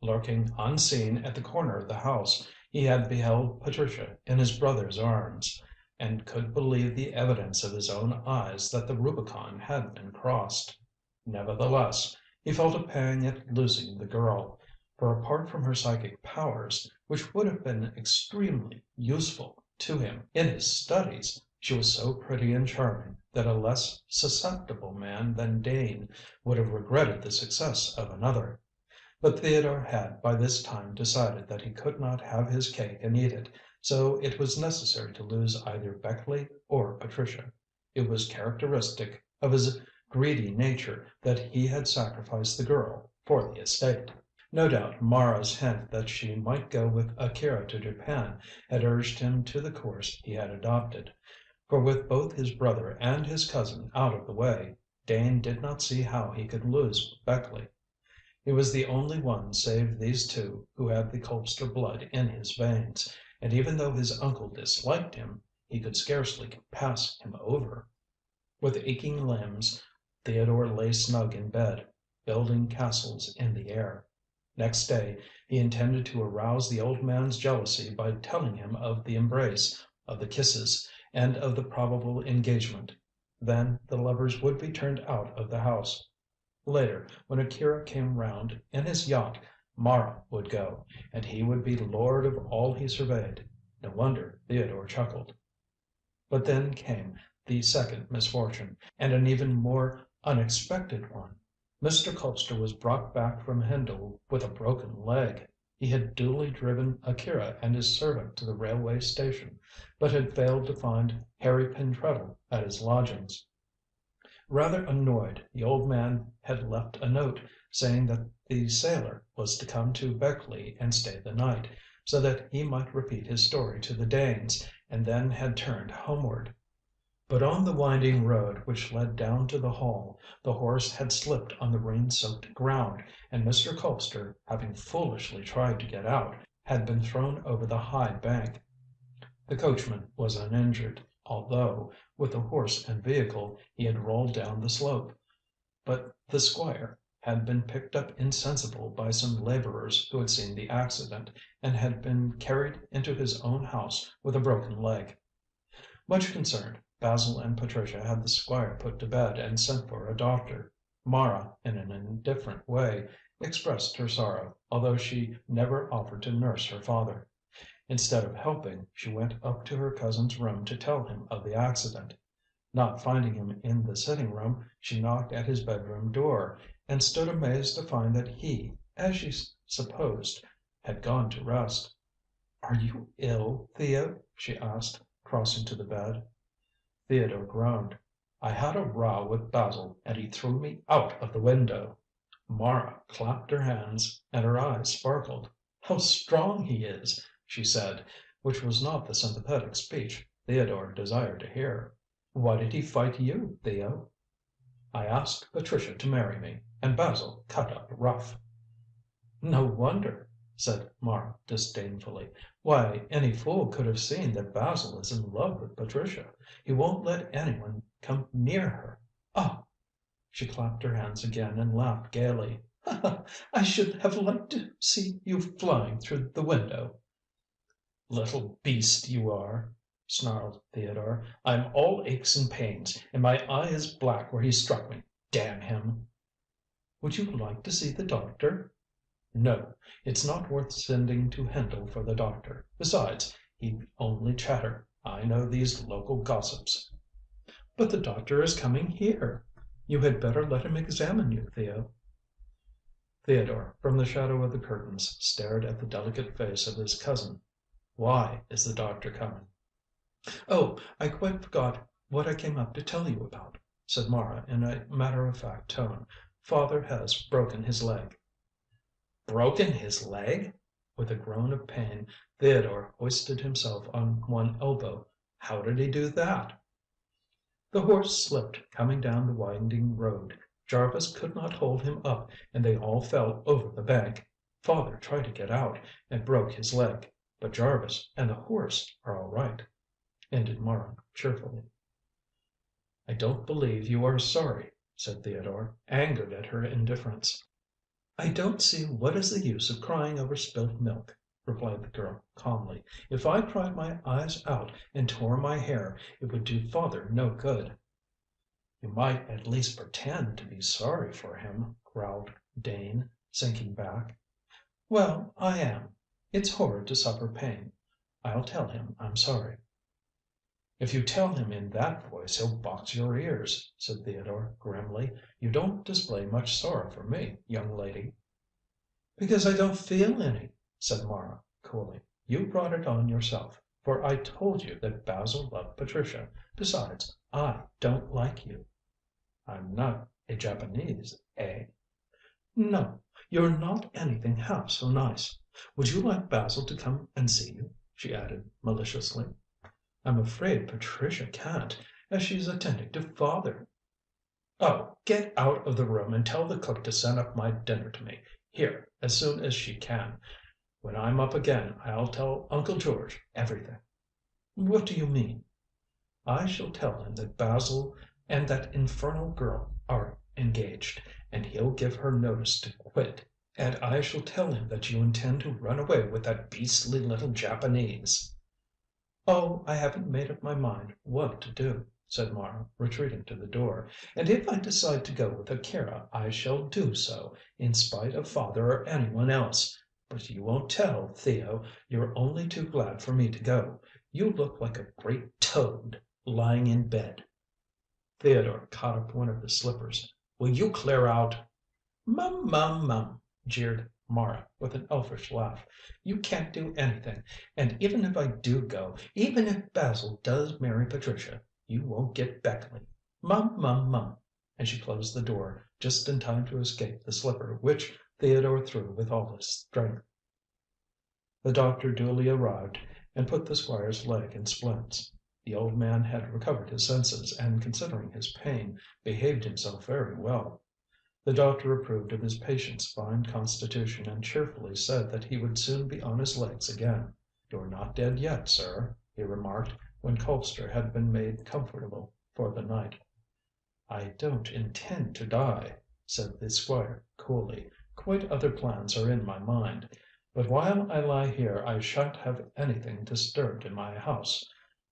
Lurking unseen at the corner of the house, he had beheld Patricia in his brother's arms, and could believe the evidence of his own eyes that the Rubicon had been crossed. Nevertheless, he felt a pang at losing the girl, for apart from her psychic powers, which would have been extremely useful to him in his studies, she was so pretty and charming that a less susceptible man than Dane would have regretted the success of another. But Theodore had by this time decided that he could not have his cake and eat it, so it was necessary to lose either Beckleigh or Patricia. It was characteristic of his greedy nature that he had sacrificed the girl for the estate. No doubt Mara's hint that she might go with Akira to Japan had urged him to the course he had adopted, for with both his brother and his cousin out of the way, Dane did not see how he could lose Beckleigh. He was the only one save these two who had the Colpster blood in his veins, and even though his uncle disliked him, he could scarcely pass him over. With aching limbs, Theodore lay snug in bed, building castles in the air. Next day he intended to arouse the old man's jealousy by telling him of the embrace, of the kisses, and of the probable engagement. Then the lovers would be turned out of the house. Later, when Akira came round in his yacht, Mara would go, and he would be lord of all he surveyed. No wonder Theodore chuckled. But then came the second misfortune, and an even more unexpected one. Mr. Colpster was brought back from Hendle with a broken leg. He had duly driven Akira and his servant to the railway station, but had failed to find Harry Pentreddle at his lodgings. Rather annoyed, the old man had left a note, saying that the sailor was to come to Beckleigh and stay the night, so that he might repeat his story to the Danes, and then had turned homeward. But on the winding road which led down to the Hall, the horse had slipped on the rain-soaked ground, and Mr. Colpster, having foolishly tried to get out, had been thrown over the high bank. The coachman was uninjured, although, with the horse and vehicle, he had rolled down the slope, but the squire had been picked up insensible by some labourers who had seen the accident, and had been carried into his own house with a broken leg. Much concerned, Basil and Patricia had the squire put to bed and sent for a doctor. Mara, in an indifferent way, expressed her sorrow, although she never offered to nurse her father. Instead of helping, she went up to her cousin's room to tell him of the accident. Not finding him in the sitting room, she knocked at his bedroom door, and stood amazed to find that he, as she supposed, had gone to rest. "Are you ill, Theo?" she asked, crossing to the bed. Theodore groaned. "I had a row with Basil, and he threw me out of the window." Mara clapped her hands and her eyes sparkled. "How strong he is!" she said, which was not the sympathetic speech Theodore desired to hear. "Why did he fight you, Theo?" "I asked Patricia to marry me, and Basil cut up rough." "No wonder," said Mara disdainfully. "Why, any fool could have seen that Basil is in love with Patricia. He won't let any one come near her. Ah!" She clapped her hands again and laughed gaily. "I should have liked to see you flying through the window." "Little beast you are," snarled Theodore. "I'm all aches and pains, and my eye is black where he struck me. Damn him!" "Would you like to see the doctor?" "No, it's not worth sending to Hendle for the doctor. Besides, he'd only chatter. I know these local gossips." "But the doctor is coming here. You had better let him examine you, Theo." Theodore, from the shadow of the curtains, stared at the delicate face of his cousin. "Why is the doctor coming?" "Oh, I quite forgot what I came up to tell you about," said Mara in a matter-of-fact tone. "Father has broken his leg." "Broken his leg?" With a groan of pain, Theodore hoisted himself on one elbow. "How did he do that?" "The horse slipped coming down the winding road. Jarvis could not hold him up, and they all fell over the bank. Father tried to get out, and broke his leg. But Jarvis and the horse are all right," ended Mara cheerfully. "I don't believe you are sorry," said Theodore, angered at her indifference. "I don't see what is the use of crying over spilt milk," replied the girl calmly. "If I cried my eyes out and tore my hair, it would do father no good." "You might at least pretend to be sorry for him," growled Dane, sinking back. "Well, I am. It's horrid to suffer pain. I'll tell him I'm sorry." "If you tell him in that voice he'll box your ears," said Theodore grimly. "You don't display much sorrow for me, young lady." "Because I don't feel any," said Mara coolly. "You brought it on yourself, for I told you that Basil loved Patricia. Besides, I don't like you." "I'm not a Japanese, eh?" "No, you're not anything half so nice. Would you like Basil to come and see you?" she added maliciously. "I'm afraid Patricia can't, as she's attending to father." "Oh, get out of the room and tell the cook to send up my dinner to me, here, as soon as she can. When I'm up again I'll tell Uncle George everything." "What do you mean?" "I shall tell him that Basil and that infernal girl are engaged, and he'll give her notice to quit. And I shall tell him that you intend to run away with that beastly little Japanese." "Oh, I haven't made up my mind what to do," said Mara, retreating to the door. "And if I decide to go with Akira, I shall do so, in spite of father or any one else. But you won't tell, Theo. You're only too glad for me to go. You look like a great toad lying in bed." Theodore caught up one of his slippers. "Will you clear out?" "Mum, mum, mum," jeered Mara with an elfish laugh. "You can't do anything, and even if I do go, even if Basil does marry Patricia, you won't get Beckleigh. Mum, mum, mum," and she closed the door just in time to escape the slipper which Theodore threw with all his strength. The doctor duly arrived and put the squire's leg in splints. The old man had recovered his senses, and considering his pain, behaved himself very well. The doctor approved of his patient's fine constitution and cheerfully said that he would soon be on his legs again. "You're not dead yet, sir," he remarked, when Colpster had been made comfortable for the night. "I don't intend to die," said the squire coolly. "Quite other plans are in my mind. But while I lie here I shan't have anything disturbed in my house.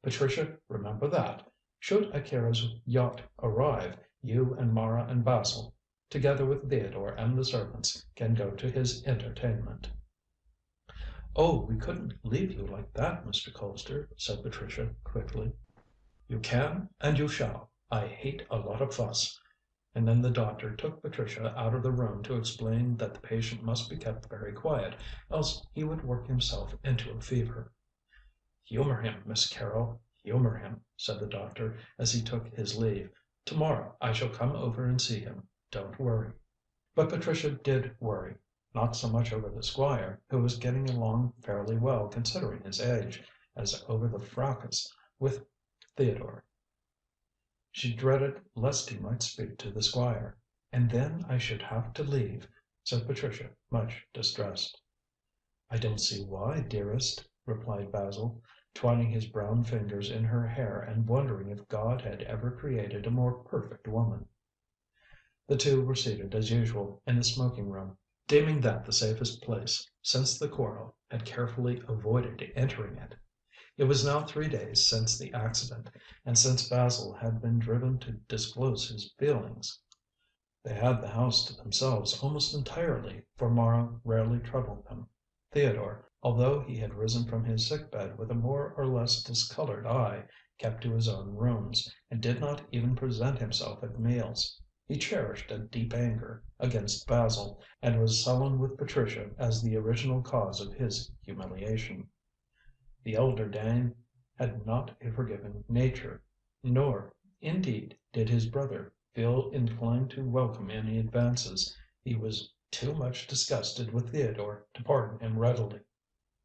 Patricia, remember that. Should Akira's yacht arrive, you and Mara and Basil together with Theodore and the servants, can go to his entertainment." "Oh, we couldn't leave you like that, Mr. Colpster," said Patricia quickly. "You can and you shall. I hate a lot of fuss." And then the doctor took Patricia out of the room to explain that the patient must be kept very quiet, else he would work himself into a fever. "Humour him, Miss Carrol, humour him," said the doctor, as he took his leave. "Tomorrow I shall come over and see him. Don't worry." But Patricia did worry, not so much over the Squire, who was getting along fairly well considering his age, as over the fracas with Theodore. She dreaded lest he might speak to the Squire. "And then I should have to leave," said Patricia, much distressed. "I don't see why, dearest," replied Basil, twining his brown fingers in her hair and wondering if God had ever created a more perfect woman. The two were seated as usual in the smoking room, deeming that the safest place, since the quarrel had carefully avoided entering it. It was now 3 days since the accident, and since Basil had been driven to disclose his feelings. They had the house to themselves almost entirely, for Mara rarely troubled them. Theodore, although he had risen from his sick bed with a more or less discoloured eye, kept to his own rooms, and did not even present himself at meals. He cherished a deep anger against Basil, and was sullen with Patricia as the original cause of his humiliation. The elder Dane had not a forgiving nature, nor, indeed, did his brother feel inclined to welcome any advances. He was too much disgusted with Theodore to pardon him readily.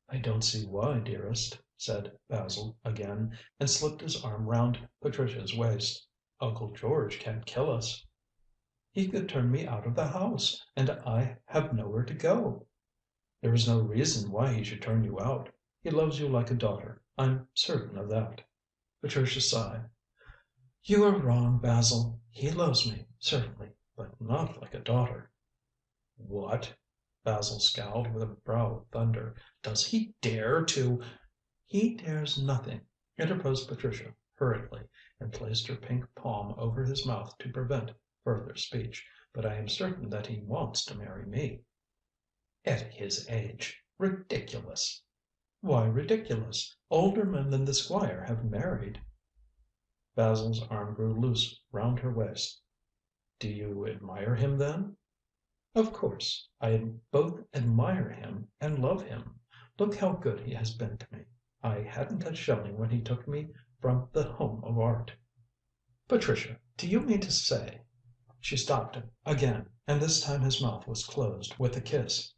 "I don't see why, dearest," said Basil again, and slipped his arm round Patricia's waist. "Uncle George can't kill us." "He could turn me out of the house, and I have nowhere to go." "There is no reason why he should turn you out. He loves you like a daughter. I'm certain of that." Patricia sighed. "You are wrong, Basil. He loves me, certainly, but not like a daughter." "What?" Basil scowled with a brow of thunder. "Does he dare to—" "He dares nothing," interposed Patricia hurriedly, and placed her pink palm over his mouth to prevent further speech. "But I am certain that he wants to marry me." "At his age! Ridiculous!" "Why ridiculous? Older men than the Squire have married." Basil's arm grew loose round her waist. "Do you admire him, then?" "Of course. I both admire him and love him. Look how good he has been to me. I hadn't a shilling when he took me from the Home of Art." "Patricia, do you mean to say—" She stopped him again, and this time his mouth was closed with a kiss.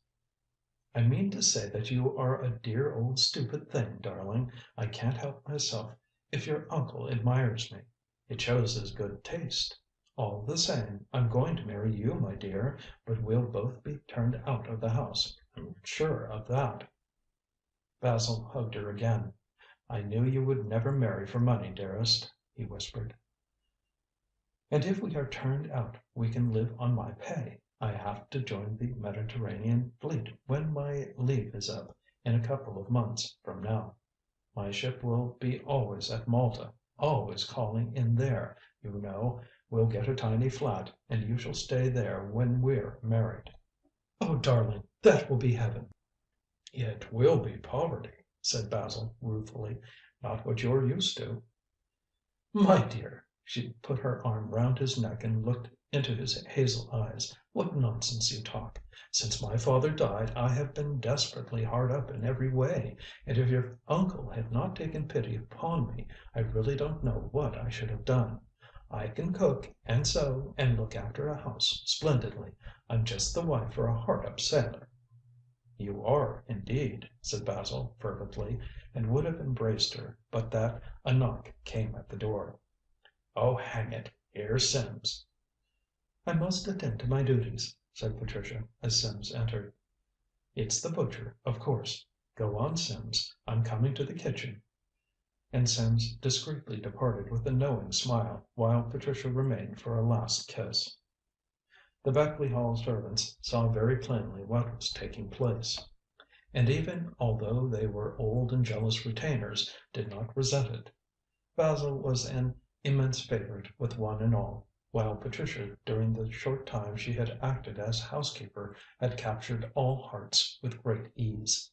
"I mean to say that you are a dear old stupid thing, darling. I can't help myself if your uncle admires me. It shows his good taste. All the same, I'm going to marry you, my dear, but we'll both be turned out of the house. I'm sure of that." Basil hugged her again. "I knew you would never marry for money, dearest," he whispered. "And if we are turned out we can live on my pay. I have to join the Mediterranean fleet when my leave is up, in a couple of months from now. My ship will be always at Malta, always calling in there, you know. We'll get a tiny flat, and you shall stay there when we're married." "Oh, darling, that will be heaven." "It will be poverty," said Basil ruefully. "Not what you're used to." "My dear," she put her arm round his neck and looked into his hazel eyes, "what nonsense you talk! Since my father died I have been desperately hard up in every way, and if your uncle had not taken pity upon me, I really don't know what I should have done. I can cook and sew and look after a house splendidly. I'm just the wife for a hard up sailor." "You are, indeed," said Basil fervently, and would have embraced her, but that a knock came at the door. "Oh, hang it, here's Sims." "I must attend to my duties," said Patricia, as Sims entered. "It's the butcher, of course. Go on, Sims. I'm coming to the kitchen." And Sims discreetly departed with a knowing smile, while Patricia remained for a last kiss. The Beckleigh Hall servants saw very plainly what was taking place, and even although they were old and jealous retainers, did not resent it. Basil was an immense favourite with one and all. while Patricia during the short time she had acted as housekeeper had captured all hearts with great ease.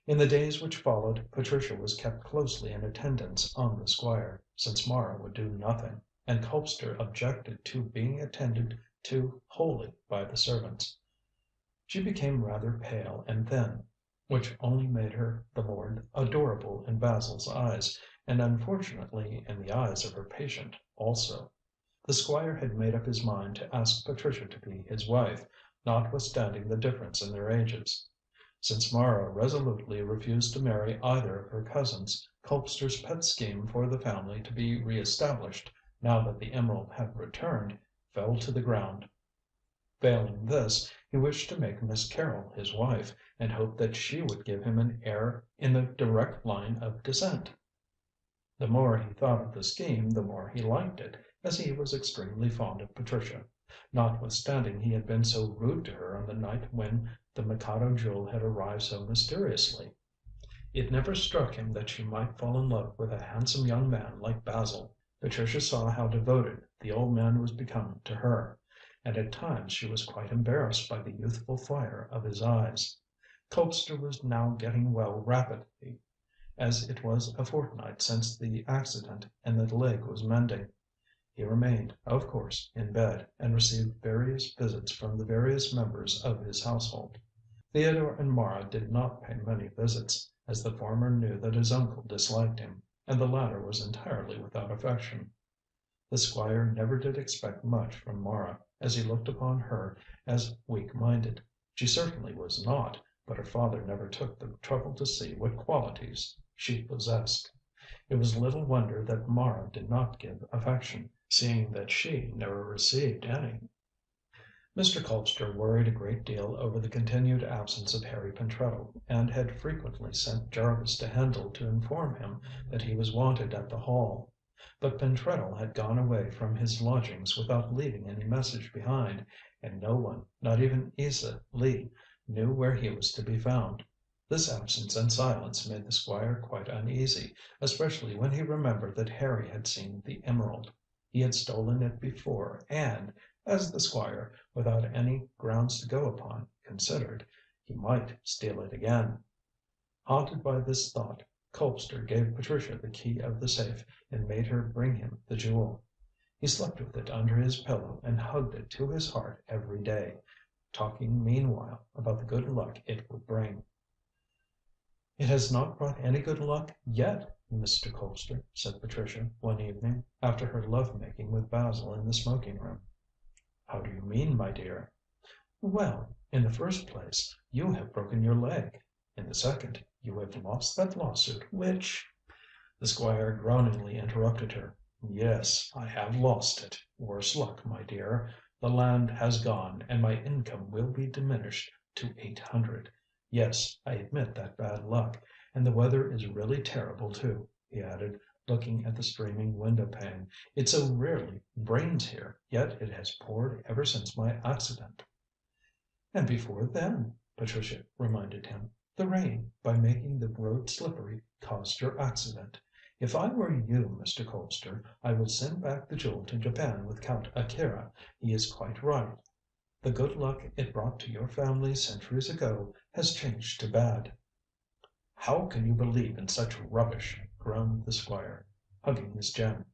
In the days which followed Patricia was kept closely in attendance on the Squire, since Mara would do nothing, and Colpster objected to being attended to wholly by the servants. She became rather pale and thin, which only made her the more adorable in Basil's eyes, and unfortunately in the eyes of her patient also. The Squire had made up his mind to ask Patricia to be his wife, notwithstanding the difference in their ages. Since Mara resolutely refused to marry either of her cousins, Colpster's pet scheme for the family to be re established, now that the emerald had returned, fell to the ground. Failing this, he wished to make Miss Carrol his wife, and hoped that she would give him an heir in the direct line of descent. The more he thought of the scheme, the more he liked it, as he was extremely fond of Patricia, notwithstanding he had been so rude to her on the night when the Mikado jewel had arrived so mysteriously. It never struck him that she might fall in love with a handsome young man like Basil. Patricia saw how devoted the old man was becoming to her, and at times she was quite embarrassed by the youthful fire of his eyes. Colpster was now getting well rapidly, as it was a fortnight since the accident and the leg was mending. He remained, of course, in bed, and received various visits from the various members of his household. Theodore and Mara did not pay many visits, as the former knew that his uncle disliked him, and the latter was entirely without affection. The Squire never did expect much from Mara, as he looked upon her as weak-minded. She certainly was not, but her father never took the trouble to see what qualities she possessed. It was little wonder that Mara did not give affection, seeing that she never received any. Mr. Colpster worried a great deal over the continued absence of Harry Pentreddle, and had frequently sent Jarvis to Hendle to inform him that he was wanted at the Hall. But Pentreddle had gone away from his lodgings without leaving any message behind, and no one, not even Isa Lee, knew where he was to be found. This absence and silence made the Squire quite uneasy, especially when he remembered that Harry had seen the emerald. He had stolen it before, and, as the Squire, without any grounds to go upon, considered, he might steal it again. Haunted by this thought, Colpster gave Patricia the key of the safe and made her bring him the jewel. He slept with it under his pillow and hugged it to his heart every day, talking meanwhile about the good luck it would bring. "It has not brought any good luck yet, Mr. Colpster," said Patricia one evening, after her love‐making with Basil in the smoking‐room. "How do you mean, my dear?" "Well, in the first place, you have broken your leg. In the second, you have lost that lawsuit which—" The Squire groaningly interrupted her. "Yes, I have lost it. Worse luck, my dear. The land has gone, and my income will be diminished to 800. Yes, I admit that bad luck. And the weather is really terrible, too," he added, looking at the streaming window pane. "It so rarely rains here, yet it has poured ever since my accident." "And before then," Patricia reminded him, "the rain, by making the road slippery, caused your accident. If I were you, Mr. Colpster, I would send back the jewel to Japan with Count Akira. He is quite right. The good luck it brought to your family centuries ago has changed to bad." "How can you believe in such rubbish?" groaned the Squire, hugging his gem.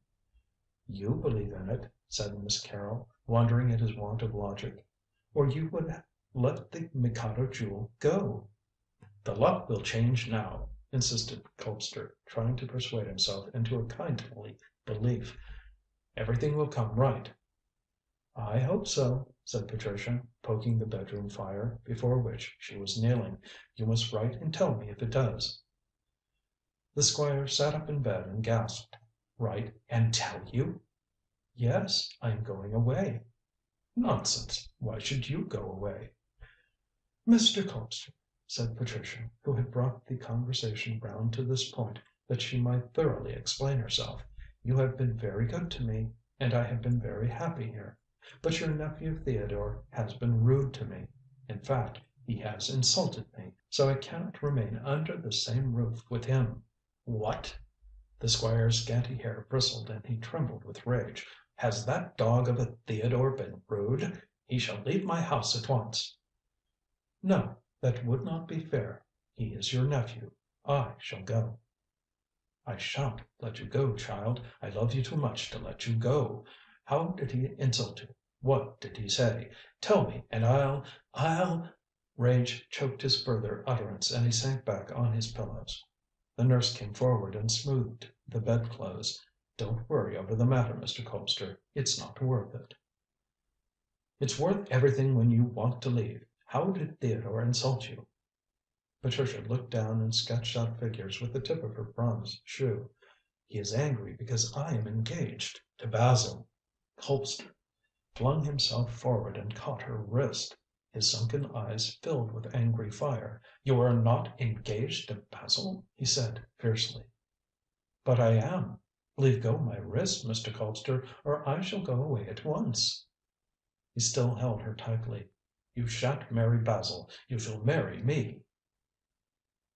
"You believe in it," said Miss Carrol, wondering at his want of logic, "or you would let the Mikado jewel go." "The luck will change now," insisted Colpster, trying to persuade himself into a kindly belief. "Everything will come right." "I hope so," said Patricia, poking the bedroom fire, before which she was kneeling. "You must write and tell me if it does." The Squire sat up in bed and gasped. "Write and tell you?" "Yes, I am going away." "Nonsense. Why should you go away?" "Mr. Colpster," said Patricia, who had brought the conversation round to this point that she might thoroughly explain herself, "you have been very good to me, and I have been very happy here. But your nephew Theodore has been rude to me. In fact, he has insulted me, so I cannot remain under the same roof with him." "What?" The Squire's scanty hair bristled and he trembled with rage. Has that dog of a Theodore been rude? He shall leave my house at once." "No, that would not be fair. He is your nephew. I shall go." "I shan't let you go, child. I love you too much to let you go. How did he insult you? What did he say? Tell me, and I'll " Rage choked his further utterance, and he sank back on his pillows. The nurse came forward and smoothed the bedclothes. "Don't worry over the matter, Mr. Colpster. It's not worth it." "It's worth everything when you want to leave. How did Theodore insult you?" Patricia looked down and sketched out figures with the tip of her bronze shoe. "He is angry because I am engaged to Basil." Colpster flung himself forward and caught her wrist. His sunken eyes filled with angry fire. "You are not engaged to Basil?" he said fiercely. "But I am. Leave go my wrist, Mr. Colpster, or I shall go away at once." He still held her tightly. "You shan't marry Basil. You shall marry me."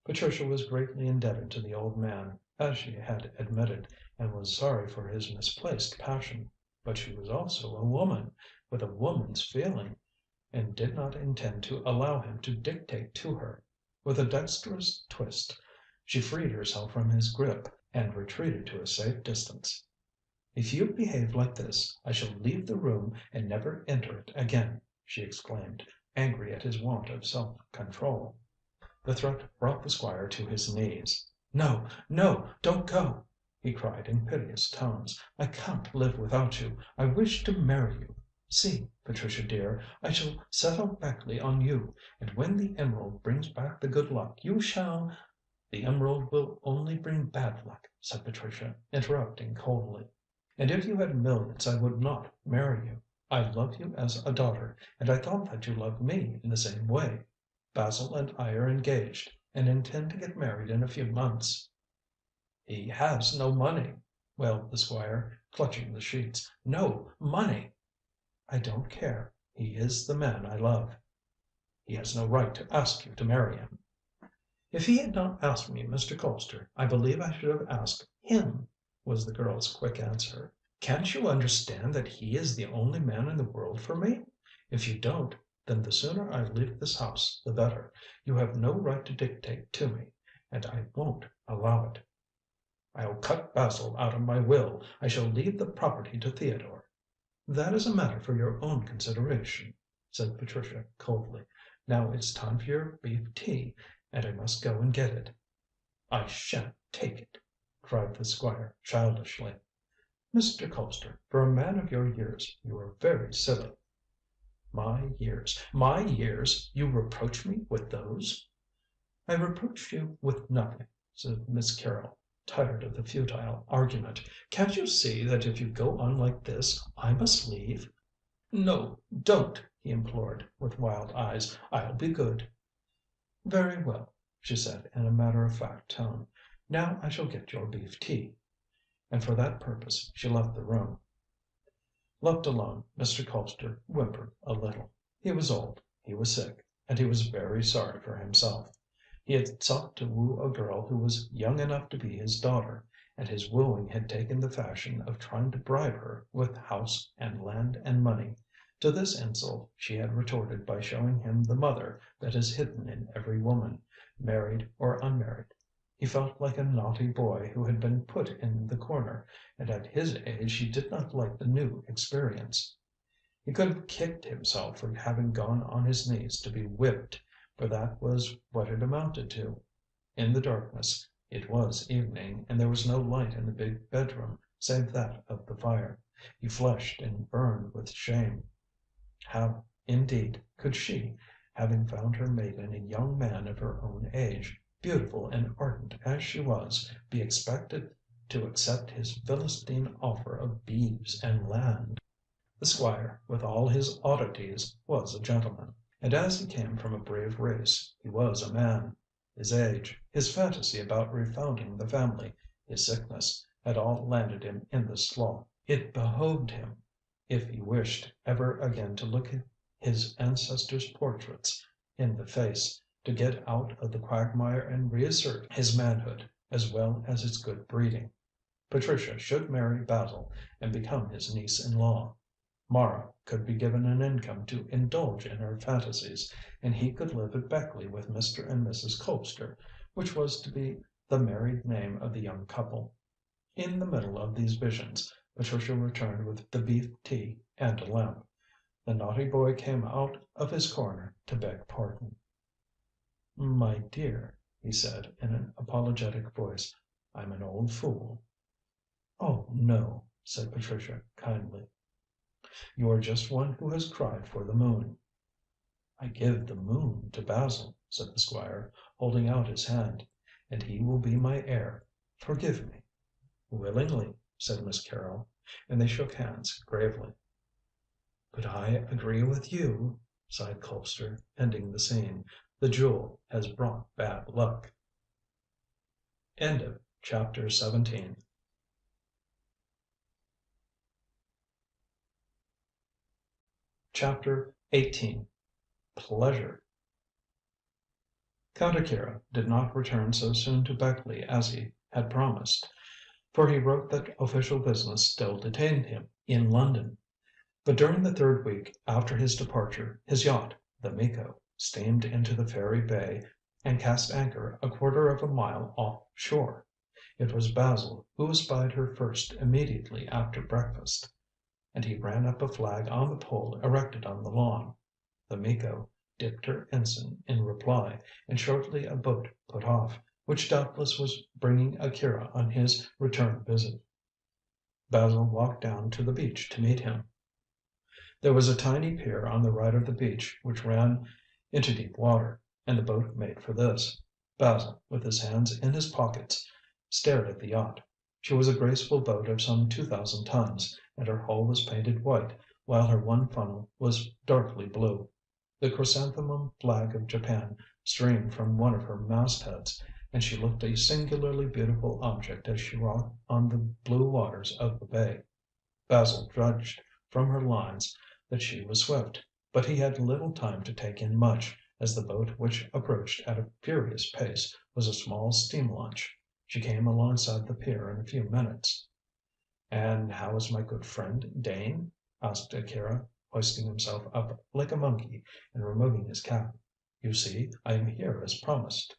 Patricia was greatly indebted to the old man, as she had admitted, and was sorry for his misplaced passion. But she was also a woman, with a woman's feeling, and did not intend to allow him to dictate to her. With a dexterous twist, she freed herself from his grip and retreated to a safe distance. "If you behave like this, I shall leave the room and never enter it again," she exclaimed, angry at his want of self-control. The threat brought the Squire to his knees. "No, no, don't go!" he cried in piteous tones. "I can't live without you. I wish to marry you. See, Patricia dear, I shall settle Beckleigh on you, and when the emerald brings back the good luck, you shall—" "The emerald will only bring bad luck," said Patricia, interrupting coldly. "And if you had millions I would not marry you. I love you as a daughter, and I thought that you loved me in the same way. Basil and I are engaged, and intend to get married in a few months." "He has no money," wailed the Squire, clutching the sheets. "No money!" "I don't care. He is the man I love." "He has no right to ask you to marry him." "If he had not asked me, Mr. Colpster, I believe I should have asked him," was the girl's quick answer. "Can't you understand that he is the only man in the world for me? If you don't, then the sooner I leave this house the better. You have no right to dictate to me, and I won't allow it." "I'll cut Basil out of my will. I shall leave the property to Theodore." "That is a matter for your own consideration," said Patricia coldly. "Now it's time for your beef tea, and I must go and get it." "I shan't take it," cried the Squire childishly. "Mr. Colpster, for a man of your years, you are very silly." "My years! My years! You reproach me with those?" "I reproach you with nothing," said Miss Carrol, tired of the futile argument. "Can't you see that if you go on like this I must leave?" "No, don't," he implored, with wild eyes. "I'll be good." "Very well," she said in a matter-of-fact tone. "Now I shall get your beef tea." And for that purpose she left the room. Left alone, Mr. Colpster whimpered a little. He was old, he was sick, and he was very sorry for himself. He had sought to woo a girl who was young enough to be his daughter, and his wooing had taken the fashion of trying to bribe her with house and land and money. To this insult she had retorted by showing him the mother that is hidden in every woman, married or unmarried. He felt like a naughty boy who had been put in the corner, and at his age he did not like the new experience. He could have kicked himself for having gone on his knees to be whipped, for that was what it amounted to. In the darkness, it was evening, and there was no light in the big bedroom save that of the fire. He flushed and burned with shame. How, indeed, could she, having found her mate in a young man of her own age, beautiful and ardent as she was, be expected to accept his Philistine offer of beeves and land? The Squire, with all his oddities, was a gentleman, and as he came from a brave race, he was a man. His age, his fantasy about refounding the family, his sickness, had all landed him in this slough. It behoved him, if he wished ever again to look his ancestors' portraits in the face, to get out of the quagmire and reassert his manhood as well as his good breeding. Patricia should marry Basil and become his niece-in-law. Mara could be given an income to indulge in her fantasies, and he could live at Beckleigh with Mr. and Mrs. Colpster, which was to be the married name of the young couple. In the middle of these visions, Patricia returned with the beef tea and a lamp. The naughty boy came out of his corner to beg pardon. "My dear," he said in an apologetic voice, "I'm an old fool." "Oh, no," said Patricia kindly. "You are just one who has cried for the moon." "I give the moon to Basil," said the Squire, holding out his hand, "and he will be my heir. Forgive me." "Willingly," said Miss Carrol, and they shook hands gravely. "But I agree with you," sighed Colpster, ending the scene. "The jewel has brought bad luck." Chapter 18. Pleasure. Count Akira did not return so soon to Beckleigh as he had promised, for he wrote that official business still detained him in London. But during the third week after his departure his yacht, the Mikado, steamed into the fairy bay and cast anchor a quarter of a mile off shore. It was Basil who espied her first immediately after breakfast, and he ran up a flag on the pole erected on the lawn. The Mikado dipped her ensign in reply, and shortly a boat put off, which doubtless was bringing Akira on his return visit. Basil walked down to the beach to meet him. There was a tiny pier on the right of the beach which ran into deep water, and the boat made for this. Basil, with his hands in his pockets, stared at the yacht. She was a graceful boat of some 2,000 tons, and her hull was painted white, while her one funnel was darkly blue. The chrysanthemum flag of Japan streamed from one of her mastheads, and she looked a singularly beautiful object as she rocked on the blue waters of the bay. Basil judged from her lines that she was swift, but he had little time to take in much, as the boat which approached at a furious pace was a small steam launch. She came alongside the pier in a few minutes. "And how is my good friend Dane?" asked Akira, hoisting himself up like a monkey and removing his cap. "You see, I am here as promised."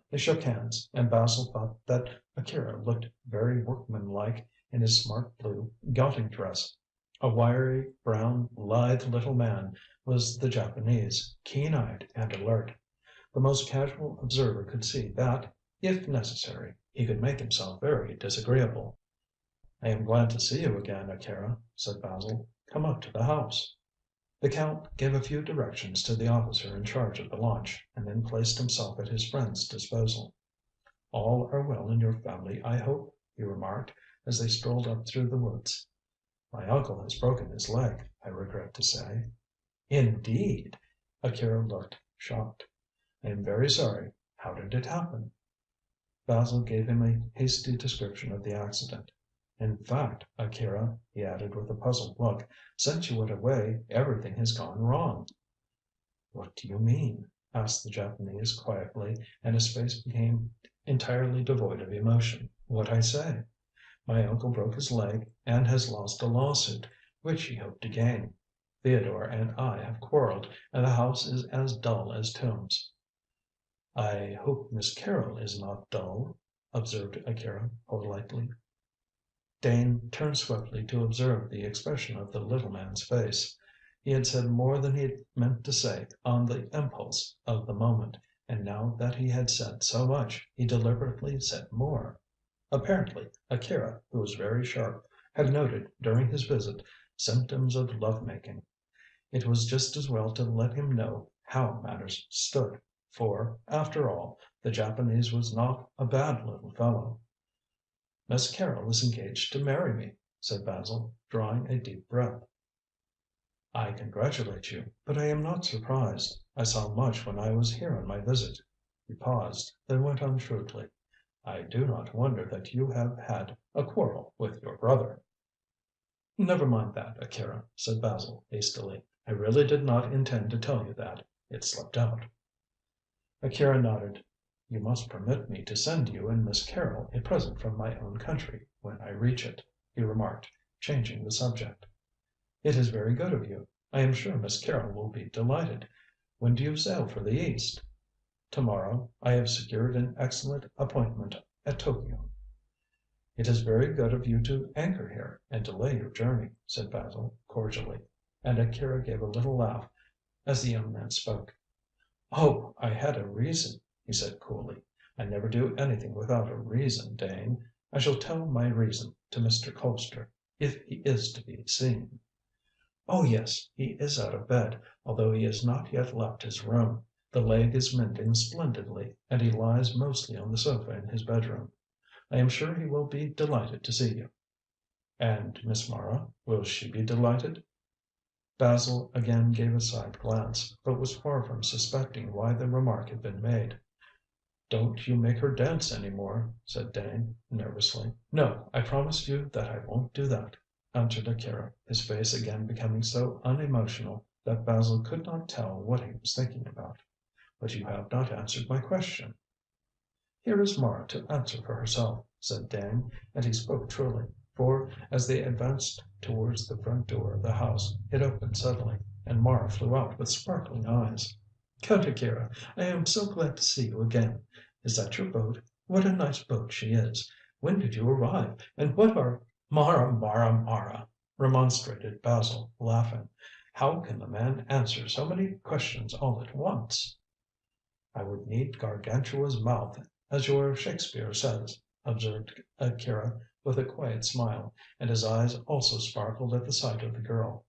They shook hands, and Basil thought that Akira looked very workmanlike in his smart blue yachting dress. A wiry, brown, lithe little man was the Japanese, keen-eyed and alert. The most casual observer could see that, if necessary, he could make himself very disagreeable. "I am glad to see you again, Akira," said Basil. "Come up to the house." The Count gave a few directions to the officer in charge of the launch, and then placed himself at his friend's disposal. "All are well in your family, I hope?" he remarked, as they strolled up through the woods. "My uncle has broken his leg, I regret to say." "Indeed!" Akira looked shocked. "I am very sorry. How did it happen?" Basil gave him a hasty description of the accident. "In fact, Akira," he added with a puzzled look, "since you went away everything has gone wrong." "What do you mean?" asked the Japanese quietly, and his face became entirely devoid of emotion. "What I say. My uncle broke his leg and has lost a lawsuit, which he hoped to gain. Theodore and I have quarrelled, and the house is as dull as tombs." "I hope Miss Carrol is not dull," observed Akira politely. Dane turned swiftly to observe the expression of the little man's face. He had said more than he meant to say on the impulse of the moment, and now that he had said so much he deliberately said more. Apparently Akira, who was very sharp, had noted during his visit symptoms of love making. It was just as well to let him know how matters stood, for, after all, the Japanese was not a bad little fellow. "Miss Carrol is engaged to marry me," said Basil, drawing a deep breath. "I congratulate you, but I am not surprised. I saw much when I was here on my visit." He paused, then went on shrewdly. "I do not wonder that you have had a quarrel with your brother." "Never mind that, Akira," said Basil hastily. "I really did not intend to tell you that. It slipped out." Akira nodded. "You must permit me to send you and Miss Carrol a present from my own country. when I reach it," he remarked, changing the subject. "It is very good of you. I am sure Miss Carrol will be delighted. When do you sail for the East?" "Tomorrow. I have secured an excellent appointment at Tokio." "It is very good of you to anchor here and delay your journey," said Basil cordially, and Akira gave a little laugh as the young man spoke. "Oh, I had a reason," he said coolly. "I never do anything without a reason, Dane. I shall tell my reason to Mr. Colpster, if he is to be seen." "Oh, yes, he is out of bed, although he has not yet left his room. The leg is mending splendidly, and he lies mostly on the sofa in his bedroom. I am sure he will be delighted to see you." "And Miss Mara, will she be delighted?" Basil again gave a side glance, but was far from suspecting why the remark had been made. "Don't you make her dance any more," said Dane nervously. "No, I promise you that I won't do that," answered Akira, his face again becoming so unemotional that Basil could not tell what he was thinking about. "But you have not answered my question." "Here is Mara to answer for herself," said Dane, and he spoke truly, for as they advanced towards the front door of the house, it opened suddenly, and Mara flew out with sparkling eyes. "Count Akira, I am so glad to see you again. Is that your boat? What a nice boat she is! When did you arrive, and what are—" "Mara, Mara, Mara," remonstrated Basil, laughing. "How can the man answer so many questions all at once?" "I would need Gargantua's mouth, as your Shakespeare says," observed Akira with a quiet smile, and his eyes also sparkled at the sight of the girl.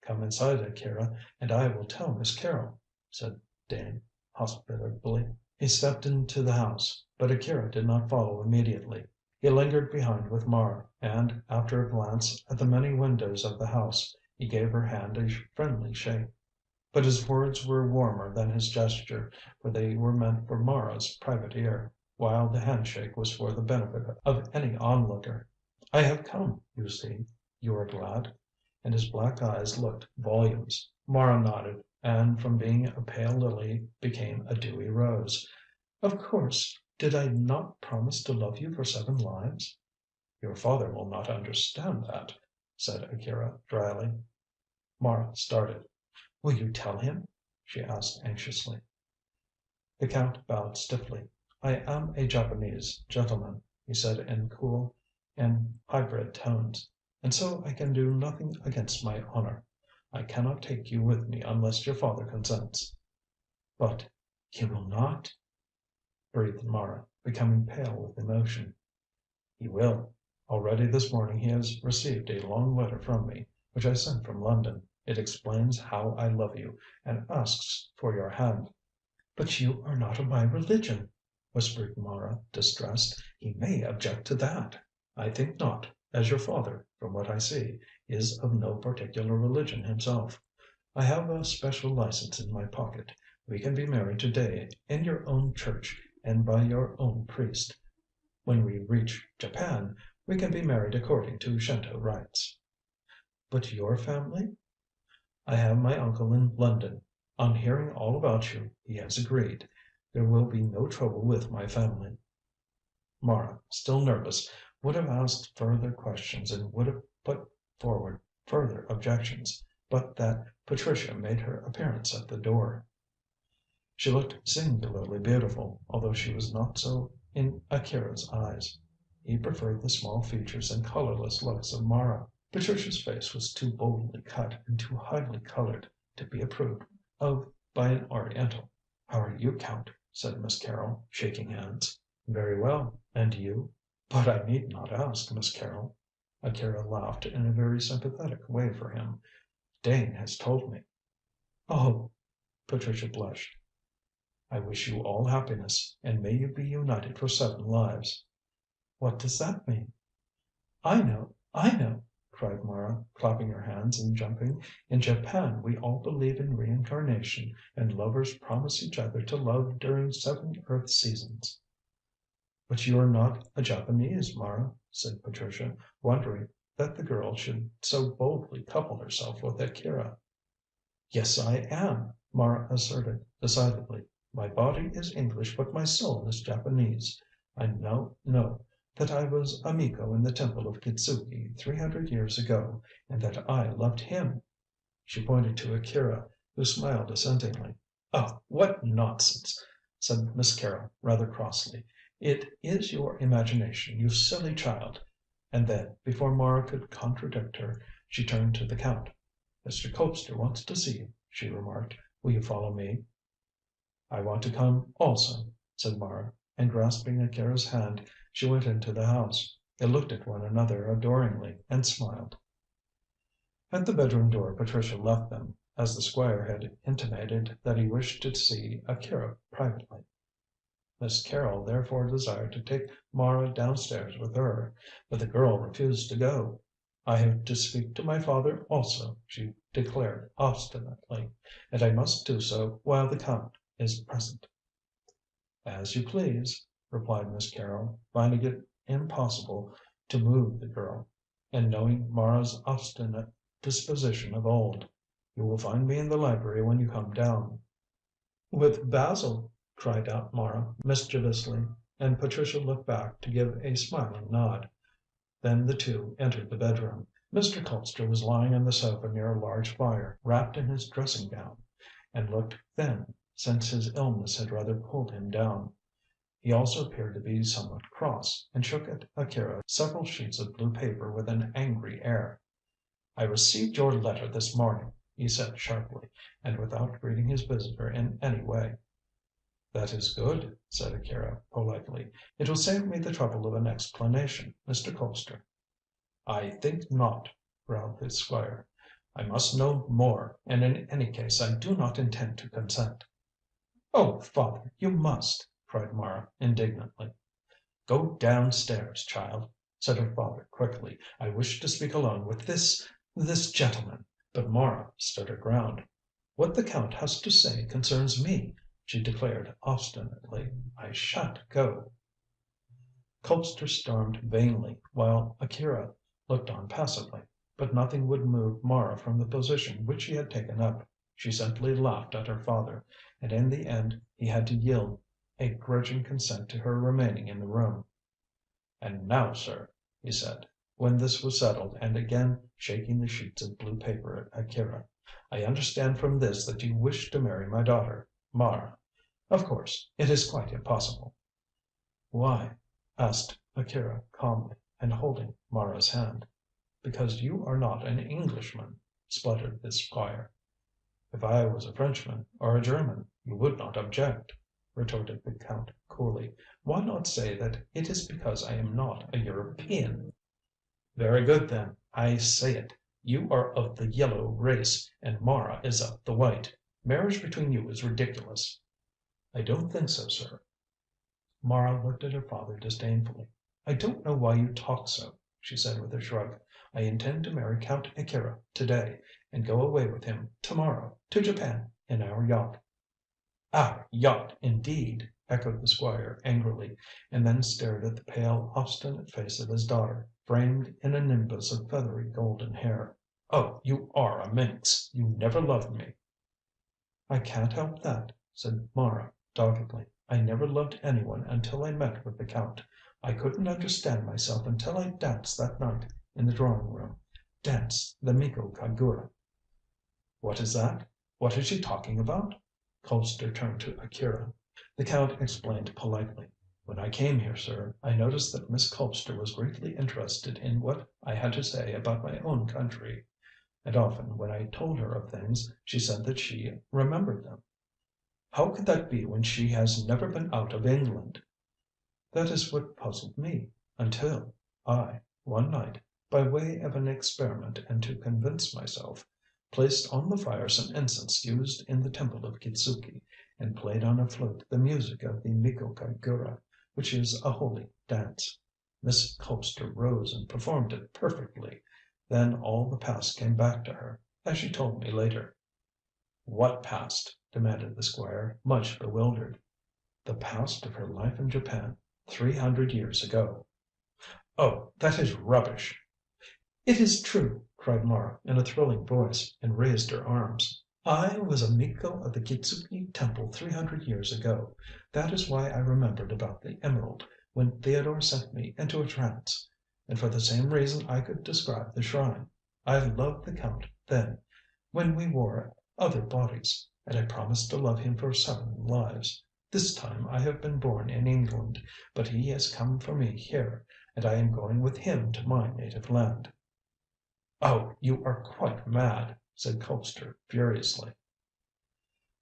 "Come inside, Akira, and I will tell Miss Carrol," said Dane hospitably. He stepped into the house, but Akira did not follow immediately. He lingered behind with Mara, and after a glance at the many windows of the house, he gave her hand a friendly shake. But his words were warmer than his gesture, for they were meant for Mara's private ear, while the handshake was for the benefit of any onlooker. "I have come, you see. You are glad?" And his black eyes looked volumes. Mara nodded, and from being a pale lily became a dewy rose. "Of course. Did I not promise to love you for 7 lives?" "Your father will not understand that," said Akira dryly. Mara started. "Will you tell him?" she asked anxiously. The Count bowed stiffly. "I am a Japanese gentleman," he said in cool and high bred tones, "and so I can do nothing against my honour. I cannot take you with me unless your father consents." "But he will not?" breathed Mara, becoming pale with emotion. "He will. Already this morning he has received a long letter from me, which I sent from London. It explains how I love you, and asks for your hand." "But you are not of my religion," whispered Mara, distressed. "He may object to that." "I think not, as your father, from what I see, is of no particular religion himself. I have a special license in my pocket. We can be married to day in your own church and by your own priest. When we reach Japan, we can be married according to Shinto rites." "But your family?" "I have my uncle in London. On hearing all about you, he has agreed. There will be no trouble with my family." Mara, still nervous, would have asked further questions and would have put forward further objections, but that Patricia made her appearance at the door. She looked singularly beautiful, although she was not so in Akira's eyes. He preferred the small features and colourless looks of Mara. Patricia's face was too boldly cut and too highly coloured to be approved of by an Oriental. "How are you, Count?" said Miss Carrol, shaking hands. "Very well. And you?" "But I need not ask, Miss Carrol." Akira laughed in a very sympathetic way for him. "Dane has told me." "Oh!" Patricia blushed. "I wish you all happiness, and may you be united for 7 lives." "What does that mean?" "I know! I know!" cried Mara, clapping her hands and jumping. "In Japan we all believe in reincarnation, and lovers promise each other to love during 7 earth seasons." "But you are not a Japanese, Mara," said Patricia, wondering that the girl should so boldly couple herself with Akira. "Yes, I am," Mara asserted decidedly. "My body is English, but my soul is Japanese. I now know that I was a Miko in the temple of Kitzuki 300 years ago, and that I loved him." She pointed to Akira, who smiled assentingly. "Oh, what nonsense!" said Miss Carrol rather crossly. "It is your imagination, you silly child." And then, before Mara could contradict her, she turned to the Count. "Mr. Colpster wants to see you," she remarked. "Will you follow me?" "I want to come also," said Mara, and grasping Akira's hand she went into the house. They looked at one another adoringly and smiled. At the bedroom door Patricia left them, as the Squire had intimated that he wished to see Akira privately. Miss Carrol therefore desired to take Mara downstairs with her, but the girl refused to go. "I have to speak to my father also," she declared obstinately, "and I must do so while the Count is present." "As you please," replied Miss Carrol, finding it impossible to move the girl, and knowing Mara's obstinate disposition of old. "You will find me in the library when you come down." "With Basil!" cried out Mara mischievously, and Patricia looked back to give a smiling nod. Then the two entered the bedroom. Mr. Colpster was lying on the sofa near a large fire, wrapped in his dressing gown, and looked thin, since his illness had rather pulled him down. He also appeared to be somewhat cross, and shook at Akira several sheets of blue paper with an angry air. "I received your letter this morning," he said sharply, and without greeting his visitor in any way. "That is good," said Akira politely. "It will save me the trouble of an explanation, Mr. Colpster." "I think not," growled the Squire. "I must know more, and in any case I do not intend to consent." "Oh, father, you must!" cried Mara indignantly. "Go downstairs, child," said her father quickly. "I wish to speak alone with this gentleman." But Mara stood her ground. "What the Count has to say concerns me," she declared obstinately. "I shan't go." Colpster stormed vainly, while Akira looked on passively. But nothing would move Mara from the position which she had taken up. She simply laughed at her father, and in the end he had to yield a grudging consent to her remaining in the room. "And now, sir," he said, when this was settled, and again shaking the sheets of blue paper at Akira, "I understand from this that you wish to marry my daughter, Mara. Of course, it is quite impossible." "Why?" asked Akira calmly, and holding Mara's hand. "Because you are not an Englishman," spluttered the Squire. "If I was a Frenchman or a German, you would not object," retorted the Count coolly. "Why not say that it is because I am not a European?" "Very good, then. I say it. You are of the yellow race, and Mara is of the white. Marriage between you is ridiculous." "I don't think so, sir." Mara looked at her father disdainfully. "I don't know why you talk so," she said with a shrug. "I intend to marry Count Akira to day, and go away with him to morrow to Japan in our yacht." "Our yacht, indeed!" echoed the Squire angrily, and then stared at the pale, obstinate face of his daughter, framed in a nimbus of feathery golden hair. "Oh, you are a minx! You never loved me." "I can't help that," said Mara doggedly. "I never loved any one until I met with the Count. I couldn't understand myself until I danced that night in the drawing room, danced the Miko Kagura." "What is that? What is she talking about?" Colpster turned to Akira. The Count explained politely. "When I came here, sir, I noticed that Miss Colpster was greatly interested in what I had to say about my own country. And often when I told her of things, she said that she remembered them. How could that be when she has never been out of England?" "That is what puzzled me, until I, one night, by way of an experiment and to convince myself, placed on the fire some incense used in the temple of Kitzuki, and played on a flute the music of the Miko Kagura, which is a holy dance. Miss Colpster rose and performed it perfectly. Then all the past came back to her, as she told me later." "What past?" demanded the Squire, much bewildered. "The past of her life in Japan, 300 years ago." "Oh, that is rubbish!" "It is true," cried Mara in a thrilling voice, and raised her arms. "I was a Miko of the Kitzuki Temple 300 years ago. That is why I remembered about the emerald. when Theodore sent me into a trance. And for the same reason I could describe the shrine. I loved the Count then, when we wore other bodies, and I promised to love him for 7 lives. This time I have been born in England, but he has come for me here, and I am going with him to my native land." "Oh, you are quite mad," said Colpster furiously.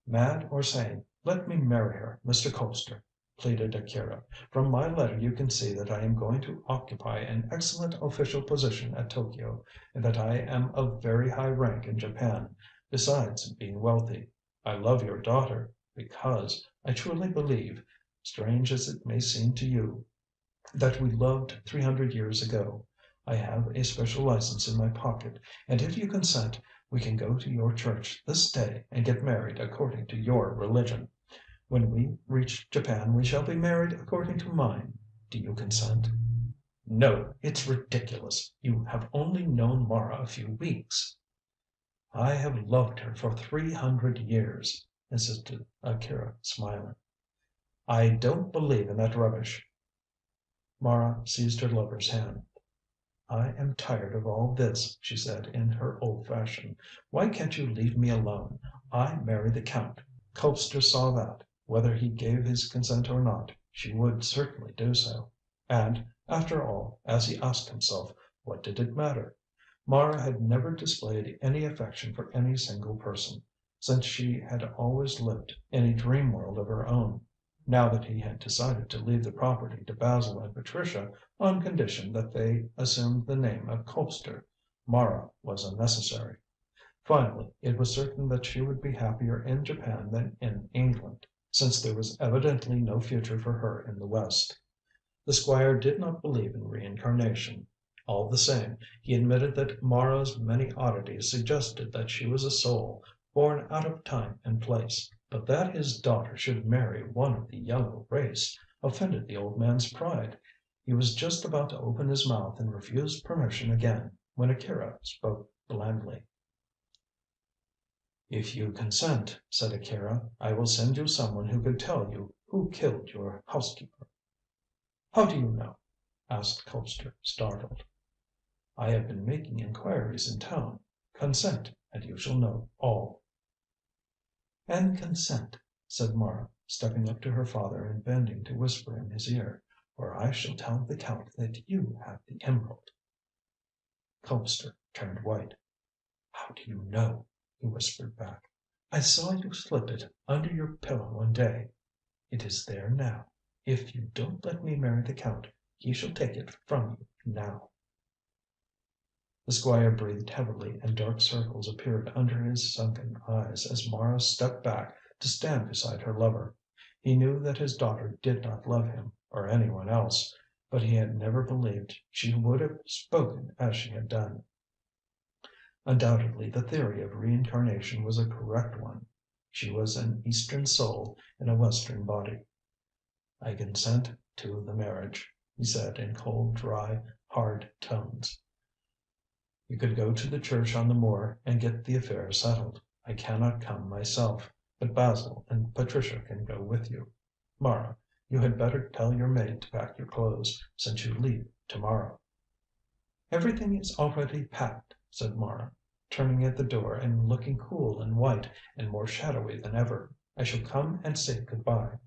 "Mad or sane, let me marry her, Mr. Colpster," pleaded Akira. "From my letter you can see that I am going to occupy an excellent official position at Tokio, and that I am of very high rank in Japan, besides being wealthy. I love your daughter because I truly believe, strange as it may seem to you, that we loved 300 years ago. I have a special license in my pocket, and if you consent, we can go to your church this day and get married according to your religion. When we reach Japan we shall be married according to mine. Do you consent?" "No, it's ridiculous. You have only known Mara a few weeks." "I have loved her for 300 years," insisted Akira, smiling. "I don't believe in that rubbish." Mara seized her lover's hand. "I am tired of all this," she said in her old fashion. "Why can't you leave me alone? I marry the Count." Colpster saw that, whether he gave his consent or not, she would certainly do so. And, after all, as he asked himself, what did it matter? Mara had never displayed any affection for any single person, since she had always lived in a dream world of her own. Now that he had decided to leave the property to Basil and Patricia on condition that they assumed the name of Colpster, Mara was unnecessary. Finally, it was certain that she would be happier in Japan than in England, since there was evidently no future for her in the West. The Squire did not believe in reincarnation. All the same, he admitted that Mara's many oddities suggested that she was a soul born out of time and place. But that his daughter should marry one of the yellow race offended the old man's pride. He was just about to open his mouth and refuse permission again, when Akira spoke blandly. "If you consent," said Akira, "I will send you someone who can tell you who killed your housekeeper." "How do you know?" asked Colpster, startled. "I have been making inquiries in town. Consent, and you shall know all." "And consent," said Mara, stepping up to her father and bending to whisper in his ear, "or I shall tell the Count that you have the emerald." Colpster turned white. "How do you know?" he whispered back. "I saw you slip it under your pillow one day. It is there now. If you don't let me marry the Count, he shall take it from you now." The Squire breathed heavily and dark circles appeared under his sunken eyes as Mara stepped back to stand beside her lover. He knew that his daughter did not love him, or any one else, but he had never believed she would have spoken as she had done. Undoubtedly the theory of reincarnation was a correct one. She was an Eastern soul in a Western body. "I consent to the marriage," he said in cold, dry, hard tones. "You could go to the church on the moor and get the affair settled. I cannot come myself, but Basil and Patricia can go with you. Mara, you had better tell your maid to pack your clothes, since you leave to morrow." "Everything is already packed," said Mara, turning at the door and looking cool and white and more shadowy than ever. "I shall come and say good bye."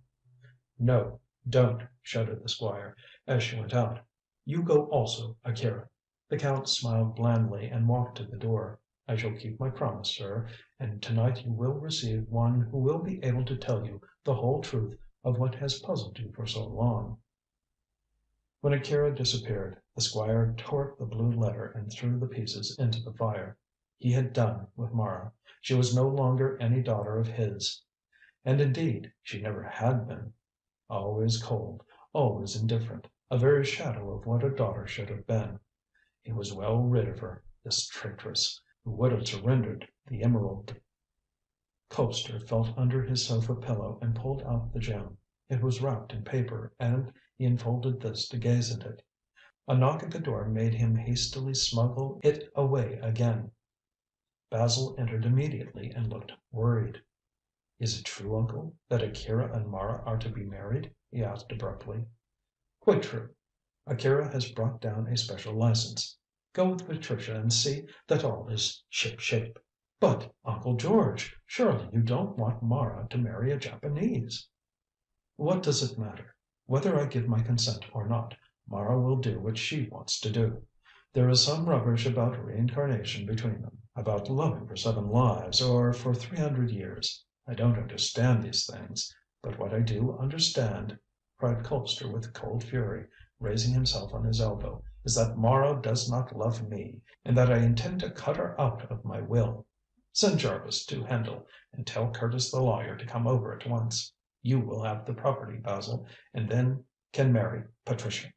"No, don't," shouted the Squire, as she went out. "You go also, Akira." The Count smiled blandly and walked to the door. "I shall keep my promise, sir, and tonight you will receive one who will be able to tell you the whole truth of what has puzzled you for so long." When Akira disappeared, the Squire tore up the blue letter and threw the pieces into the fire. He had done with Mara. She was no longer any daughter of his. And indeed she never had been. Always cold, always indifferent, a very shadow of what a daughter should have been. He was well rid of her, this traitress, who would have surrendered the emerald. Colpster felt under his sofa pillow and pulled out the gem. It was wrapped in paper, and he unfolded this to gaze at it. A knock at the door made him hastily smuggle it away again. Basil entered immediately and looked worried. "Is it true, uncle, that Akira and Mara are to be married?" he asked abruptly. Quite true. Akira has brought down a special license. Go with Patricia and see that all is ship shape." "But, Uncle George, surely you don't want Mara to marry a Japanese?" "What does it matter? Whether I give my consent or not, Mara will do what she wants to do. There is some rubbish about reincarnation between them, about loving for 7 lives, or for 300 years. I don't understand these things, but what I do understand," cried Colpster with cold fury, raising himself on his elbow, "is that Mara does not love me, and that I intend to cut her out of my will. Send Jarvis to Hendle, and tell Curtis the lawyer to come over at once. You will have the property, Basil, and then can marry Patricia.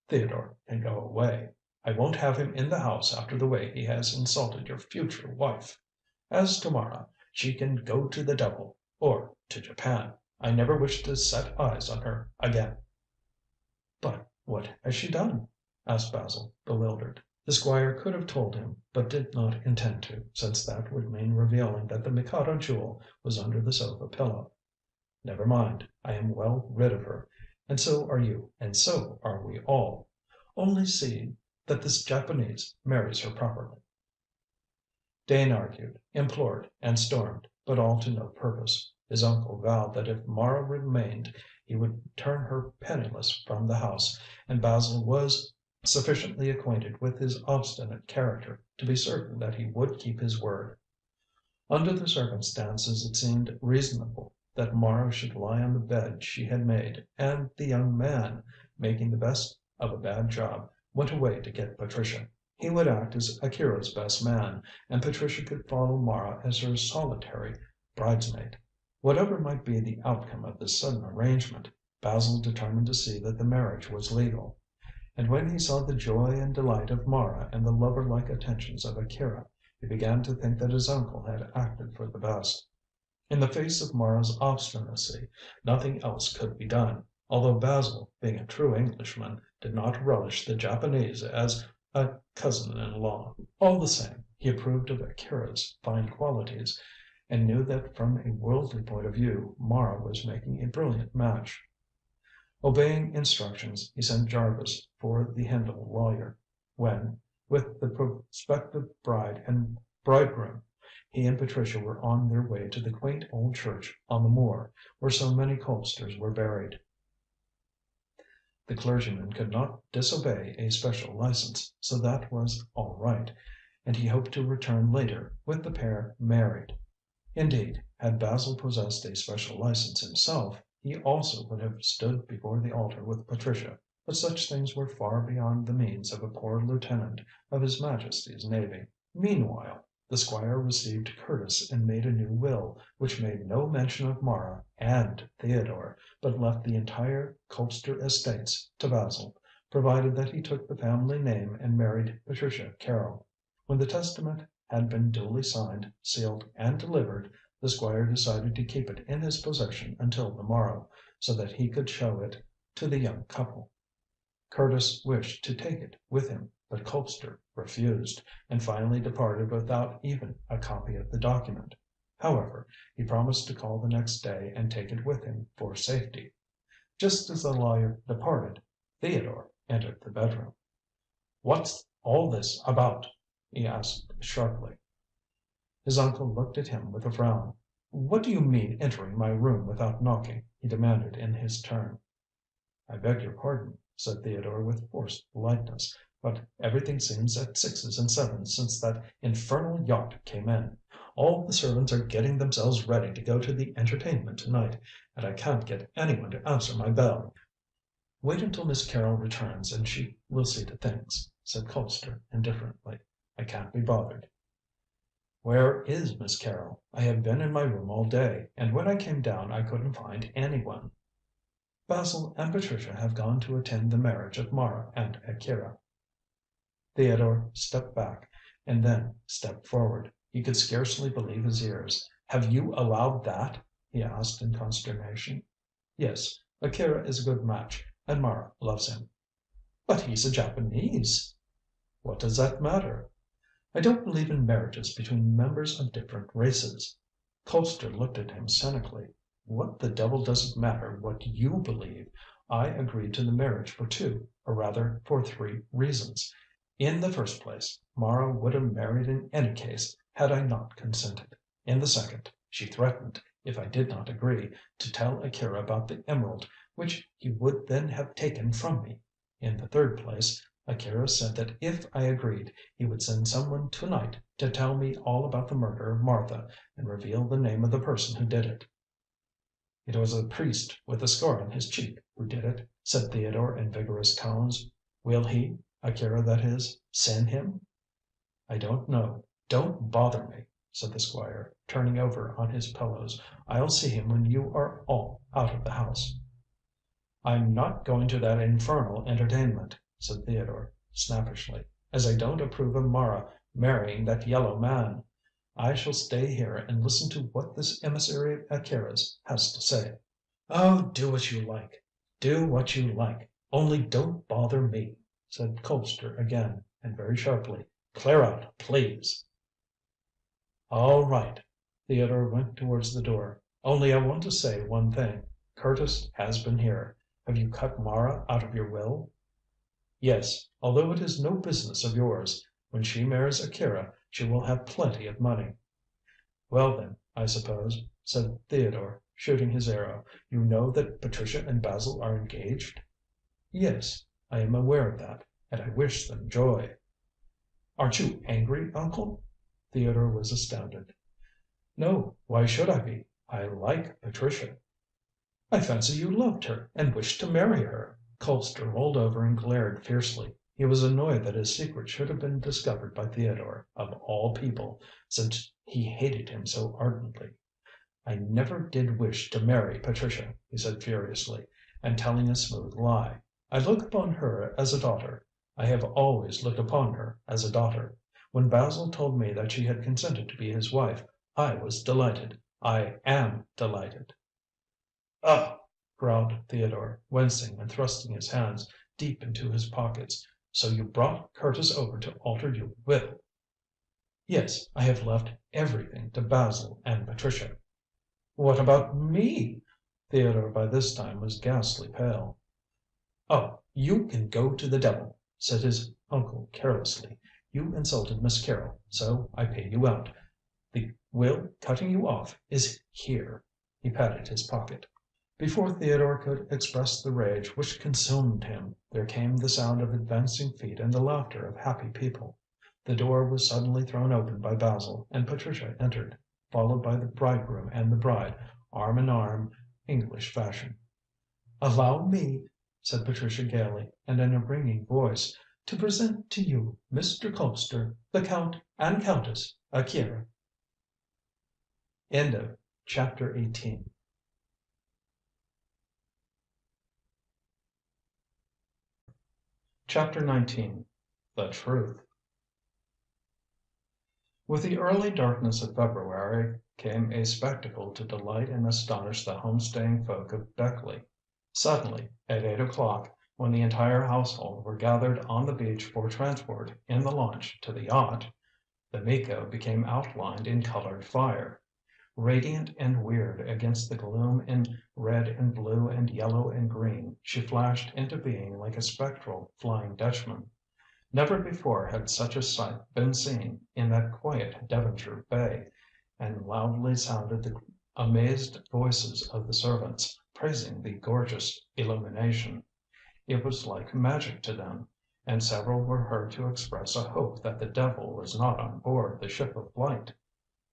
Theodore can go away. I won't have him in the house after the way he has insulted your future wife. As to Mara, she can go to the devil, or to Japan. I never wish to set eyes on her again." "But what has she done?" asked Basil, bewildered. The Squire could have told him, but did not intend to, since that would mean revealing that the Mikado Jewel was under the sofa pillow. "Never mind, I am well rid of her, and so are you, and so are we all. Only see that this Japanese marries her properly." Dane argued, implored, and stormed, but all to no purpose. His uncle vowed that if Mara remained he would turn her penniless from the house, and Basil was sufficiently acquainted with his obstinate character to be certain that he would keep his word. Under the circumstances it seemed reasonable that Mara should lie on the bed she had made, and the young man, making the best of a bad job, went away to get Patricia. He would act as Akira's best man, and Patricia could follow Mara as her solitary bridesmaid. Whatever might be the outcome of this sudden arrangement, Basil determined to see that the marriage was legal. And when he saw the joy and delight of Mara and the lover-like attentions of Akira, he began to think that his uncle had acted for the best. In the face of Mara's obstinacy, nothing else could be done, although Basil, being a true Englishman, did not relish the Japanese as a cousin-in-law. All the same, he approved of Akira's fine qualities, and knew that from a worldly point of view Mara was making a brilliant match. Obeying instructions, he sent Jarvis for the Hendle lawyer. When, with the prospective bride and bridegroom, he and Patricia were on their way to the quaint old church on the moor, where so many Colpsters were buried. The clergyman could not disobey a special license, so that was all right, and he hoped to return later with the pair married. Indeed, had Basil possessed a special license himself, he also would have stood before the altar with Patricia, but such things were far beyond the means of a poor lieutenant of His Majesty's Navy. Meanwhile, the Squire received Curtis and made a new will, which made no mention of Mara and Theodore, but left the entire Colpster estates to Basil, provided that he took the family name and married Patricia Carrol. When the testament had been duly signed, sealed, and delivered, the Squire decided to keep it in his possession until the morrow, so that he could show it to the young couple. Curtis wished to take it with him, but Colpster refused, and finally departed without even a copy of the document. However, he promised to call the next day and take it with him for safety. Just as the lawyer departed, Theodore entered the bedroom. "What's all this about?" he asked sharply. His uncle looked at him with a frown. "What do you mean entering my room without knocking?" he demanded in his turn. "I beg your pardon," said Theodore with forced politeness, "but everything seems at sixes and sevens since that infernal yacht came in. All the servants are getting themselves ready to go to the entertainment tonight, and I can't get any one to answer my bell." "Wait until Miss Carrol returns and she will see to things," said Colpster indifferently. "I can't be bothered." "Where is Miss Carrol? I have been in my room all day, and when I came down I couldn't find any one." "Basil and Patricia have gone to attend the marriage of Mara and Akira." Theodore stepped back and then stepped forward. He could scarcely believe his ears. "Have you allowed that?" he asked in consternation. "Yes. Akira is a good match, and Mara loves him." "But he's a Japanese." "What does that matter?" "I don't believe in marriages between members of different races." Colpster looked at him cynically. "What the devil does it matter what you believe? I agreed to the marriage for two, or rather for three reasons. In the first place, Mara would have married in any case had I not consented. In the second, she threatened, if I did not agree, to tell Akira about the emerald, which he would then have taken from me. In the third place, Akira said that if I agreed, he would send someone to night to tell me all about the murder of Martha and reveal the name of the person who did it." "It was a priest with a scar on his cheek who did it," said Theodore in vigorous tones. "Will he, Akira that is, send him?" "I don't know. Don't bother me," said the Squire, turning over on his pillows. "I'll see him when you are all out of the house." "I'm not going to that infernal entertainment," said Theodore snappishly, "as I don't approve of Mara marrying that yellow man. I shall stay here and listen to what this emissary of Akira's has to say." "Oh, do what you like. Do what you like. Only don't bother me," said Colpster again, and very sharply. "Clear out, please." "All right." Theodore went towards the door. "Only I want to say one thing. Curtis has been here. Have you cut Mara out of your will?" "Yes, although it is no business of yours. When she marries Akira she will have plenty of money." "Well then, I suppose," said Theodore, shooting his arrow, "you know that Patricia and Basil are engaged?" "Yes, I am aware of that, and I wish them joy." "Aren't you angry, uncle?" Theodore was astounded. "No, why should I be? I like Patricia." "I fancy you loved her and wished to marry her." Colpster rolled over and glared fiercely. He was annoyed that his secret should have been discovered by Theodore, of all people, since he hated him so ardently. "I never did wish to marry Patricia," he said furiously, and telling a smooth lie. "I look upon her as a daughter. I have always looked upon her as a daughter. When Basil told me that she had consented to be his wife, I was delighted. I am delighted." "Ugh!" growled Theodore, wincing and thrusting his hands deep into his pockets. "So you brought Curtis over to alter your will?" "Yes, I have left everything to Basil and Patricia." "What about me?" Theodore by this time was ghastly pale. "Oh, you can go to the devil," said his uncle carelessly. "You insulted Miss Carrol, so I pay you out. The will cutting you off is here." He patted his pocket. Before Theodore could express the rage which consumed him, there came the sound of advancing feet and the laughter of happy people. The door was suddenly thrown open by Basil, and Patricia entered, followed by the bridegroom and the bride, arm in arm, English fashion. "Allow me," said Patricia gaily, and in a ringing voice, "to present to you Mr. Colpster, the Count and Countess Akira." Chapter 19. The Truth. With the early darkness of February came a spectacle to delight and astonish the home-staying folk of Beckleigh. Suddenly, at 8 o'clock, when the entire household were gathered on the beach for transport in the launch to the yacht, the Mikado became outlined in coloured fire. Radiant and weird against the gloom in red and blue and yellow and green, she flashed into being like a spectral Flying Dutchman. Never before had such a sight been seen in that quiet Devonshire bay, and loudly sounded the amazed voices of the servants, praising the gorgeous illumination. It was like magic to them, and several were heard to express a hope that the devil was not on board the ship of light.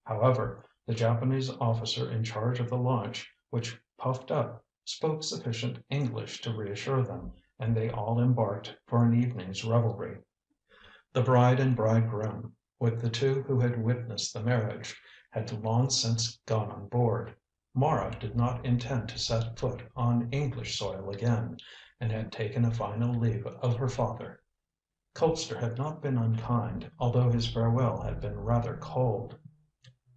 However, the Japanese officer in charge of the launch, which puffed up, spoke sufficient English to reassure them, and they all embarked for an evening's revelry. The bride and bridegroom, with the two who had witnessed the marriage, had long since gone on board. Mara did not intend to set foot on English soil again, and had taken a final leave of her father. Colpster had not been unkind, although his farewell had been rather cold.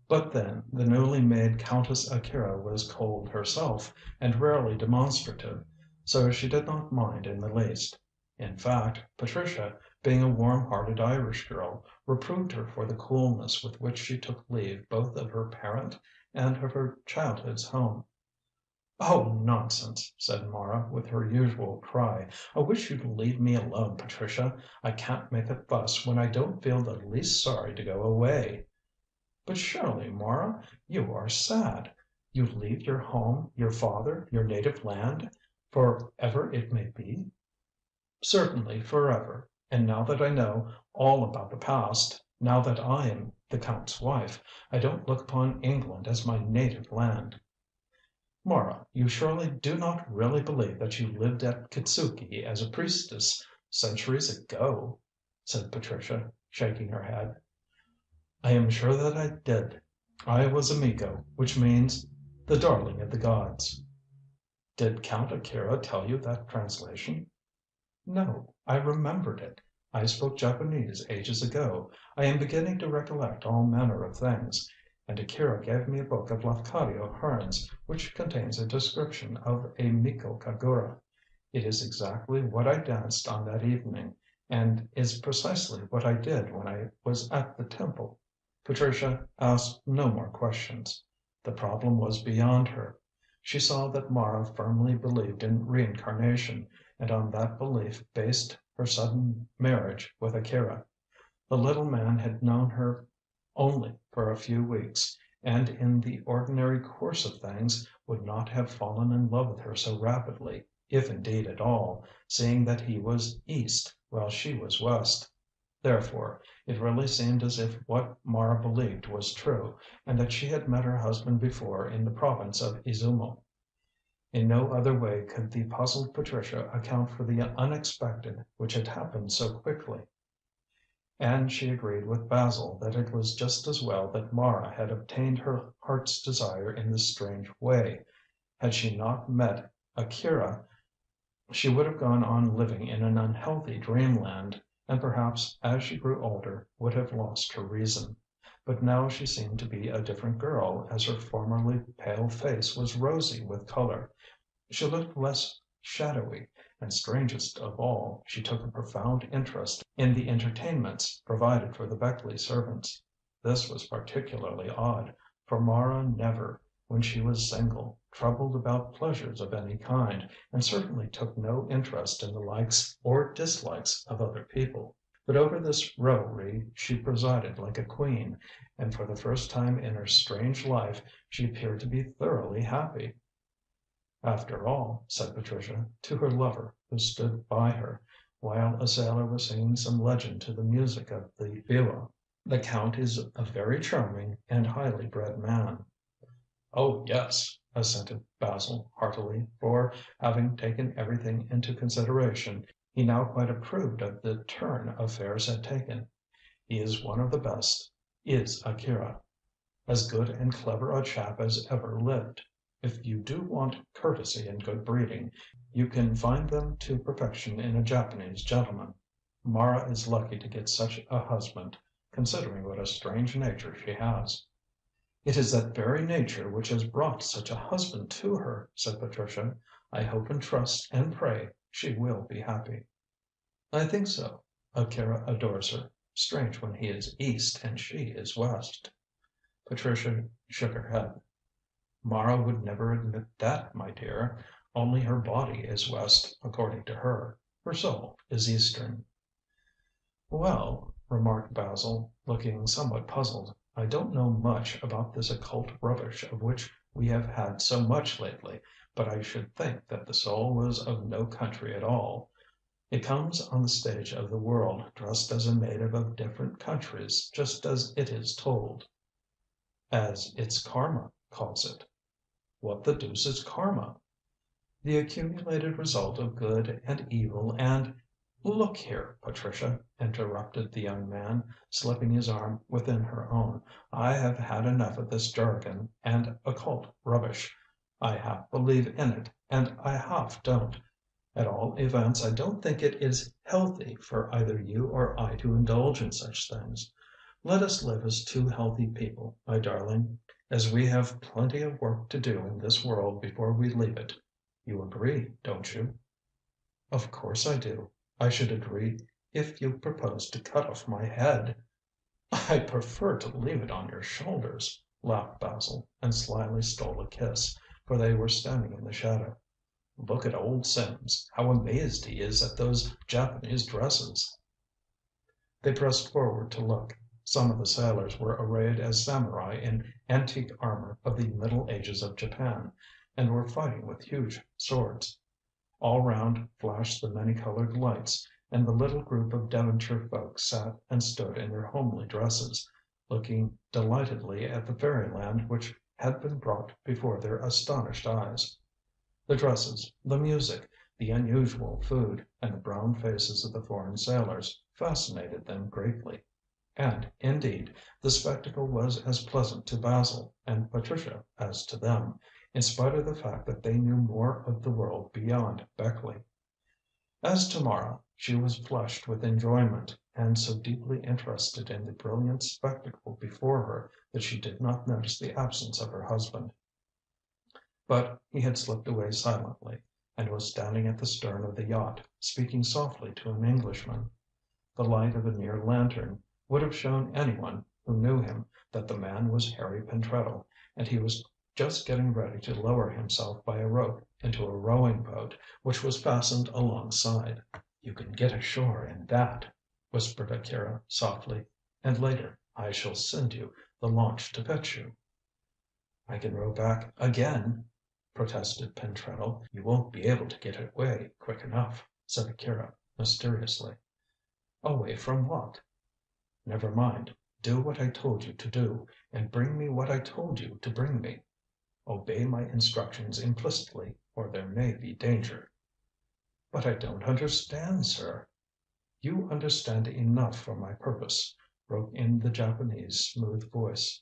But then the newly made Countess Akira was cold herself, and rarely demonstrative, so she did not mind in the least. In fact, Patricia, being a warm-hearted Irish girl, reproved her for the coolness with which she took leave both of her parent and of her childhood's home. "Oh, nonsense," said Mara, with her usual cry. "I wish you'd leave me alone, Patricia. I can't make a fuss when I don't feel the least sorry to go away." "But surely, Mara, you are sad. You leave your home, your father, your native land, for ever it may be?" "Certainly for ever. And now that I know all about the past, now that I am the Count's wife, I don't look upon England as my native land." "Mara, you surely do not really believe that you lived at Kitzuki as a priestess centuries ago?" said Patricia, shaking her head. "I am sure that I did. I was a Miko, which means the darling of the gods." "Did Count Akira tell you that translation?" "No, I remembered it. I spoke Japanese ages ago. I am beginning to recollect all manner of things. And Akira gave me a book of Lafcadio Hearn's, which contains a description of a Miko Kagura. It is exactly what I danced on that evening, and is precisely what I did when I was at the temple." Patricia asked no more questions. The problem was beyond her. She saw that Mara firmly believed in reincarnation, and on that belief based her sudden marriage with Akira. The little man had known her only for a few weeks, and in the ordinary course of things would not have fallen in love with her so rapidly, if indeed at all, seeing that he was East while she was West. Therefore, it really seemed as if what Mara believed was true, and that she had met her husband before in the province of Izumo. In no other way could the puzzled Patricia account for the unexpected which had happened so quickly. And she agreed with Basil that it was just as well that Mara had obtained her heart's desire in this strange way. Had she not met Akira, she would have gone on living in an unhealthy dreamland, and perhaps as she grew older would have lost her reason. But now she seemed to be a different girl, as her formerly pale face was rosy with colour. She looked less shadowy, and strangest of all, she took a profound interest in the entertainments provided for the Beckleigh servants. This was particularly odd, for Mara never, when she was single, troubled about pleasures of any kind, and certainly took no interest in the likes or dislikes of other people. But over this revelry she presided like a queen, and for the first time in her strange life she appeared to be thoroughly happy. "After all," said Patricia to her lover, who stood by her, while a sailor was singing some legend to the music of the biwa, "the Count is a very charming and highly bred man." "Oh, yes," assented Basil heartily, for, having taken everything into consideration, he now quite approved of the turn affairs had taken. "He is one of the best, is Akira. As good and clever a chap as ever lived. If you do want courtesy and good breeding, you can find them to perfection in a Japanese gentleman. Mara is lucky to get such a husband, considering what a strange nature she has." "It is that very nature which has brought such a husband to her," said Patricia. "I hope and trust and pray she will be happy." "I think so. Akira adores her. Strange when he is East and she is West." Patricia shook her head. "Mara would never admit that, my dear. Only her body is West, according to her. Her soul is Eastern." "Well," remarked Basil, looking somewhat puzzled, "I don't know much about this occult rubbish of which we have had so much lately, but I should think that the soul was of no country at all. It comes on the stage of the world dressed as a native of different countries, just as it is told." "As its karma calls it." "What the deuce is karma?" "The accumulated result of good and evil and " "Look here, Patricia," interrupted the young man, slipping his arm within her own, "I have had enough of this jargon and occult rubbish. I half believe in it, and I half don't. At all events, I don't think it is healthy for either you or I to indulge in such things. Let us live as two healthy people, my darling, as we have plenty of work to do in this world before we leave it. You agree, don't you?" "Of course I do. I should agree if you proposed to cut off my head." "I prefer to leave it on your shoulders," laughed Basil, and slyly stole a kiss. for they were standing in the shadow. "Look at old Sims, how amazed he is at those Japanese dresses!" They pressed forward to look. Some of the sailors were arrayed as samurai in antique armor of the Middle Ages of Japan, and were fighting with huge swords. All round flashed the many-colored lights, and the little group of Devonshire folk sat and stood in their homely dresses, looking delightedly at the fairyland which had been brought before their astonished eyes. The dresses, the music, the unusual food, and the brown faces of the foreign sailors fascinated them greatly. And, indeed, the spectacle was as pleasant to Basil and Patricia as to them, in spite of the fact that they knew more of the world beyond Beckleigh. As to Mara, she was flushed with enjoyment, and so deeply interested in the brilliant spectacle before her that she did not notice the absence of her husband. But he had slipped away silently, and was standing at the stern of the yacht, speaking softly to an Englishman. The light of a near lantern would have shown anyone who knew him that the man was Harry Pentreddle, and he was just getting ready to lower himself by a rope into a rowing boat which was fastened alongside. "You can get ashore in that," whispered Akira softly, "and later I shall send you the launch to fetch you." "I can row back again," protested Pentreddle. "You won't be able to get away quick enough," said Akira mysteriously. "Away from what?" "Never mind. Do what I told you to do, and bring me what I told you to bring me. Obey my instructions implicitly, or there may be danger." "But I don't understand, sir." "You understand enough for my purpose," broke in the Japanese smooth voice.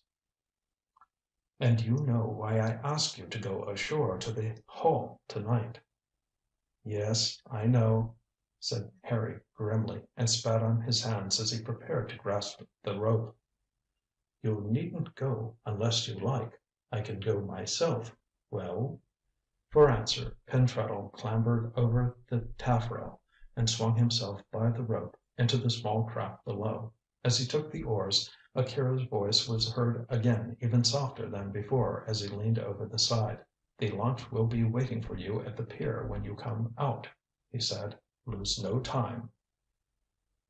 "And you know why I ask you to go ashore to the Hall to night." "Yes, I know," said Harry grimly, and spat on his hands as he prepared to grasp the rope. "You needn't go unless you like. I can go myself. Well?" For answer Pentreddle clambered over the taffrail and swung himself by the rope into the small craft below. As he took the oars, Akira's voice was heard again even softer than before as he leaned over the side. "The launch will be waiting for you at the pier when you come out," he said. "Lose no time."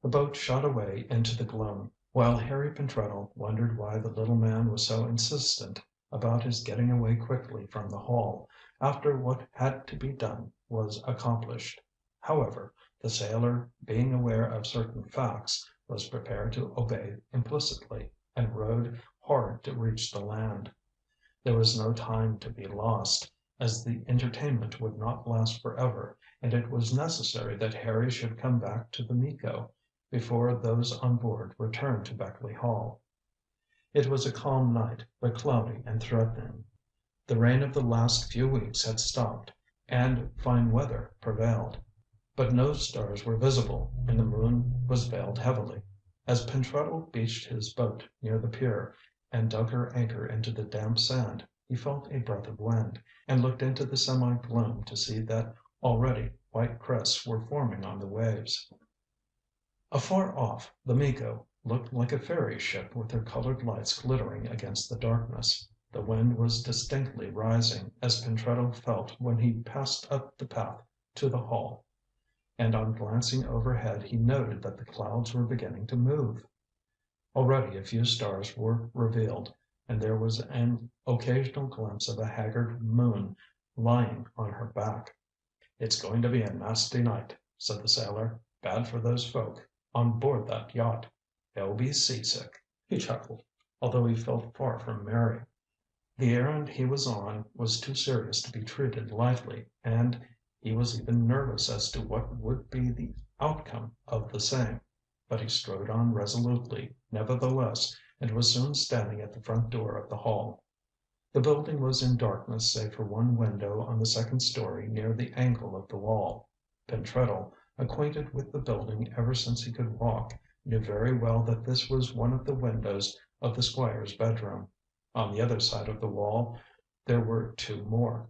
The boat shot away into the gloom, while Harry Pentreddle wondered why the little man was so insistent about his getting away quickly from the Hall, after what had to be done was accomplished. However, the sailor, being aware of certain facts, was prepared to obey implicitly, and rowed hard to reach the land. There was no time to be lost, as the entertainment would not last forever, and it was necessary that Harry should come back to the Mikado before those on board returned to Beckleigh Hall. It was a calm night, but cloudy and threatening. The rain of the last few weeks had stopped, and fine weather prevailed. But no stars were visible, and the moon was veiled heavily. As Pentreddle beached his boat near the pier, and dug her anchor into the damp sand, he felt a breath of wind, and looked into the semi-gloom to see that already white crests were forming on the waves. Afar off, the Mikado looked like a fairy ship with her colored lights glittering against the darkness. The wind was distinctly rising, as Pentreddle felt when he passed up the path to the Hall, and on glancing overhead he noted that the clouds were beginning to move. Already a few stars were revealed, and there was an occasional glimpse of a haggard moon lying on her back. "It's going to be a nasty night," said the sailor. "Bad for those folk on board that yacht. They'll be seasick." He chuckled, although he felt far from merry. The errand he was on was too serious to be treated lightly, and he was even nervous as to what would be the outcome of the same. But he strode on resolutely, nevertheless, and was soon standing at the front door of the Hall. The building was in darkness save for one window on the second story near the angle of the wall. Pentreddle, acquainted with the building ever since he could walk, knew very well that this was one of the windows of the squire's bedroom. On the other side of the wall there were two more.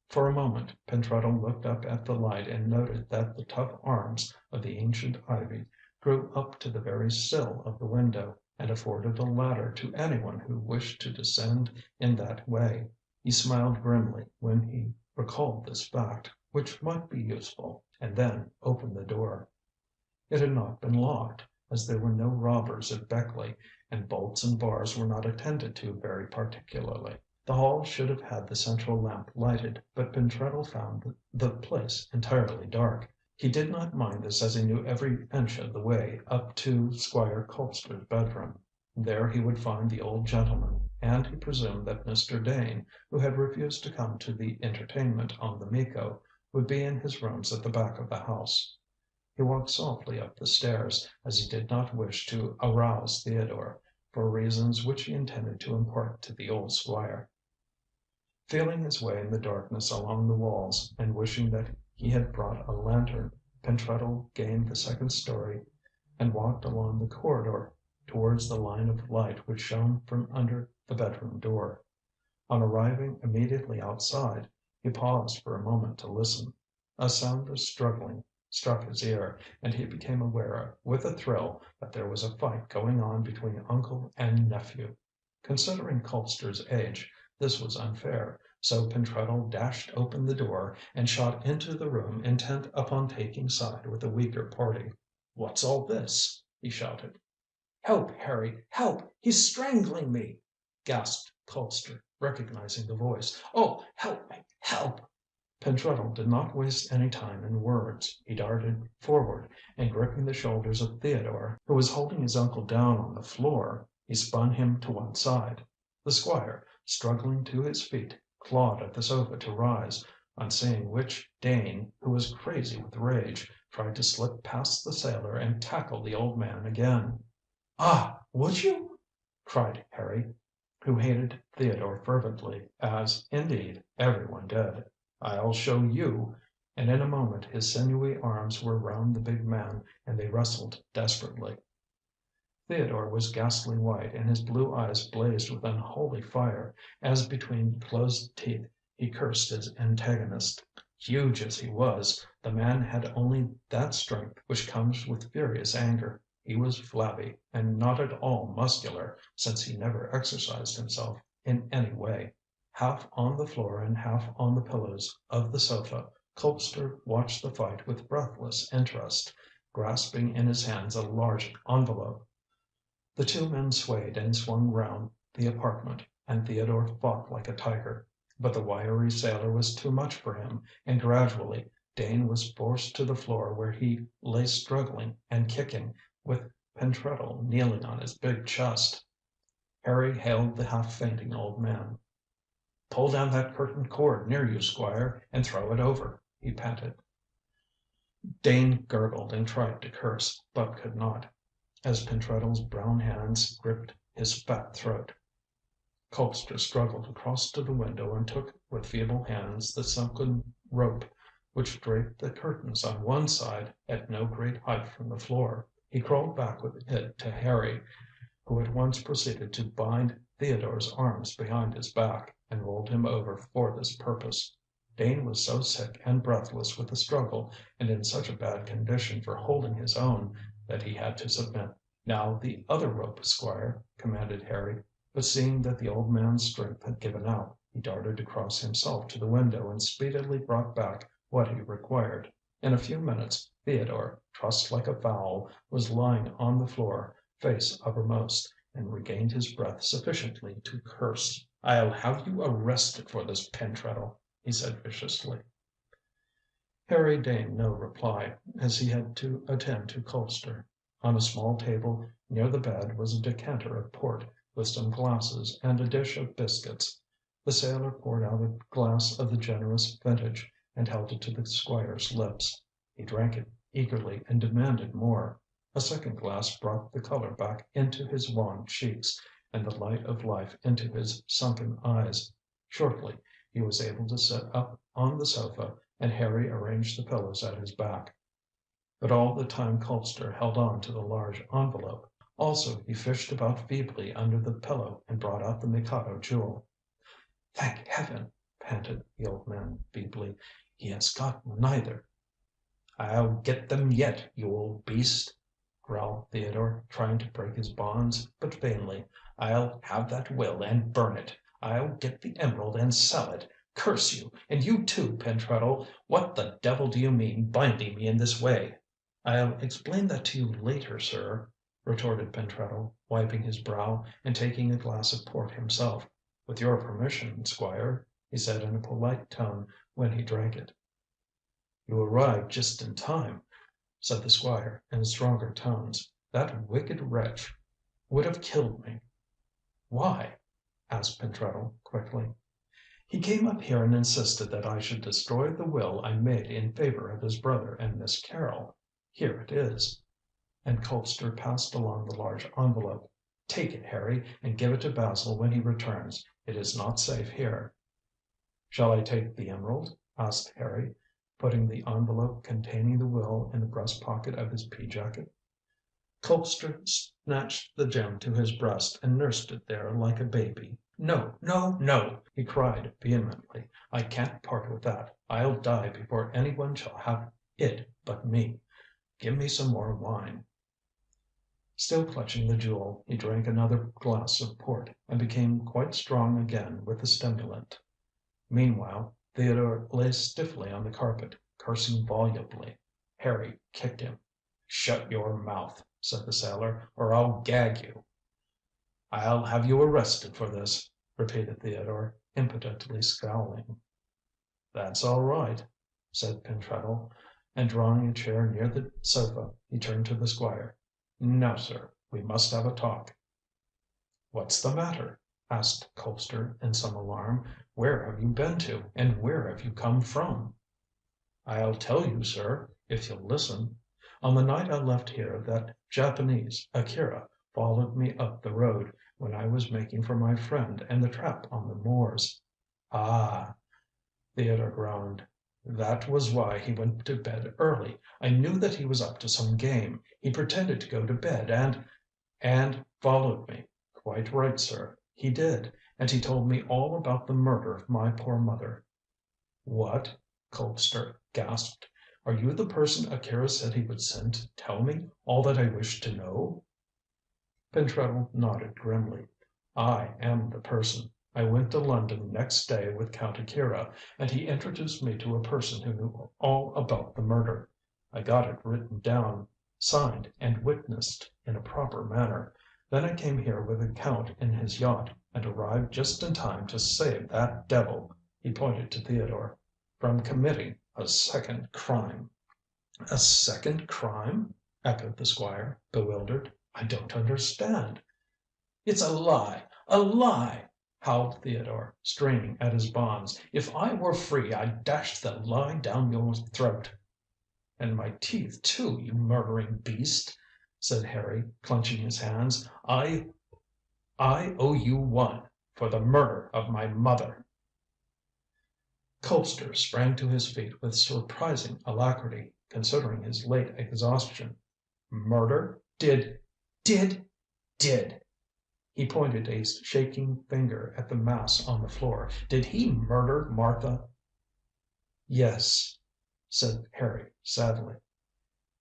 For a moment Pentreddle looked up at the light and noted that the tough arms of the ancient ivy grew up to the very sill of the window, and afforded a ladder to anyone who wished to descend in that way. He smiled grimly when he recalled this fact, which might be useful, and then opened the door. It had not been locked, as there were no robbers at Beckleigh, and bolts and bars were not attended to very particularly. The hall should have had the central lamp lighted, but Pentreddle found the place entirely dark. He did not mind this, as he knew every inch of the way up to Squire Colpster's bedroom. There he would find the old gentleman, and he presumed that Mr. Dane, who had refused to come to the entertainment on the Mikado, would be in his rooms at the back of the house. He walked softly up the stairs, as he did not wish to arouse Theodore, for reasons which he intended to impart to the old squire. Feeling his way in the darkness along the walls, and wishing that he had brought a lantern, Pentreddle gained the second story and walked along the corridor towards the line of light which shone from under the bedroom door. On arriving immediately outside, he paused for a moment to listen. A sound of struggling struck his ear, and he became aware with a thrill that there was a fight going on between uncle and nephew. Considering Colpster's age, this was unfair, so Pentreddle dashed open the door and shot into the room, intent upon taking side with the weaker party. "What's all this?" he shouted. "Help, Harry, help! He's strangling me!" gasped Colpster, recognizing the voice. "Oh, help me, help!" Pentreddle did not waste any time in words. He darted forward, and gripping the shoulders of Theodore, who was holding his uncle down on the floor, he spun him to one side. The squire, struggling to his feet, clawed at the sofa to rise, on seeing which Dane, who was crazy with rage, tried to slip past the sailor and tackle the old man again. "Ah, would you?" cried Harry, who hated Theodore fervently, as, indeed, every one did. "I'll show you," and in a moment his sinewy arms were round the big man, and they wrestled desperately. Theodore was ghastly white, and his blue eyes blazed with unholy fire, as between closed teeth he cursed his antagonist. Huge as he was, the man had only that strength which comes with furious anger. He was flabby, and not at all muscular, since he never exercised himself in any way. Half on the floor and half on the pillows of the sofa, Colpster watched the fight with breathless interest, grasping in his hands a large envelope. The two men swayed and swung round the apartment, and Theodore fought like a tiger. But the wiry sailor was too much for him, and gradually Dane was forced to the floor, where he lay struggling and kicking, with Pentreddle kneeling on his big chest. Harry hailed the half fainting old man. "Pull down that curtain cord near you, Squire, and throw it over," he panted. Dane gurgled and tried to curse, but could not, as Pentreddle's brown hands gripped his fat throat. Colpster struggled across to the window and took with feeble hands the sunken rope which draped the curtains on one side at no great height from the floor. He crawled back with it to Harry, who at once proceeded to bind Theodore's arms behind his back, and rolled him over for this purpose. Dane was so sick and breathless with the struggle, and in such a bad condition for holding his own, that he had to submit. "Now the other rope, Squire," commanded Harry, but seeing that the old man's strength had given out, he darted across himself to the window and speedily brought back what he required. In a few minutes Theodore, trussed like a fowl, was lying on the floor, face uppermost, and regained his breath sufficiently to curse. "I'll have you arrested for this, Pentreddle," he said viciously. Harry deigned no reply, as he had to attend to Colpster. On a small table near the bed was a decanter of port, with some glasses and a dish of biscuits. The sailor poured out a glass of the generous vintage, and held it to the squire's lips. He drank it eagerly, and demanded more. A second glass brought the colour back into his wan cheeks, and the light of life into his sunken eyes. Shortly he was able to sit up on the sofa, and Harry arranged the pillows at his back. But all the time Colpster held on to the large envelope. Also he fished about feebly under the pillow and brought out the Mikado jewel. "Thank heaven!" panted the old man feebly. "He has got neither." "I'll get them yet, you old beast," growled Theodore, trying to break his bonds, but vainly. "I'll have that will and burn it. I'll get the emerald and sell it. Curse you, and you too, Pentreddle. What the devil do you mean binding me in this way?" "I'll explain that to you later, sir," retorted Pentreddle, wiping his brow and taking a glass of port himself. "With your permission, Squire," he said in a polite tone when he drank it. "You arrived just in time," said the Squire in stronger tones. "That wicked wretch would have killed me." "Why?" asked Pentreddle quickly. "He came up here and insisted that I should destroy the will I made in favour of his brother and Miss Carrol. Here it is," and Colpster passed along the large envelope. "Take it, Harry, and give it to Basil when he returns. It is not safe here." "Shall I take the emerald?" asked Harry, putting the envelope containing the will in the breast pocket of his pea jacket. Colpster snatched the gem to his breast and nursed it there like a baby. "No, no, no!" he cried vehemently. "I can't part with that. I'll die before any one shall have it but me. Give me some more wine." Still clutching the jewel, he drank another glass of port, and became quite strong again with the stimulant. Meanwhile, Theodore lay stiffly on the carpet, cursing volubly. Harry kicked him. "Shut your mouth," said the sailor, "or I'll gag you." "I'll have you arrested for this," repeated Theodore, impotently scowling. "That's all right," said Pentreddle, and drawing a chair near the sofa, he turned to the Squire. "Now, sir, we must have a talk." "What's the matter?" asked Colpster in some alarm. "Where have you been to, and where have you come from?" "I'll tell you, sir, if you'll listen. On the night I left here that Japanese, Akira, followed me up the road, when I was making for my friend and the trap on the moors." "Ah!" Theodore groaned. "That was why he went to bed early. I knew that he was up to some game. He pretended to go to bed and followed me. Quite right, sir, he did. And he told me all about the murder of my poor mother." "What?" Colpster gasped. "Are you the person Akira said he would send to tell me all that I wished to know?" Pentreddle nodded grimly. "I am the person. I went to London next day with Count Akira, and he introduced me to a person who knew all about the murder. I got it written down, signed, and witnessed in a proper manner. Then I came here with the Count in his yacht, and arrived just in time to save that devil," he pointed to Theodore, "from committing a second crime." "A second crime?" echoed the Squire, bewildered. "I don't understand." "It's a lie! A lie!" howled Theodore, straining at his bonds. "If I were free, I'd dash the lie down your throat." "And my teeth, too, you murdering beast," said Harry, clenching his hands. "I owe you one for the murder of my mother." Colpster sprang to his feet with surprising alacrity, considering his late exhaustion. "Murder? Did?" He pointed a shaking finger at the mass on the floor. "Did he murder Martha?" "Yes," said Harry sadly.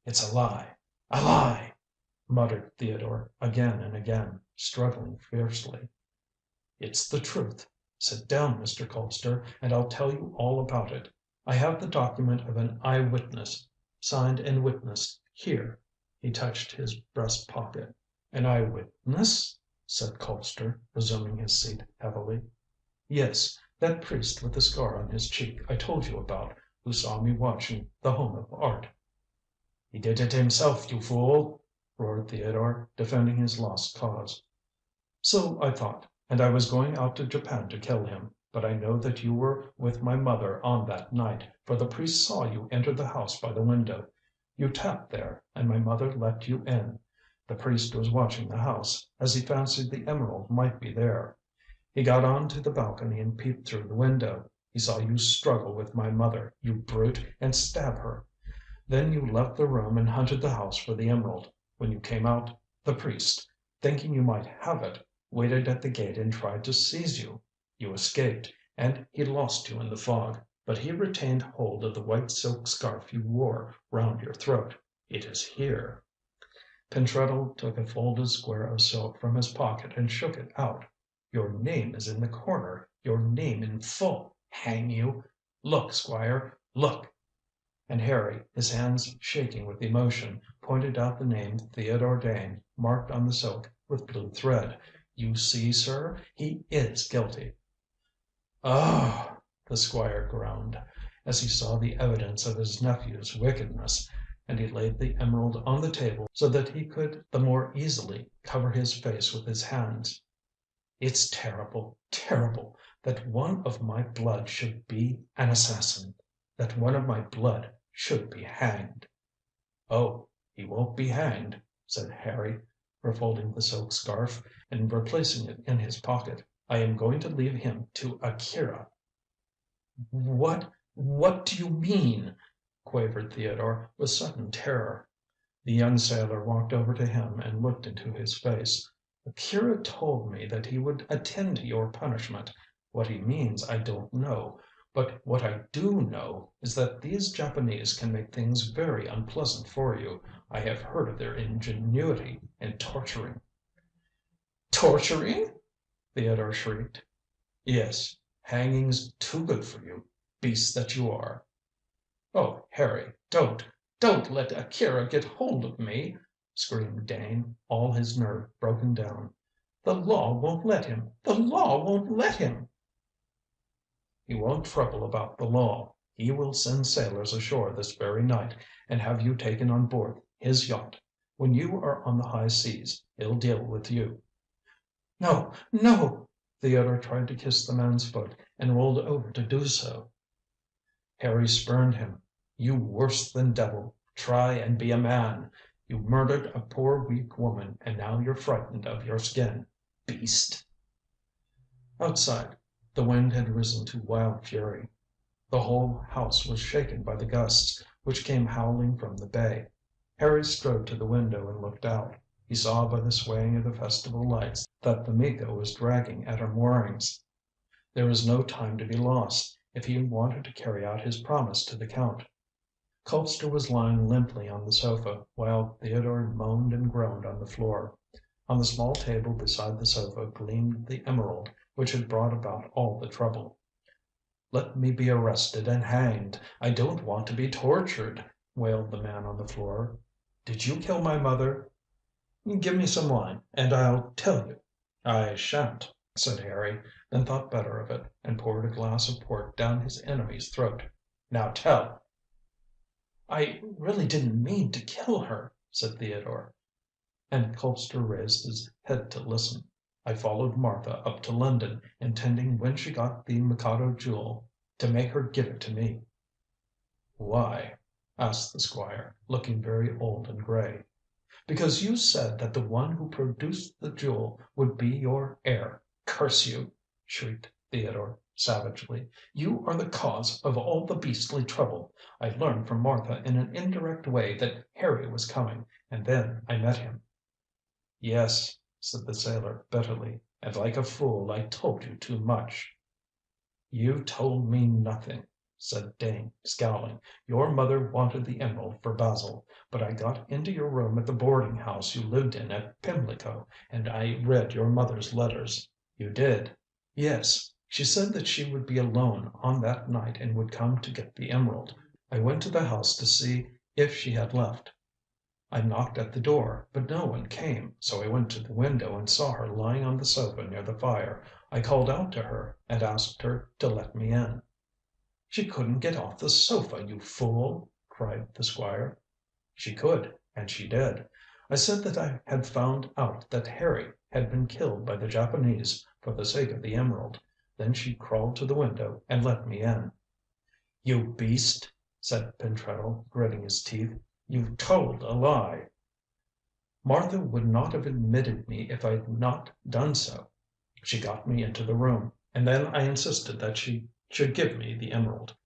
"It's a lie! A lie!" muttered Theodore again and again, struggling fiercely. "It's the truth. Sit down, Mr. Colpster, and I'll tell you all about it. I have the document of an eye witness, signed and witnessed here." He touched his breast pocket. "An eye witness?" said Colpster, resuming his seat heavily. "Yes, that priest with the scar on his cheek I told you about, who saw me watching The Home of Art." "He did it himself, you fool!" roared Theodore, defending his lost cause. "So I thought, and I was going out to Japan to kill him. But I know that you were with my mother on that night, for the priest saw you enter the house by the window. You tapped there, and my mother let you in. The priest was watching the house, as he fancied the emerald might be there. He got on to the balcony and peeped through the window. He saw you struggle with my mother, you brute, and stab her. Then you left the room and hunted the house for the emerald. When you came out, the priest, thinking you might have it, waited at the gate and tried to seize you. You escaped, and he lost you in the fog. But he retained hold of the white silk scarf you wore round your throat. It is here." Pentreddle took a folded square of silk from his pocket and shook it out. Your name is in the corner, your name in full, hang you! Look, Squire, look!" And Harry, his hands shaking with emotion, pointed out the name Theodore Dane marked on the silk with blue thread. "You see, sir, he is guilty." "Oh!" the Squire groaned, as he saw the evidence of his nephew's wickedness, and he laid the emerald on the table so that he could the more easily cover his face with his hands. "It's terrible, terrible, that one of my blood should be an assassin, that one of my blood should be hanged." "Oh, he won't be hanged," said Harry, refolding the silk scarf and replacing it in his pocket. "I am going to leave him to Akira." "What do you mean?" quavered Theodore, with sudden terror. The young sailor walked over to him and looked into his face. "Akira told me that he would attend to your punishment. What he means I don't know. But what I do know is that these Japanese can make things very unpleasant for you. I have heard of their ingenuity in torturing." "Torturing?" Theodore shrieked. "Yes. Hanging's too good for you, beast that you are." "Oh, Harry, don't let Akira get hold of me!" screamed Dane, all his nerve broken down. "The law won't let him! The law won't let him!" "He won't trouble about the law. He will send sailors ashore this very night and have you taken on board his yacht. When you are on the high seas, he'll deal with you." "No, no!" Theodore tried to kiss the man's foot and rolled over to do so. Harry spurned him. "You worse than devil, try and be a man! You murdered a poor weak woman and now you're frightened of your skin. Beast!" Outside, the wind had risen to wild fury. The whole house was shaken by the gusts which came howling from the bay. Harry strode to the window and looked out. He saw by the swaying of the festival lights that the Mikado was dragging at her moorings. There was no time to be lost, if he wanted to carry out his promise to the Count. Colpster was lying limply on the sofa, while Theodore moaned and groaned on the floor. On the small table beside the sofa gleamed the emerald which had brought about all the trouble. "Let me be arrested and hanged. I don't want to be tortured," wailed the man on the floor. "Did you kill my mother?" "Give me some wine, and I'll tell you." "I shan't," said Harry, then thought better of it, and poured a glass of port down his enemy's throat. "Now tell." "I really didn't mean to kill her," said Theodore, and Colpster raised his head to listen. "I followed Martha up to London, intending when she got the Mikado Jewel to make her give it to me." "Why?" asked the Squire, looking very old and gray. "Because you said that the one who produced the jewel would be your heir. Curse you!" shrieked Theodore savagely. "You are the cause of all the beastly trouble. I learned from Martha in an indirect way that Harry was coming, and then I met him." "Yes," said the sailor bitterly, "and like a fool I told you too much." "You told me nothing," said Dane, scowling. "Your mother wanted the emerald for Basil, but I got into your room at the boarding house you lived in at Pimlico, and I read your mother's letters." "You did?" "Yes. She said that she would be alone on that night and would come to get the emerald. I went to the house to see if she had left. I knocked at the door, but no one came, so I went to the window and saw her lying on the sofa near the fire. I called out to her and asked her to let me in." "She couldn't get off the sofa, you fool!" cried the Squire. "She could, and she did. I said that I had found out that Harry had been killed by the Japanese for the sake of the emerald. Then she crawled to the window and let me in." "You beast!" said Pentreddle, gritting his teeth. "You've told a lie." "Martha would not have admitted me if I'd not done so. She got me into the room, and then I insisted that she should give me the emerald."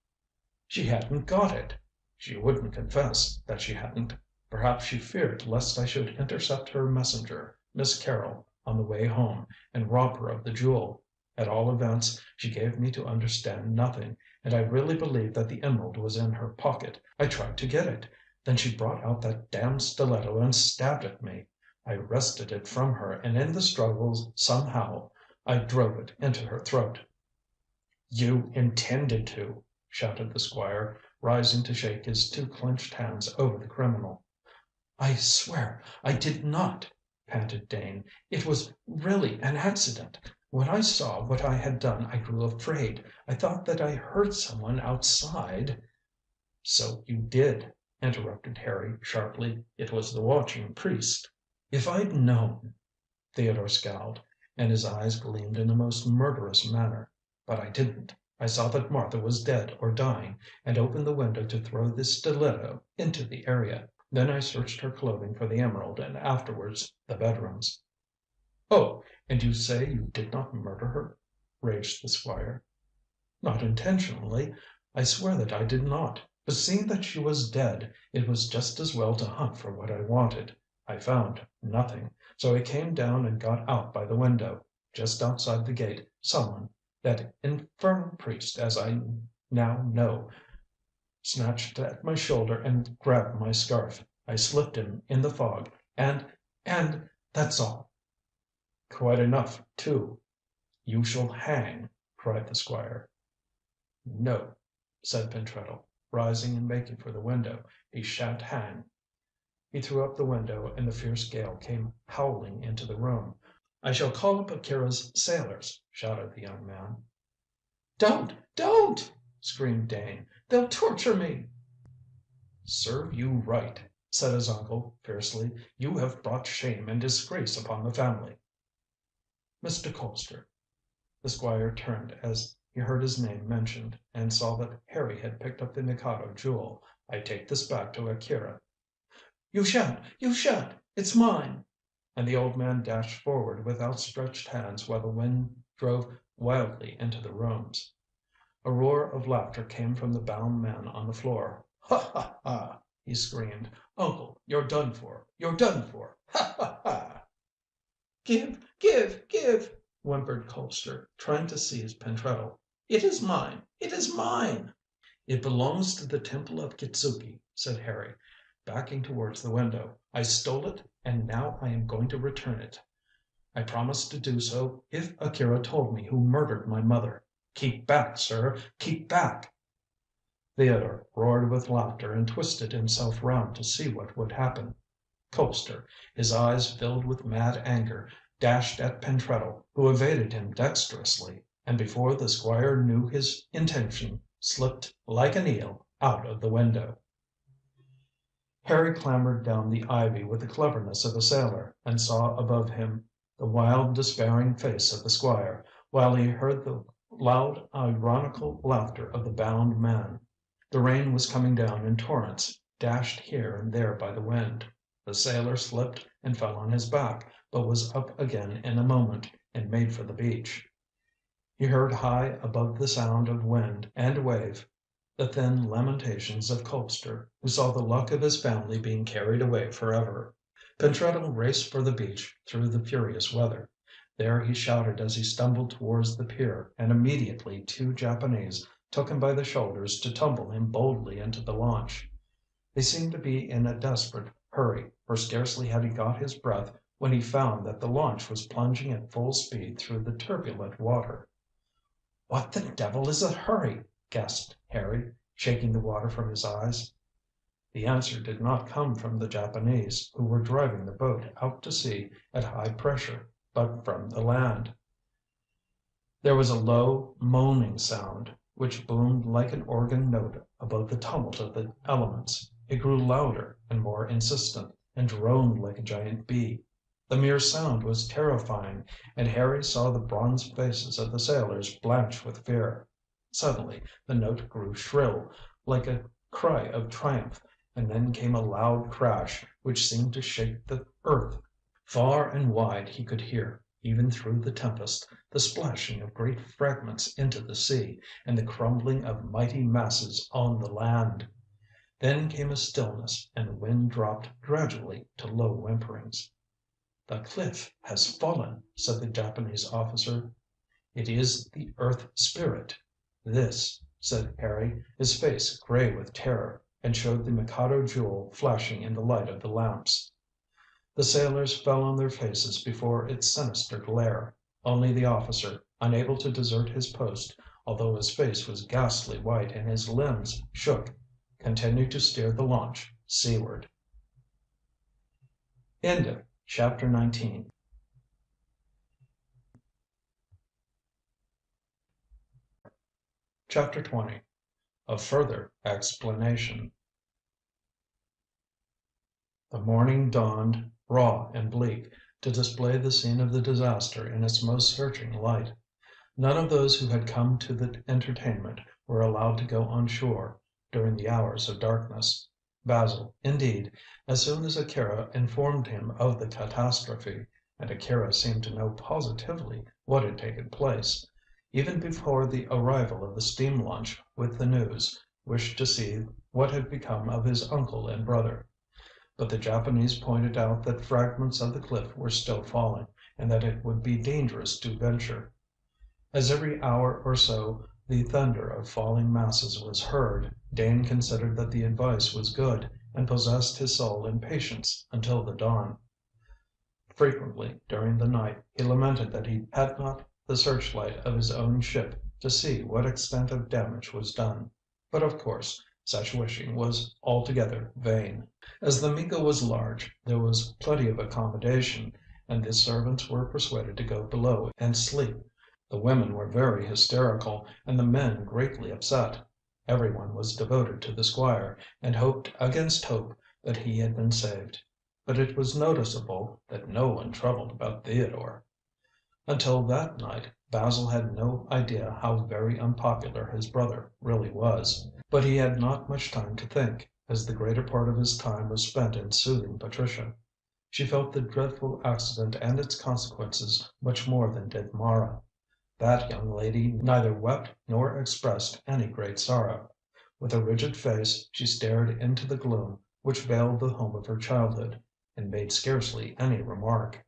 "She hadn't got it." "She wouldn't confess that she hadn't. Perhaps she feared lest I should intercept her messenger, Miss Carrol, on the way home, and rob her of the jewel. At all events, she gave me to understand nothing, and I really believe that the emerald was in her pocket. I tried to get it. Then she brought out that damned stiletto and stabbed at me. I wrested it from her, and in the struggle somehow I drove it into her throat." "You intended to," shouted the Squire, rising to shake his two clenched hands over the criminal. "I swear I did not," panted Dane. "It was really an accident. When I saw what I had done I grew afraid. I thought that I heard someone outside " "So you did," interrupted Harry sharply. "It was the watching priest." "If I'd known " Theodore scowled, and his eyes gleamed in a most murderous manner. "But I didn't. I saw that Martha was dead or dying, and opened the window to throw the stiletto into the area. Then I searched her clothing for the emerald and afterwards the bedrooms." "Oh, and you say you did not murder her?" raged the Squire. "Not intentionally. I swear that I did not. But seeing that she was dead, it was just as well to hunt for what I wanted. I found nothing. So I came down and got out by the window. Just outside the gate, someone, that infernal priest as I now know, snatched at my shoulder and grabbed my scarf. I slipped him in the fog and that's all." "Quite enough, too. You shall hang," cried the Squire. "No," said Pentreddle, rising and making for the window. "He shan't hang." He threw up the window and the fierce gale came howling into the room. "I shall call up Akira's sailors," shouted the young man. "Don't!" screamed Dane. "They'll torture me." "Serve you right," said his uncle fiercely. "You have brought shame and disgrace upon the family." "Mr. Colpster." The Squire turned as he heard his name mentioned, and saw that Harry had picked up the Mikado Jewel. "I take this back to Akira." "You shan't! You shan't! It's mine!" And the old man dashed forward with outstretched hands while the wind drove wildly into the rooms. A roar of laughter came from the bound man on the floor. "Ha, ha, ha!" he screamed. "Uncle, you're done for! You're done for! Ha, ha, ha!" Give!" whimpered Colpster, trying to seize Pentreddle. "It is mine! It is mine!" "It belongs to the Temple of Kitzuki," said Harry, backing towards the window. "I stole it and now I am going to return it. I promised to do so if Akira told me who murdered my mother. Keep back, sir! Keep back!" Theodore roared with laughter and twisted himself round to see what would happen. Colpster, his eyes filled with mad anger, dashed at Pentreddle, who evaded him dexterously, and before the Squire knew his intention, slipped like an eel out of the window. Harry clambered down the ivy with the cleverness of a sailor, and saw above him the wild, despairing face of the Squire, while he heard the loud, ironical laughter of the bound man. The rain was coming down in torrents, dashed here and there by the wind. The sailor slipped and fell on his back, but was up again in a moment, and made for the beach. He heard high above the sound of wind and wave the thin lamentations of Colpster, who saw the luck of his family being carried away forever. Pentreddle raced for the beach through the furious weather. There he shouted as he stumbled towards the pier, and immediately two Japanese took him by the shoulders to tumble him boldly into the launch. They seemed to be in a desperate hurry, for scarcely had he got his breath when he found that the launch was plunging at full speed through the turbulent water. "What the devil is the hurry?" gasped Harry, shaking the water from his eyes. The answer did not come from the Japanese, who were driving the boat out to sea at high pressure, but from the land. There was a low, moaning sound, which boomed like an organ note above the tumult of the elements. It grew louder and more insistent, and droned like a giant bee. The mere sound was terrifying, and Harry saw the bronze faces of the sailors blanch with fear. Suddenly the note grew shrill, like a cry of triumph, and then came a loud crash, which seemed to shake the earth. Far and wide he could hear, even through the tempest, the splashing of great fragments into the sea, and the crumbling of mighty masses on the land. Then came a stillness, and the wind dropped gradually to low whimperings. "The cliff has fallen," said the Japanese officer. "It is the Earth Spirit. This," said Harry, his face gray with terror, and showed the Mikado Jewel flashing in the light of the lamps. The sailors fell on their faces before its sinister glare. Only the officer, unable to desert his post, although his face was ghastly white and his limbs shook, continued to steer the launch seaward. End of chapter 19. Chapter 20. A further explanation. The morning dawned, raw and bleak, to display the scene of the disaster in its most searching light. None of those who had come to the entertainment were allowed to go on shore during the hours of darkness. Basil, indeed, as soon as Akira informed him of the catastrophe, and Akira seemed to know positively what had taken place, even before the arrival of the steam launch with the news, wished to see what had become of his uncle and brother. But the Japanese pointed out that fragments of the cliff were still falling, and that it would be dangerous to venture. As every hour or so the thunder of falling masses was heard, Dane considered that the advice was good, and possessed his soul in patience until the dawn. Frequently during the night he lamented that he had not the searchlight of his own ship to see what extent of damage was done. But of course such wishing was altogether vain. As the Mikado was large, there was plenty of accommodation, and the servants were persuaded to go below and sleep. The women were very hysterical, and the men greatly upset. Every one was devoted to the Squire, and hoped against hope that he had been saved. But it was noticeable that no one troubled about Theodore. Until that night Basil had no idea how very unpopular his brother really was. But he had not much time to think, as the greater part of his time was spent in soothing Patricia. She felt the dreadful accident and its consequences much more than did Mara. That young lady neither wept nor expressed any great sorrow. With a rigid face she stared into the gloom which veiled the home of her childhood, and made scarcely any remark.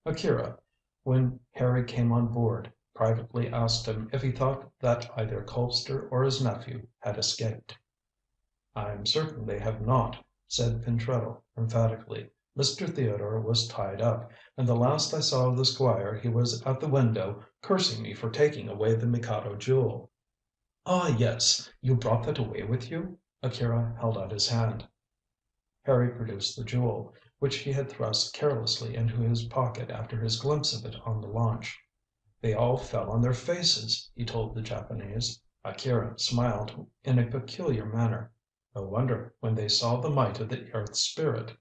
Akira, when Harry came on board, privately asked him if he thought that either Colpster or his nephew had escaped. "I'm certain they have not," said Pentreddle emphatically. "Mr. Theodore was tied up, and the last I saw of the Squire he was at the window cursing me for taking away the Mikado Jewel." "Ah, yes, you brought that away with you?" Akira held out his hand. Harry produced the jewel, which he had thrust carelessly into his pocket after his glimpse of it on the launch. "They all fell on their faces," he told the Japanese. Akira smiled in a peculiar manner. "No wonder, when they saw the might of the Earth Spirit."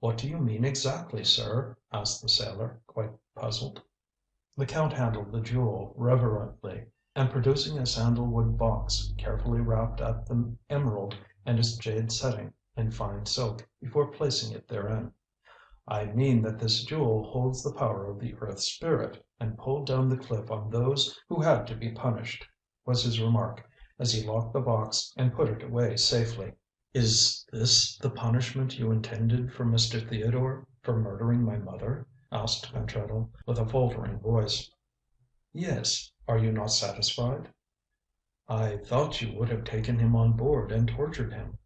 "What do you mean exactly, sir?" asked the sailor, quite puzzled. The Count handled the jewel reverently, and producing a sandalwood box, carefully wrapped up the emerald and its jade setting in fine silk before placing it therein. "I mean that this jewel holds the power of the Earth Spirit, and pulled down the cliff on those who had to be punished," was his remark, as he locked the box and put it away safely. "Is this the punishment you intended for Mr. Theodore for murdering my mother?" asked Pentreddle, with a faltering voice. "Yes. Are you not satisfied?" "I thought you would have taken him on board and tortured him."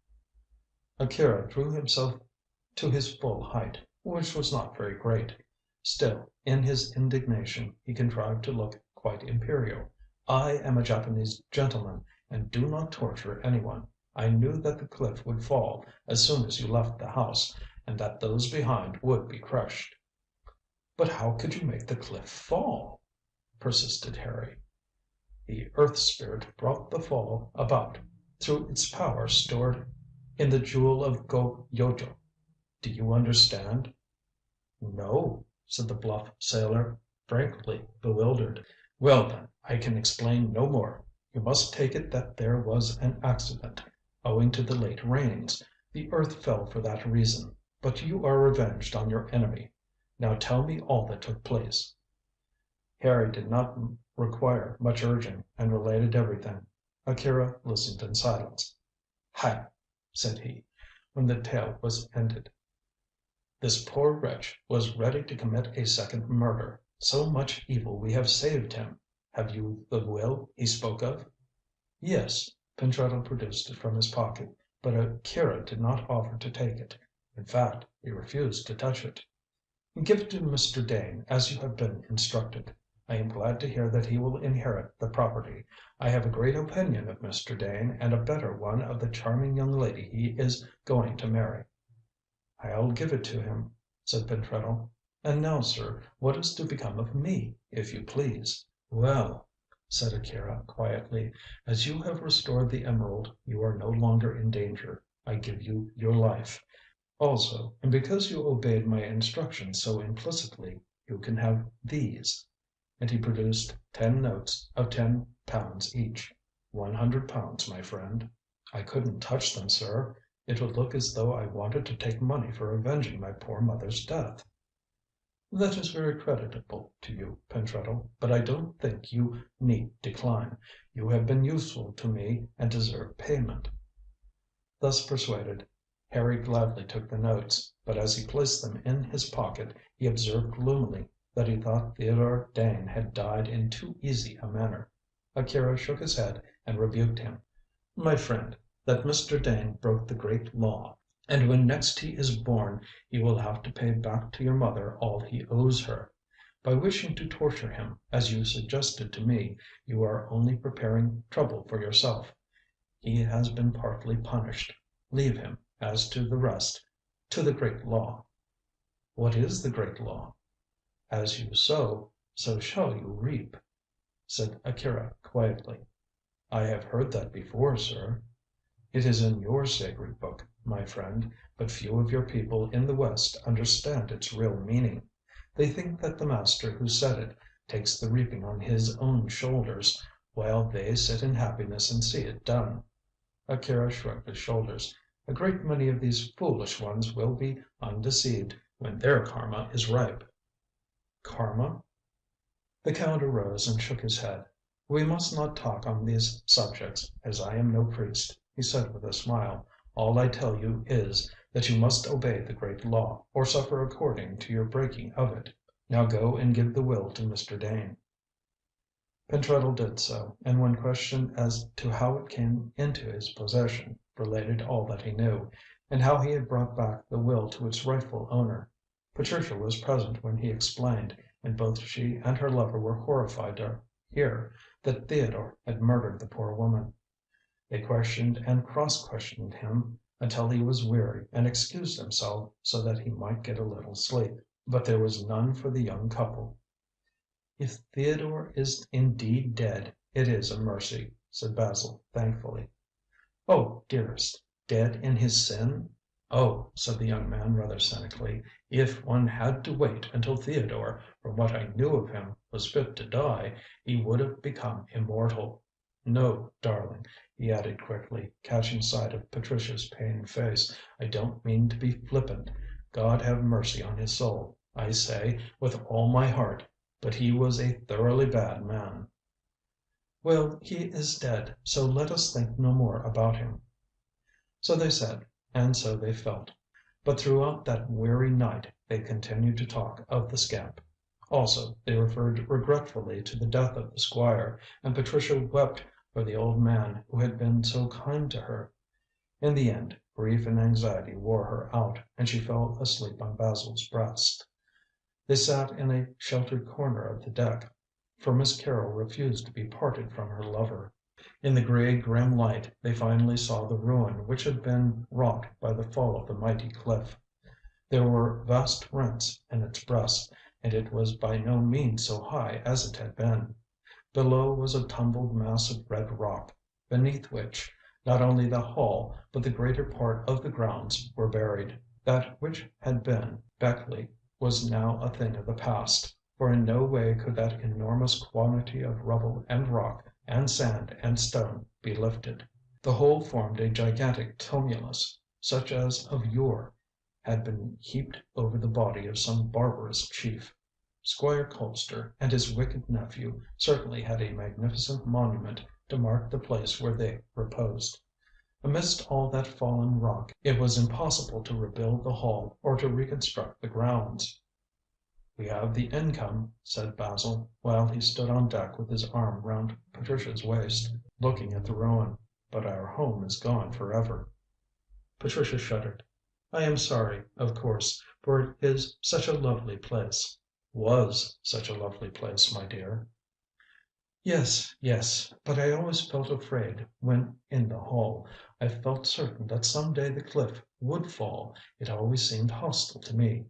Akira drew himself to his full height, which was not very great. Still, in his indignation, he contrived to look quite imperial. "I am a Japanese gentleman, and do not torture any one. I knew that the cliff would fall as soon as you left the house, and that those behind would be crushed." "But how could you make the cliff fall?" persisted Harry. "The Earth Spirit brought the fall about through its power stored in the Jewel of Go Yojo. Do you understand?" "No," said the bluff sailor, frankly bewildered. "Well, then, I can explain no more. You must take it that there was an accident, owing to the late rains. The earth fell for that reason. But you are revenged on your enemy. Now tell me all that took place." Harry did not require much urging, and related everything. Akira listened in silence. "Hai!" said he, when the tale was ended. "This poor wretch was ready to commit a second murder. So much evil we have saved him. Have you the will he spoke of?" "Yes." Pentreddle produced it from his pocket, but Akira did not offer to take it. In fact, he refused to touch it. Give it to Mr. Dane as you have been instructed. I am glad to hear that he will inherit the property. I have a great opinion of Mr. Dane, and a better one of the charming young lady he is going to marry." "I'll give it to him," said Pentreddle. "And now, sir, what is to become of me, if you please?" "Well," said Akira quietly, "as you have restored the emerald, you are no longer in danger. I give you your life. Also, and because you obeyed my instructions so implicitly, you can have these," and he produced 10 notes of £10 each. £100, my friend. "I couldn't touch them, sir. It would look as though I wanted to take money for avenging my poor mother's death." "That is very creditable to you, Pentreddle, but I don't think you need decline. You have been useful to me and deserve payment." Thus persuaded, Harry gladly took the notes, but as he placed them in his pocket he observed gloomily that he thought Theodore Dane had died in too easy a manner. Akira shook his head and rebuked him. "My friend, that Mr. Dane broke the great law, and when next he is born he will have to pay back to your mother all he owes her. By wishing to torture him, as you suggested to me, you are only preparing trouble for yourself. He has been partly punished. Leave him, as to the rest, to the great law." "What is the great law?" "As you sow, so shall you reap," said Akira quietly. "I have heard that before, sir." "It is in your sacred book, my friend, but few of your people in the West understand its real meaning. They think that the Master who said it takes the reaping on his own shoulders, while they sit in happiness and see it done." Akira shrugged his shoulders. "A great many of these foolish ones will be undeceived when their karma is ripe." "Karma?" The Count arose and shook his head. "We must not talk on these subjects, as I am no priest," he said with a smile. "All I tell you is, that you must obey the great law, or suffer according to your breaking of it. Now go and give the will to Mr. Dane." Pentreddle did so, and when questioned as to how it came into his possession, related all that he knew, and how he had brought back the will to its rightful owner. Patricia was present when he explained, and both she and her lover were horrified to hear that Theodore had murdered the poor woman. They questioned and cross-questioned him until he was weary and excused himself so that he might get a little sleep. But there was none for the young couple. "If Theodore is indeed dead, it is a mercy," said Basil thankfully. "Oh, dearest, dead in his sin?" "Oh," said the young man rather cynically, "if one had to wait until Theodore, from what I knew of him, was fit to die, he would have become immortal. No, darling," he added quickly, catching sight of Patricia's pained face, "I don't mean to be flippant. God have mercy on his soul, I say, with all my heart. But he was a thoroughly bad man." "Well, he is dead, so let us think no more about him." So they said, and so they felt. But throughout that weary night they continued to talk of the scamp. Also, they referred regretfully to the death of the Squire, and Patricia wept for the old man who had been so kind to her. In the end, grief and anxiety wore her out, and she fell asleep on Basil's breast. They sat in a sheltered corner of the deck, for Miss Carrol refused to be parted from her lover. In the grey, grim light they finally saw the ruin which had been wrought by the fall of the mighty cliff. There were vast rents in its breast, and it was by no means so high as it had been. Below was a tumbled mass of red rock, beneath which not only the hall but the greater part of the grounds were buried. That which had been Beckleigh was now a thing of the past, for in no way could that enormous quantity of rubble and rock and sand and stone be lifted. The whole formed a gigantic tumulus, such as of yore had been heaped over the body of some barbarous chief. Squire Colpster and his wicked nephew certainly had a magnificent monument to mark the place where they reposed. Amidst all that fallen rock it was impossible to rebuild the hall or to reconstruct the grounds. "We have the income," said Basil, while he stood on deck with his arm round Patricia's waist, looking at the ruin, "but our home is gone for ever." Patricia shuddered. I am sorry, of course, for it is such a lovely place." "Was such a lovely place, my dear." "Yes, yes. But I always felt afraid when in the hall. I felt certain that some day the cliff would fall. It always seemed hostile to me."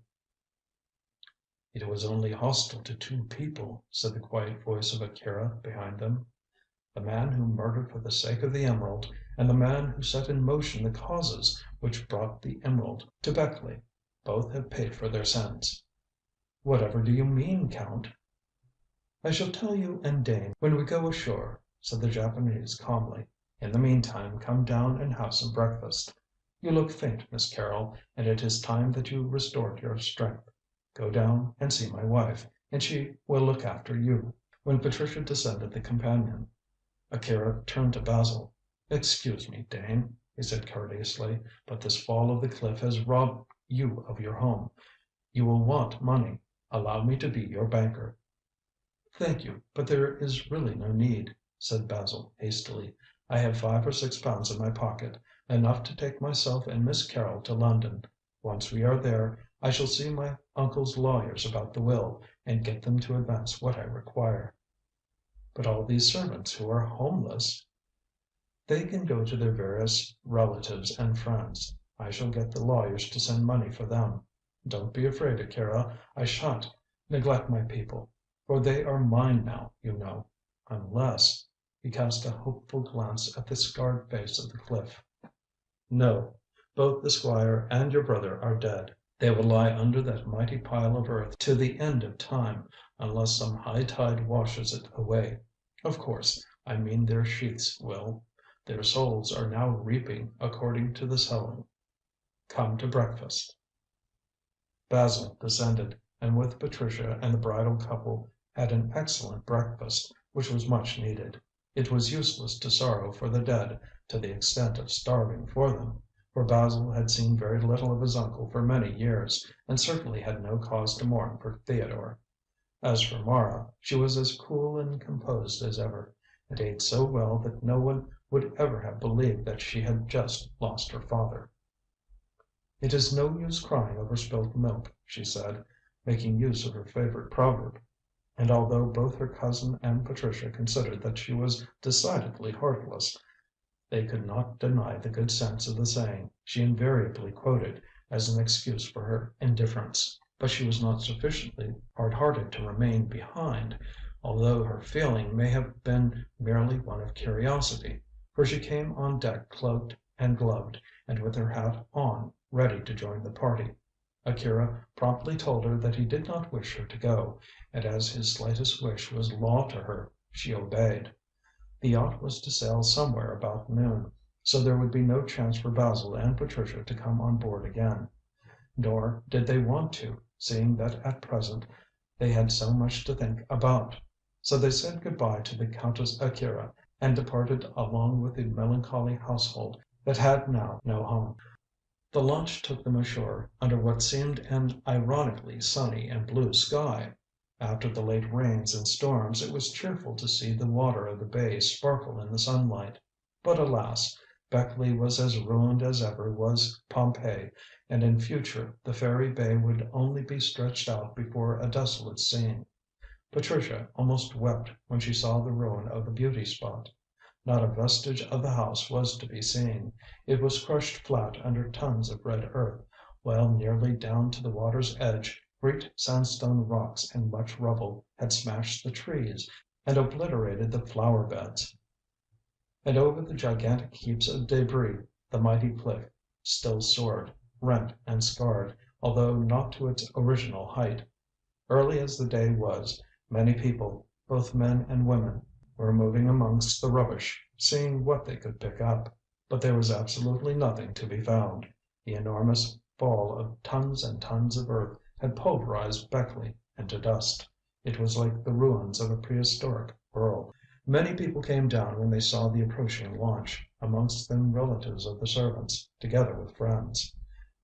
"It was only hostile to two people," said the quiet voice of Akira behind them. "The man who murdered for the sake of the emerald, and the man who set in motion the causes which brought the emerald to Beckleigh. Both have paid for their sins." "Whatever do you mean, Count?" "I shall tell you and Dane when we go ashore," said the Japanese calmly. "In the meantime come down and have some breakfast. You look faint, Miss Carrol, and it is time that you restored your strength. Go down and see my wife, and she will look after you." When Patricia descended the companion, Akira turned to Basil. "Excuse me, Dane," he said courteously, "but this fall of the cliff has robbed you of your home. You will want money. Allow me to be your banker." "Thank you, but there is really no need," said Basil hastily. "I have £5 or £6 in my pocket, enough to take myself and Miss Carrol to London. Once we are there, I shall see my uncle's lawyers about the will, and get them to advance what I require." "But all these servants who are homeless?" "They can go to their various relatives and friends. I shall get the lawyers to send money for them. Don't be afraid, Akira. I shan't neglect my people, for they are mine now, you know. Unless" he cast a hopeful glance at the scarred face of the cliff. "No. Both the Squire and your brother are dead. They will lie under that mighty pile of earth to the end of time, unless some high tide washes it away. Of course, I mean their sheaths will. Their souls are now reaping according to the sowing. Come to breakfast." Basil descended, and with Patricia and the bridal couple had an excellent breakfast, which was much needed. It was useless to sorrow for the dead to the extent of starving for them, for Basil had seen very little of his uncle for many years, and certainly had no cause to mourn for Theodore. As for Mara, she was as cool and composed as ever, and ate so well that no one would ever have believed that she had just lost her father. "It is no use crying over spilt milk," she said, making use of her favourite proverb. And although both her cousin and Patricia considered that she was decidedly heartless, they could not deny the good sense of the saying she invariably quoted as an excuse for her indifference. But she was not sufficiently hard-hearted to remain behind, although her feeling may have been merely one of curiosity, for she came on deck cloaked and gloved, and with her hat on, ready to join the party. Akira promptly told her that he did not wish her to go, and as his slightest wish was law to her, she obeyed. The yacht was to sail somewhere about noon, so there would be no chance for Basil and Patricia to come on board again. Nor did they want to, seeing that at present they had so much to think about. So they said good bye to the Countess Akira, and departed along with the melancholy household that had now no home. The launch took them ashore under what seemed an ironically sunny and blue sky. After the late rains and storms, it was cheerful to see the water of the bay sparkle in the sunlight. But alas! Beckleigh was as ruined as ever was Pompeii, and in future the fairy bay would only be stretched out before a desolate scene. Patricia almost wept when she saw the ruin of the beauty spot. Not a vestige of the house was to be seen. It was crushed flat under tons of red earth, while nearly down to the water's edge great sandstone rocks and much rubble had smashed the trees and obliterated the flower beds. And over the gigantic heaps of debris the mighty cliff still soared, rent and scarred, although not to its original height. Early as the day was, many people, both men and women, were moving amongst the rubbish, seeing what they could pick up. But there was absolutely nothing to be found. The enormous fall of tons and tons of earth had pulverized Beckleigh into dust. It was like the ruins of a prehistoric world. Many people came down when they saw the approaching launch, amongst them relatives of the servants, together with friends.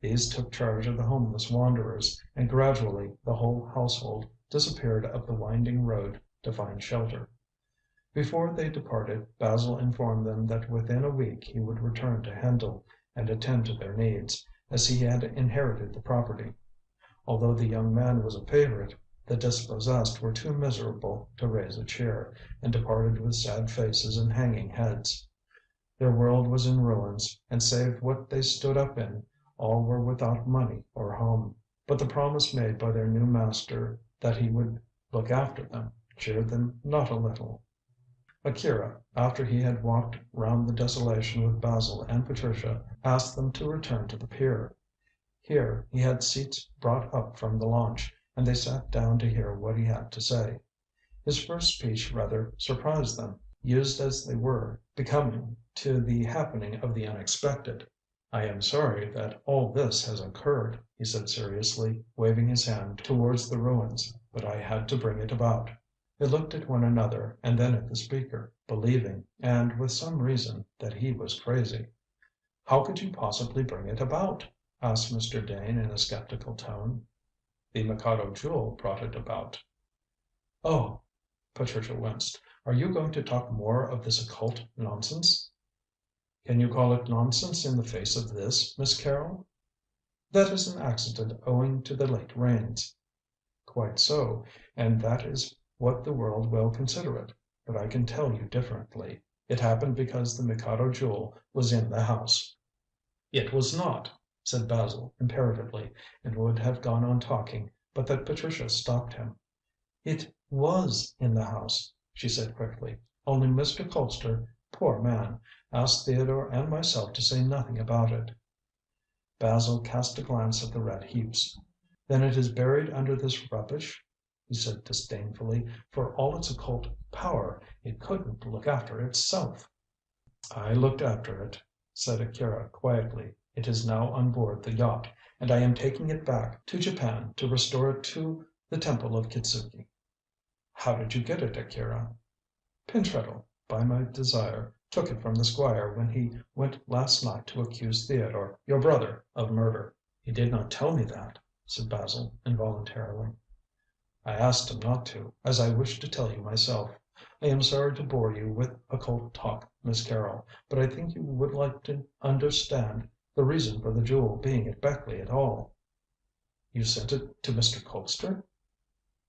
These took charge of the homeless wanderers, and gradually the whole household disappeared up the winding road to find shelter. Before they departed, Basil informed them that within a week he would return to Hendle and attend to their needs, as he had inherited the property. Although the young man was a favourite, the dispossessed were too miserable to raise a cheer, and departed with sad faces and hanging heads. Their world was in ruins, and save what they stood up in, all were without money or home. But the promise made by their new master that he would look after them cheered them not a little. Akira, after he had walked round the desolation with Basil and Patricia, asked them to return to the pier. Here he had seats brought up from the launch, and they sat down to hear what he had to say. His first speech rather surprised them, used as they were becoming to the happening of the unexpected. "I am sorry that all this has occurred," he said seriously, waving his hand towards the ruins, "but I had to bring it about." They looked at one another and then at the speaker, believing, and with some reason, that he was crazy. "How could you possibly bring it about?" asked Mr. Dane in a sceptical tone. "The Mikado Jewel brought it about." "Oh!" Patricia winced. "Are you going to talk more of this occult nonsense?" "Can you call it nonsense in the face of this, Miss Carrol?" "That is an accident owing to the late rains." "Quite so, and that is what the world will consider it. But I can tell you differently. It happened because the Mikado Jewel was in the house." "It was not," said Basil imperatively, and would have gone on talking, but that Patricia stopped him. "It WAS in the house," she said quickly. "Only Mr. Colpster, poor man, asked Theodore and myself to say nothing about it." Basil cast a glance at the red heaps. "Then it is buried under this rubbish?" he said disdainfully. "For all its occult power, it couldn't look after itself." "I looked after it," said Akira quietly. "It is now on board the yacht, and I am taking it back to Japan to restore it to the Temple of Kitzuki." "How did you get it, Akira?" "Pentreddle, by my desire, took it from the Squire when he went last night to accuse Theodore, your brother, of murder." "He did not tell me that," said Basil involuntarily. "I asked him not to, as I wished to tell you myself. I am sorry to bore you with occult talk, Miss Carrol, but I think you would like to understand the reason for the jewel being at Beckleigh at all." "You sent it to Mr. Colpster?"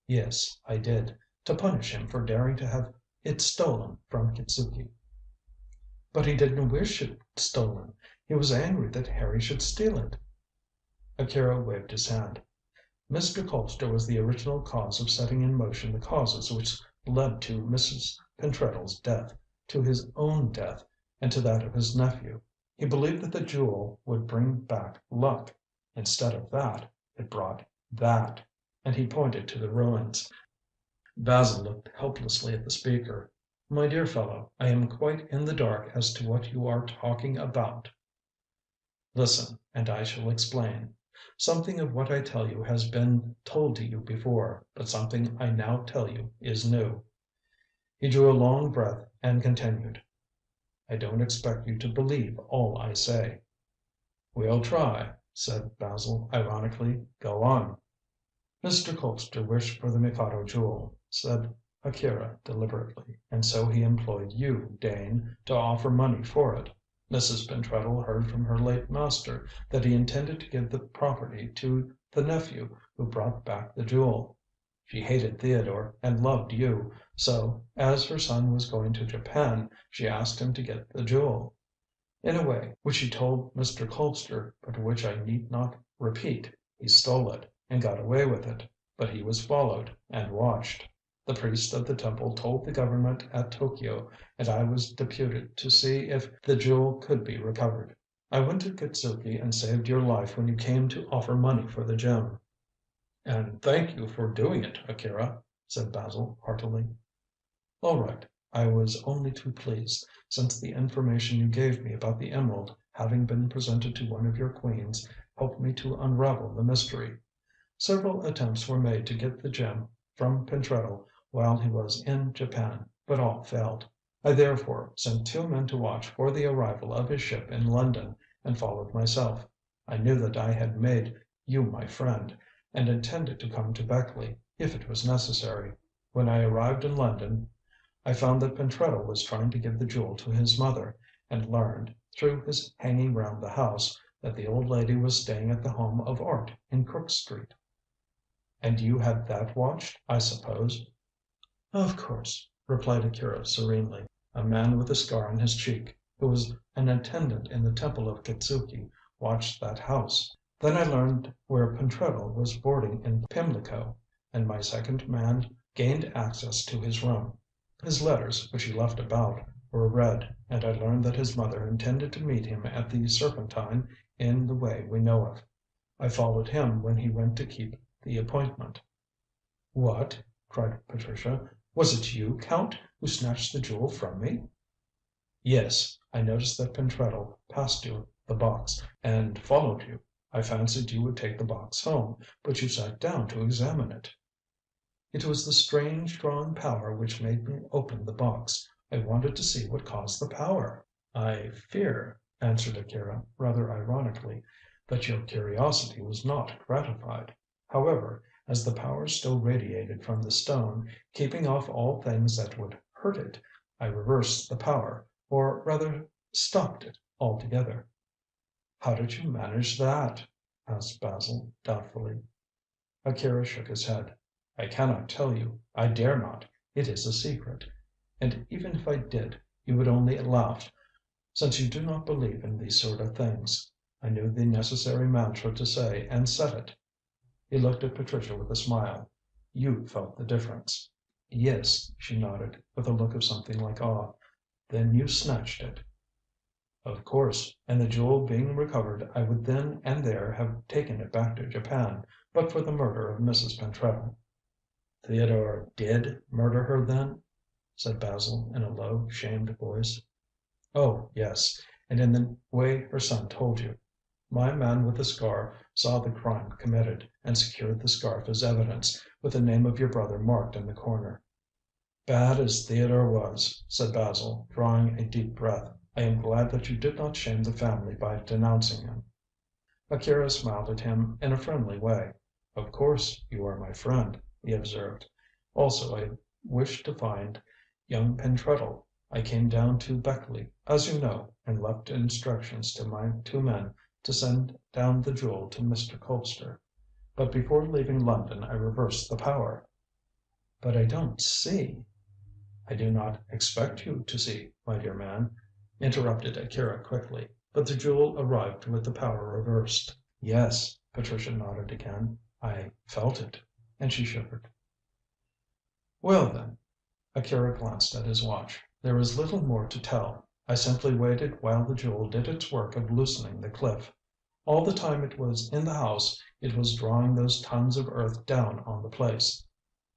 "Yes, I did, to punish him for daring to have it stolen from Kitzuki." "But he didn't wish it stolen. He was angry that Harry should steal it." Akira waved his hand. "Mr. Colpster was the original cause of setting in motion the causes which led to Mrs. Pentreddle's death, to his own death, and to that of his nephew. He believed that the jewel would bring back luck. Instead of that, it brought that," and he pointed to the ruins. Basil looked helplessly at the speaker. "My dear fellow, I am quite in the dark as to what you are talking about." "Listen, and I shall explain. Something of what I tell you has been told to you before, but something I now tell you is new." He drew a long breath and continued: "I don't expect you to believe all I say." "We'll try," said Basil ironically. "Go on." "Mr. Colpster wished for the Mikado Jewel," said Akira deliberately, "and so he employed you, Dane, to offer money for it. Mrs. Pentreddle heard from her late master that he intended to give the property to the nephew who brought back the jewel. She hated Theodore and loved you, so, as her son was going to Japan, she asked him to get the jewel. In a way which she told Mr. Colpster, but which I need not repeat, he stole it, and got away with it. But he was followed and watched. The priest of the temple told the government at Tokio, and I was deputed to see if the jewel could be recovered. I went to Kitzuki and saved your life when you came to offer money for the gem." "And thank you for doing it, Akira," said Basil heartily. "All right. I was only too pleased, since the information you gave me about the emerald having been presented to one of your queens helped me to unravel the mystery. Several attempts were made to get the gem from Pentreddle while he was in Japan, but all failed. I therefore sent 2 men to watch for the arrival of his ship in London, and followed myself. I knew that I had made you my friend, and intended to come to Beckleigh, if it was necessary. When I arrived in London, I found that Pentreddle was trying to give the jewel to his mother, and learned, through his hanging round the house, that the old lady was staying at the Home of Art in Crook Street." "And you had that watched, I suppose?" "Of course," replied Akira serenely. "A man with a scar on his cheek, who was an attendant in the Temple of Kitzuki, watched that house. Then I learned where Pentreddle was boarding in Pimlico, and my second man gained access to his room. His letters, which he left about, were read, and I learned that his mother intended to meet him at the Serpentine in the way we know of. I followed him when he went to keep the appointment." "What?" cried Patricia. "Was it you, Count, who snatched the jewel from me?" "Yes. I noticed that Pentreddle passed you the box, and followed you. I fancied you would take the box home, but you sat down to examine it." "It was the strange drawing power which made me open the box. I wanted to see what caused the power." "I fear," answered Akira, rather ironically, "that your curiosity was not gratified. However, as the power still radiated from the stone, keeping off all things that would hurt it, I reversed the power, or rather stopped it altogether." "How did you manage that?" asked Basil doubtfully. Akira shook his head. "I cannot tell you. I dare not. It is a secret. And even if I did, you would only laugh, since you do not believe in these sort of things. I knew the necessary mantra to say and said it." He looked at Patricia with a smile. "You felt the difference." "Yes," she nodded, with a look of something like awe. "Then you snatched it." "Of course, and the jewel being recovered I would then and there have taken it back to Japan, but for the murder of Mrs. Pentreddle." "Theodore did murder her, then?" said Basil in a low, shamed voice. "Oh, yes, and in the way her son told you. My man with the scar saw the crime committed, and secured the scarf as evidence, with the name of your brother marked in the corner." "Bad as Theodore was," said Basil, drawing a deep breath, "I am glad that you did not shame the family by denouncing him." Akira smiled at him in a friendly way. "Of course you are my friend," he observed. "Also I wished to find young Pentreddle. I came down to Beckleigh, as you know, and left instructions to my two men to send down the jewel to Mr. Colpster. But before leaving London I reversed the power." "But I don't see " "I do not expect you to see, my dear man," interrupted Akira quickly. "But the jewel arrived with the power reversed." "Yes," Patricia nodded again. "I felt it," and she shivered. "Well, then," Akira glanced at his watch, "there is little more to tell. I simply waited while the jewel did its work of loosening the cliff. All the time it was in the house it was drawing those tons of earth down on the place.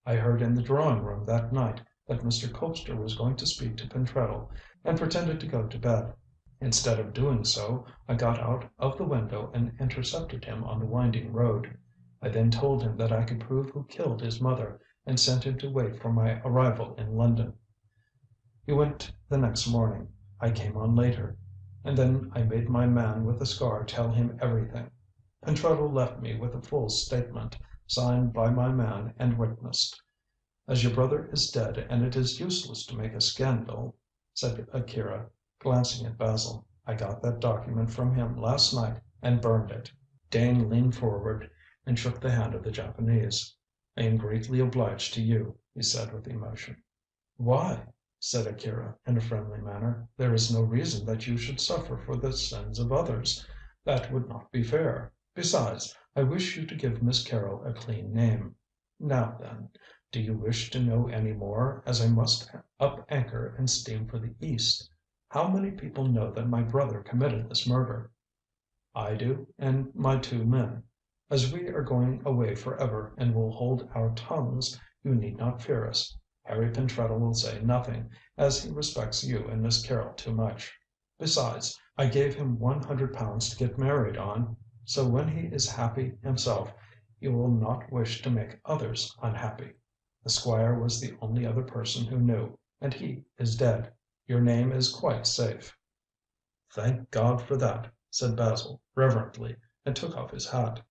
I heard in the drawing room that night that Mr. Colpster was going to speak to Pentreddle, and pretended to go to bed. Instead of doing so, I got out of the window and intercepted him on the winding road. I then told him that I could prove who killed his mother, and sent him to wait for my arrival in London. He went the next morning. I came on later, and then I made my man with the scar tell him everything. Pentreddle left me with a full statement, signed by my man and witnessed. As your brother is dead and it is useless to make a scandal," said Akira, glancing at Basil, "I got that document from him last night and burned it." Dane leaned forward and shook the hand of the Japanese. "I am greatly obliged to you," he said with emotion. "Why?" said Akira in a friendly manner. "There is no reason that you should suffer for the sins of others. That would not be fair. Besides, I wish you to give Miss Carrol a clean name. Now, then, do you wish to know any more, as I must up anchor and steam for the East? How many people know that my brother committed this murder?" "I do, and my two men. As we are going away for ever and will hold our tongues, you need not fear us. Harry Pentreddle will say nothing, as he respects you and Miss Carrol too much. Besides, I gave him £100 to get married on, so when he is happy himself he will not wish to make others unhappy. The Squire was the only other person who knew, and he is dead. Your name is quite safe." "Thank God for that," said Basil reverently, and took off his hat.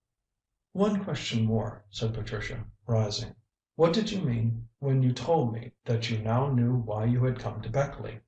"One question more," said Patricia, rising. "What did you mean when you told me that you now knew why you had come to Beckleigh?"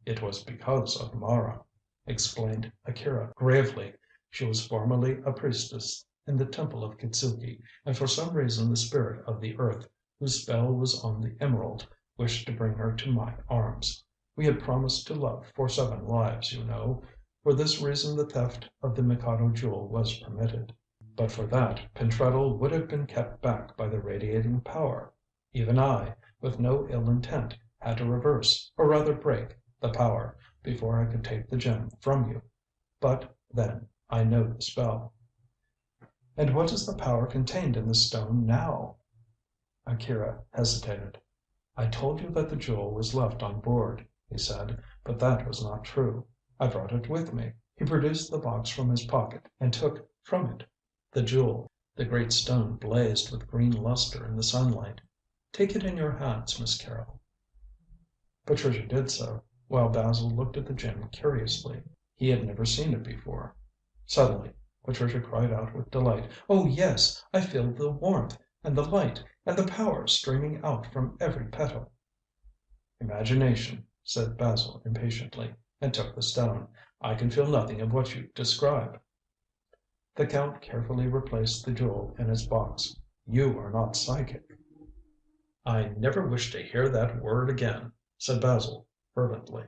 "It was because of Mara." explained Akira gravely. "She was formerly a priestess in the temple of Kitzuki, and for some reason the spirit of the earth, whose spell was on the emerald, wished to bring her to my arms. We had promised to love for 7 lives, you know. For this reason the theft of the Mikado Jewel was permitted. But for that, Pentreddle would have been kept back by the radiating power. Even I, with no ill intent, had to reverse, or rather break, the power, before I could take the gem from you. But, then, I know the spell." "And what is the power contained in the stone now?" Akira hesitated. "I told you that the jewel was left on board," he said, "but that was not true. I brought it with me." He produced the box from his pocket and took from it the jewel. The great stone blazed with green lustre in the sunlight. "Take it in your hands, Miss Carrol." Patricia did so, while Basil looked at the gem curiously. He had never seen it before. Suddenly Patricia cried out with delight: "Oh, yes! I feel the warmth, and the light, and the power streaming out from every petal." "Imagination," said Basil impatiently, and took the stone. "I can feel nothing of what you describe." The Count carefully replaced the jewel in its box. "You are not psychic." "I never wish to hear that word again," said Basil fervently.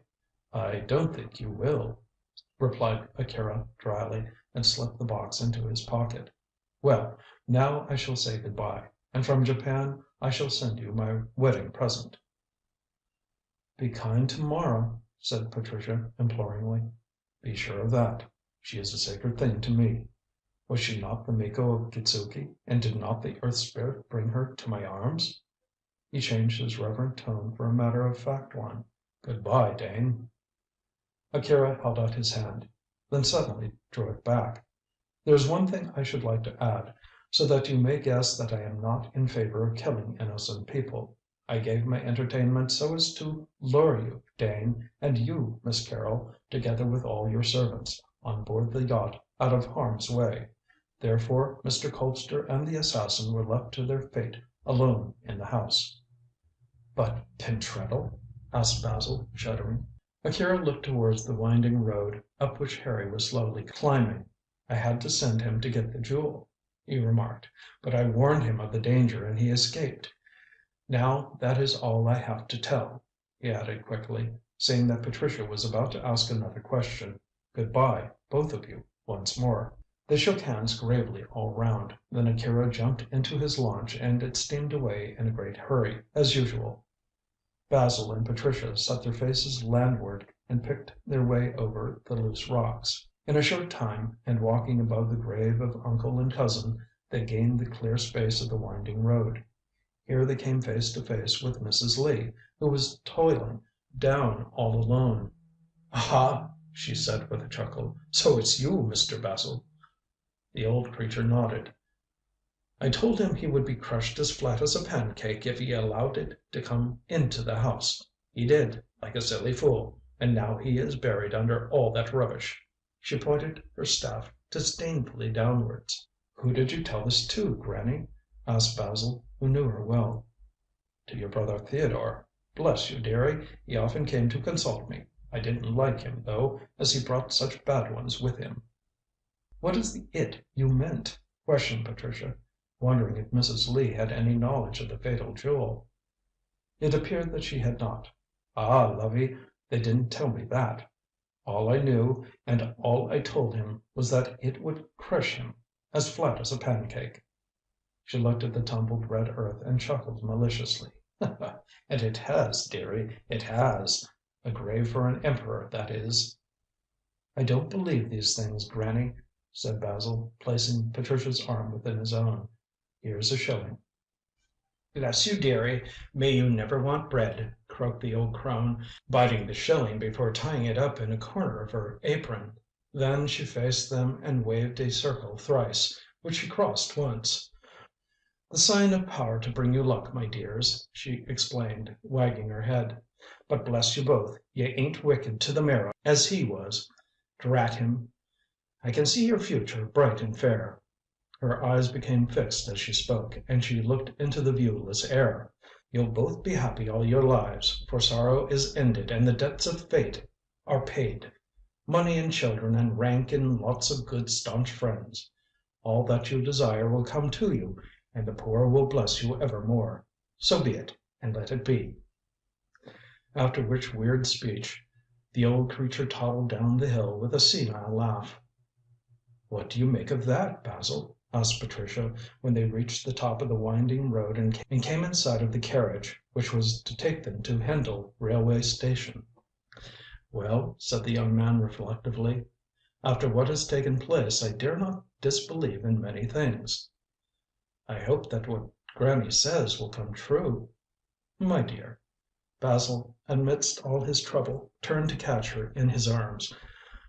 "I don't think you will," replied Akira dryly, and slipped the box into his pocket. "Well, now I shall say good bye, and from Japan I shall send you my wedding present." "Be kind to Mara," said Patricia imploringly. "Be sure of that. She is a sacred thing to me. Was she not the Miko of Kitzuki, and did not the Earth Spirit bring her to my arms?" He changed his reverent tone for a matter of fact one. "Good bye, Dane." Akira held out his hand, then suddenly drew it back. "There is one thing I should like to add, so that you may guess that I am not in favor of killing innocent people. I gave my entertainment so as to lure you, Dane, and you, Miss Carrol, together with all your servants, on board the yacht out of harm's way. Therefore Mr. Colpster and the assassin were left to their fate alone in the house." "But Pentreddle?" asked Basil, shuddering. Akira looked towards the winding road up which Harry was slowly climbing. "I had to send him to get the jewel," he remarked, "but I warned him of the danger and he escaped. Now that is all I have to tell," he added quickly, seeing that Patricia was about to ask another question. "Good bye, both of you, once more." They shook hands gravely all round. Then Akira jumped into his launch and it steamed away in a great hurry, as usual. Basil and Patricia set their faces landward and picked their way over the loose rocks. In a short time, and walking above the grave of uncle and cousin, they gained the clear space of the winding road. Here they came face to face with Mrs. Lee, who was toiling down all alone. "Ah!" she said with a chuckle. "So it's you, Mr. Basil." The old creature nodded. "I told him he would be crushed as flat as a pancake if he allowed it to come into the house. He did, like a silly fool, and now he is buried under all that rubbish." She pointed her staff disdainfully downwards. "Who did you tell this to, Granny?" asked Basil, who knew her well. "To your brother Theodore. Bless you, dearie, he often came to consult me. I didn't like him, though, as he brought such bad ones with him." "What is the 'it' you meant?" questioned Patricia, wondering if Mrs. Lee had any knowledge of the fatal jewel. It appeared that she had not. "Ah, lovey, they didn't tell me that. All I knew, and all I told him, was that it would crush him as flat as a pancake." She looked at the tumbled red earth and chuckled maliciously. "And it has, dearie, it has. A grave for an emperor, that is." "I don't believe these things, Granny," said Basil, placing Patricia's arm within his own. "Here's a shilling." "Bless you, dearie, may you never want bread," croaked the old crone, biting the shilling before tying it up in a corner of her apron. Then she faced them and waved a circle thrice, which she crossed once. "The sign of power to bring you luck, my dears," she explained, wagging her head. "But bless you both, ye ain't wicked to the marrow as he was. Drat him! I can see your future bright and fair." Her eyes became fixed as she spoke, and she looked into the viewless air. "You'll both be happy all your lives, for sorrow is ended and the debts of fate are paid. money and children and rank and lots of good staunch friends. All that you desire will come to you, and the poor will bless you evermore. So be it, and let it be." After which weird speech the old creature toddled down the hill with a senile laugh. "What do you make of that, Basil?" asked Patricia, when they reached the top of the winding road and came in sight of the carriage which was to take them to Hendle railway station. "Well," said the young man reflectively, "after what has taken place I dare not disbelieve in many things." "I hope that what Grannie says will come true." "My dear," Basil, amidst all his trouble, turned to catch her in his arms,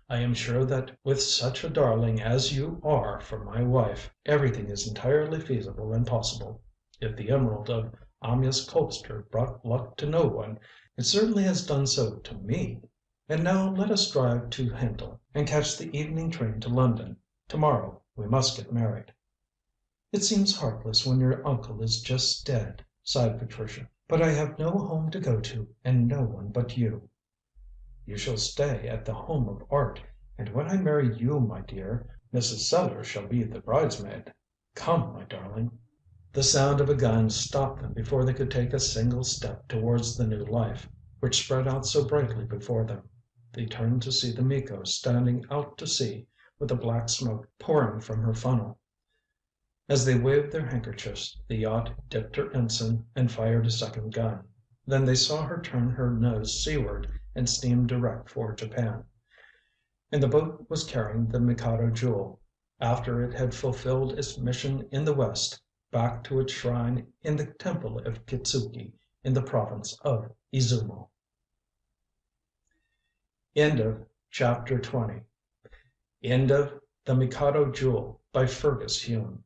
"I am sure that with such a darling as you are for my wife, everything is entirely feasible and possible. If the emerald of Amyas Colpster brought luck to no one, it certainly has done so to me. And now let us drive to Hendle, and catch the evening train to London. To morrow we must get married." "It seems heartless when your uncle is just dead," sighed Patricia. "But I have no home to go to, and no one but you." "You shall stay at the Home of Art, and when I marry you, my dear, Mrs. Sellars shall be the bridesmaid. Come, my darling." The sound of a gun stopped them before they could take a single step towards the new life, which spread out so brightly before them. They turned to see the Mikado standing out to sea with the black smoke pouring from her funnel. As they waved their handkerchiefs, the yacht dipped her ensign and fired a second gun. Then they saw her turn her nose seaward and steam direct for Japan. And the boat was carrying the Mikado Jewel, after it had fulfilled its mission in the West, back to its shrine in the Temple of Kitzuki in the province of Izumo. End of Chapter 20. End of The Mikado Jewel by Fergus Hume.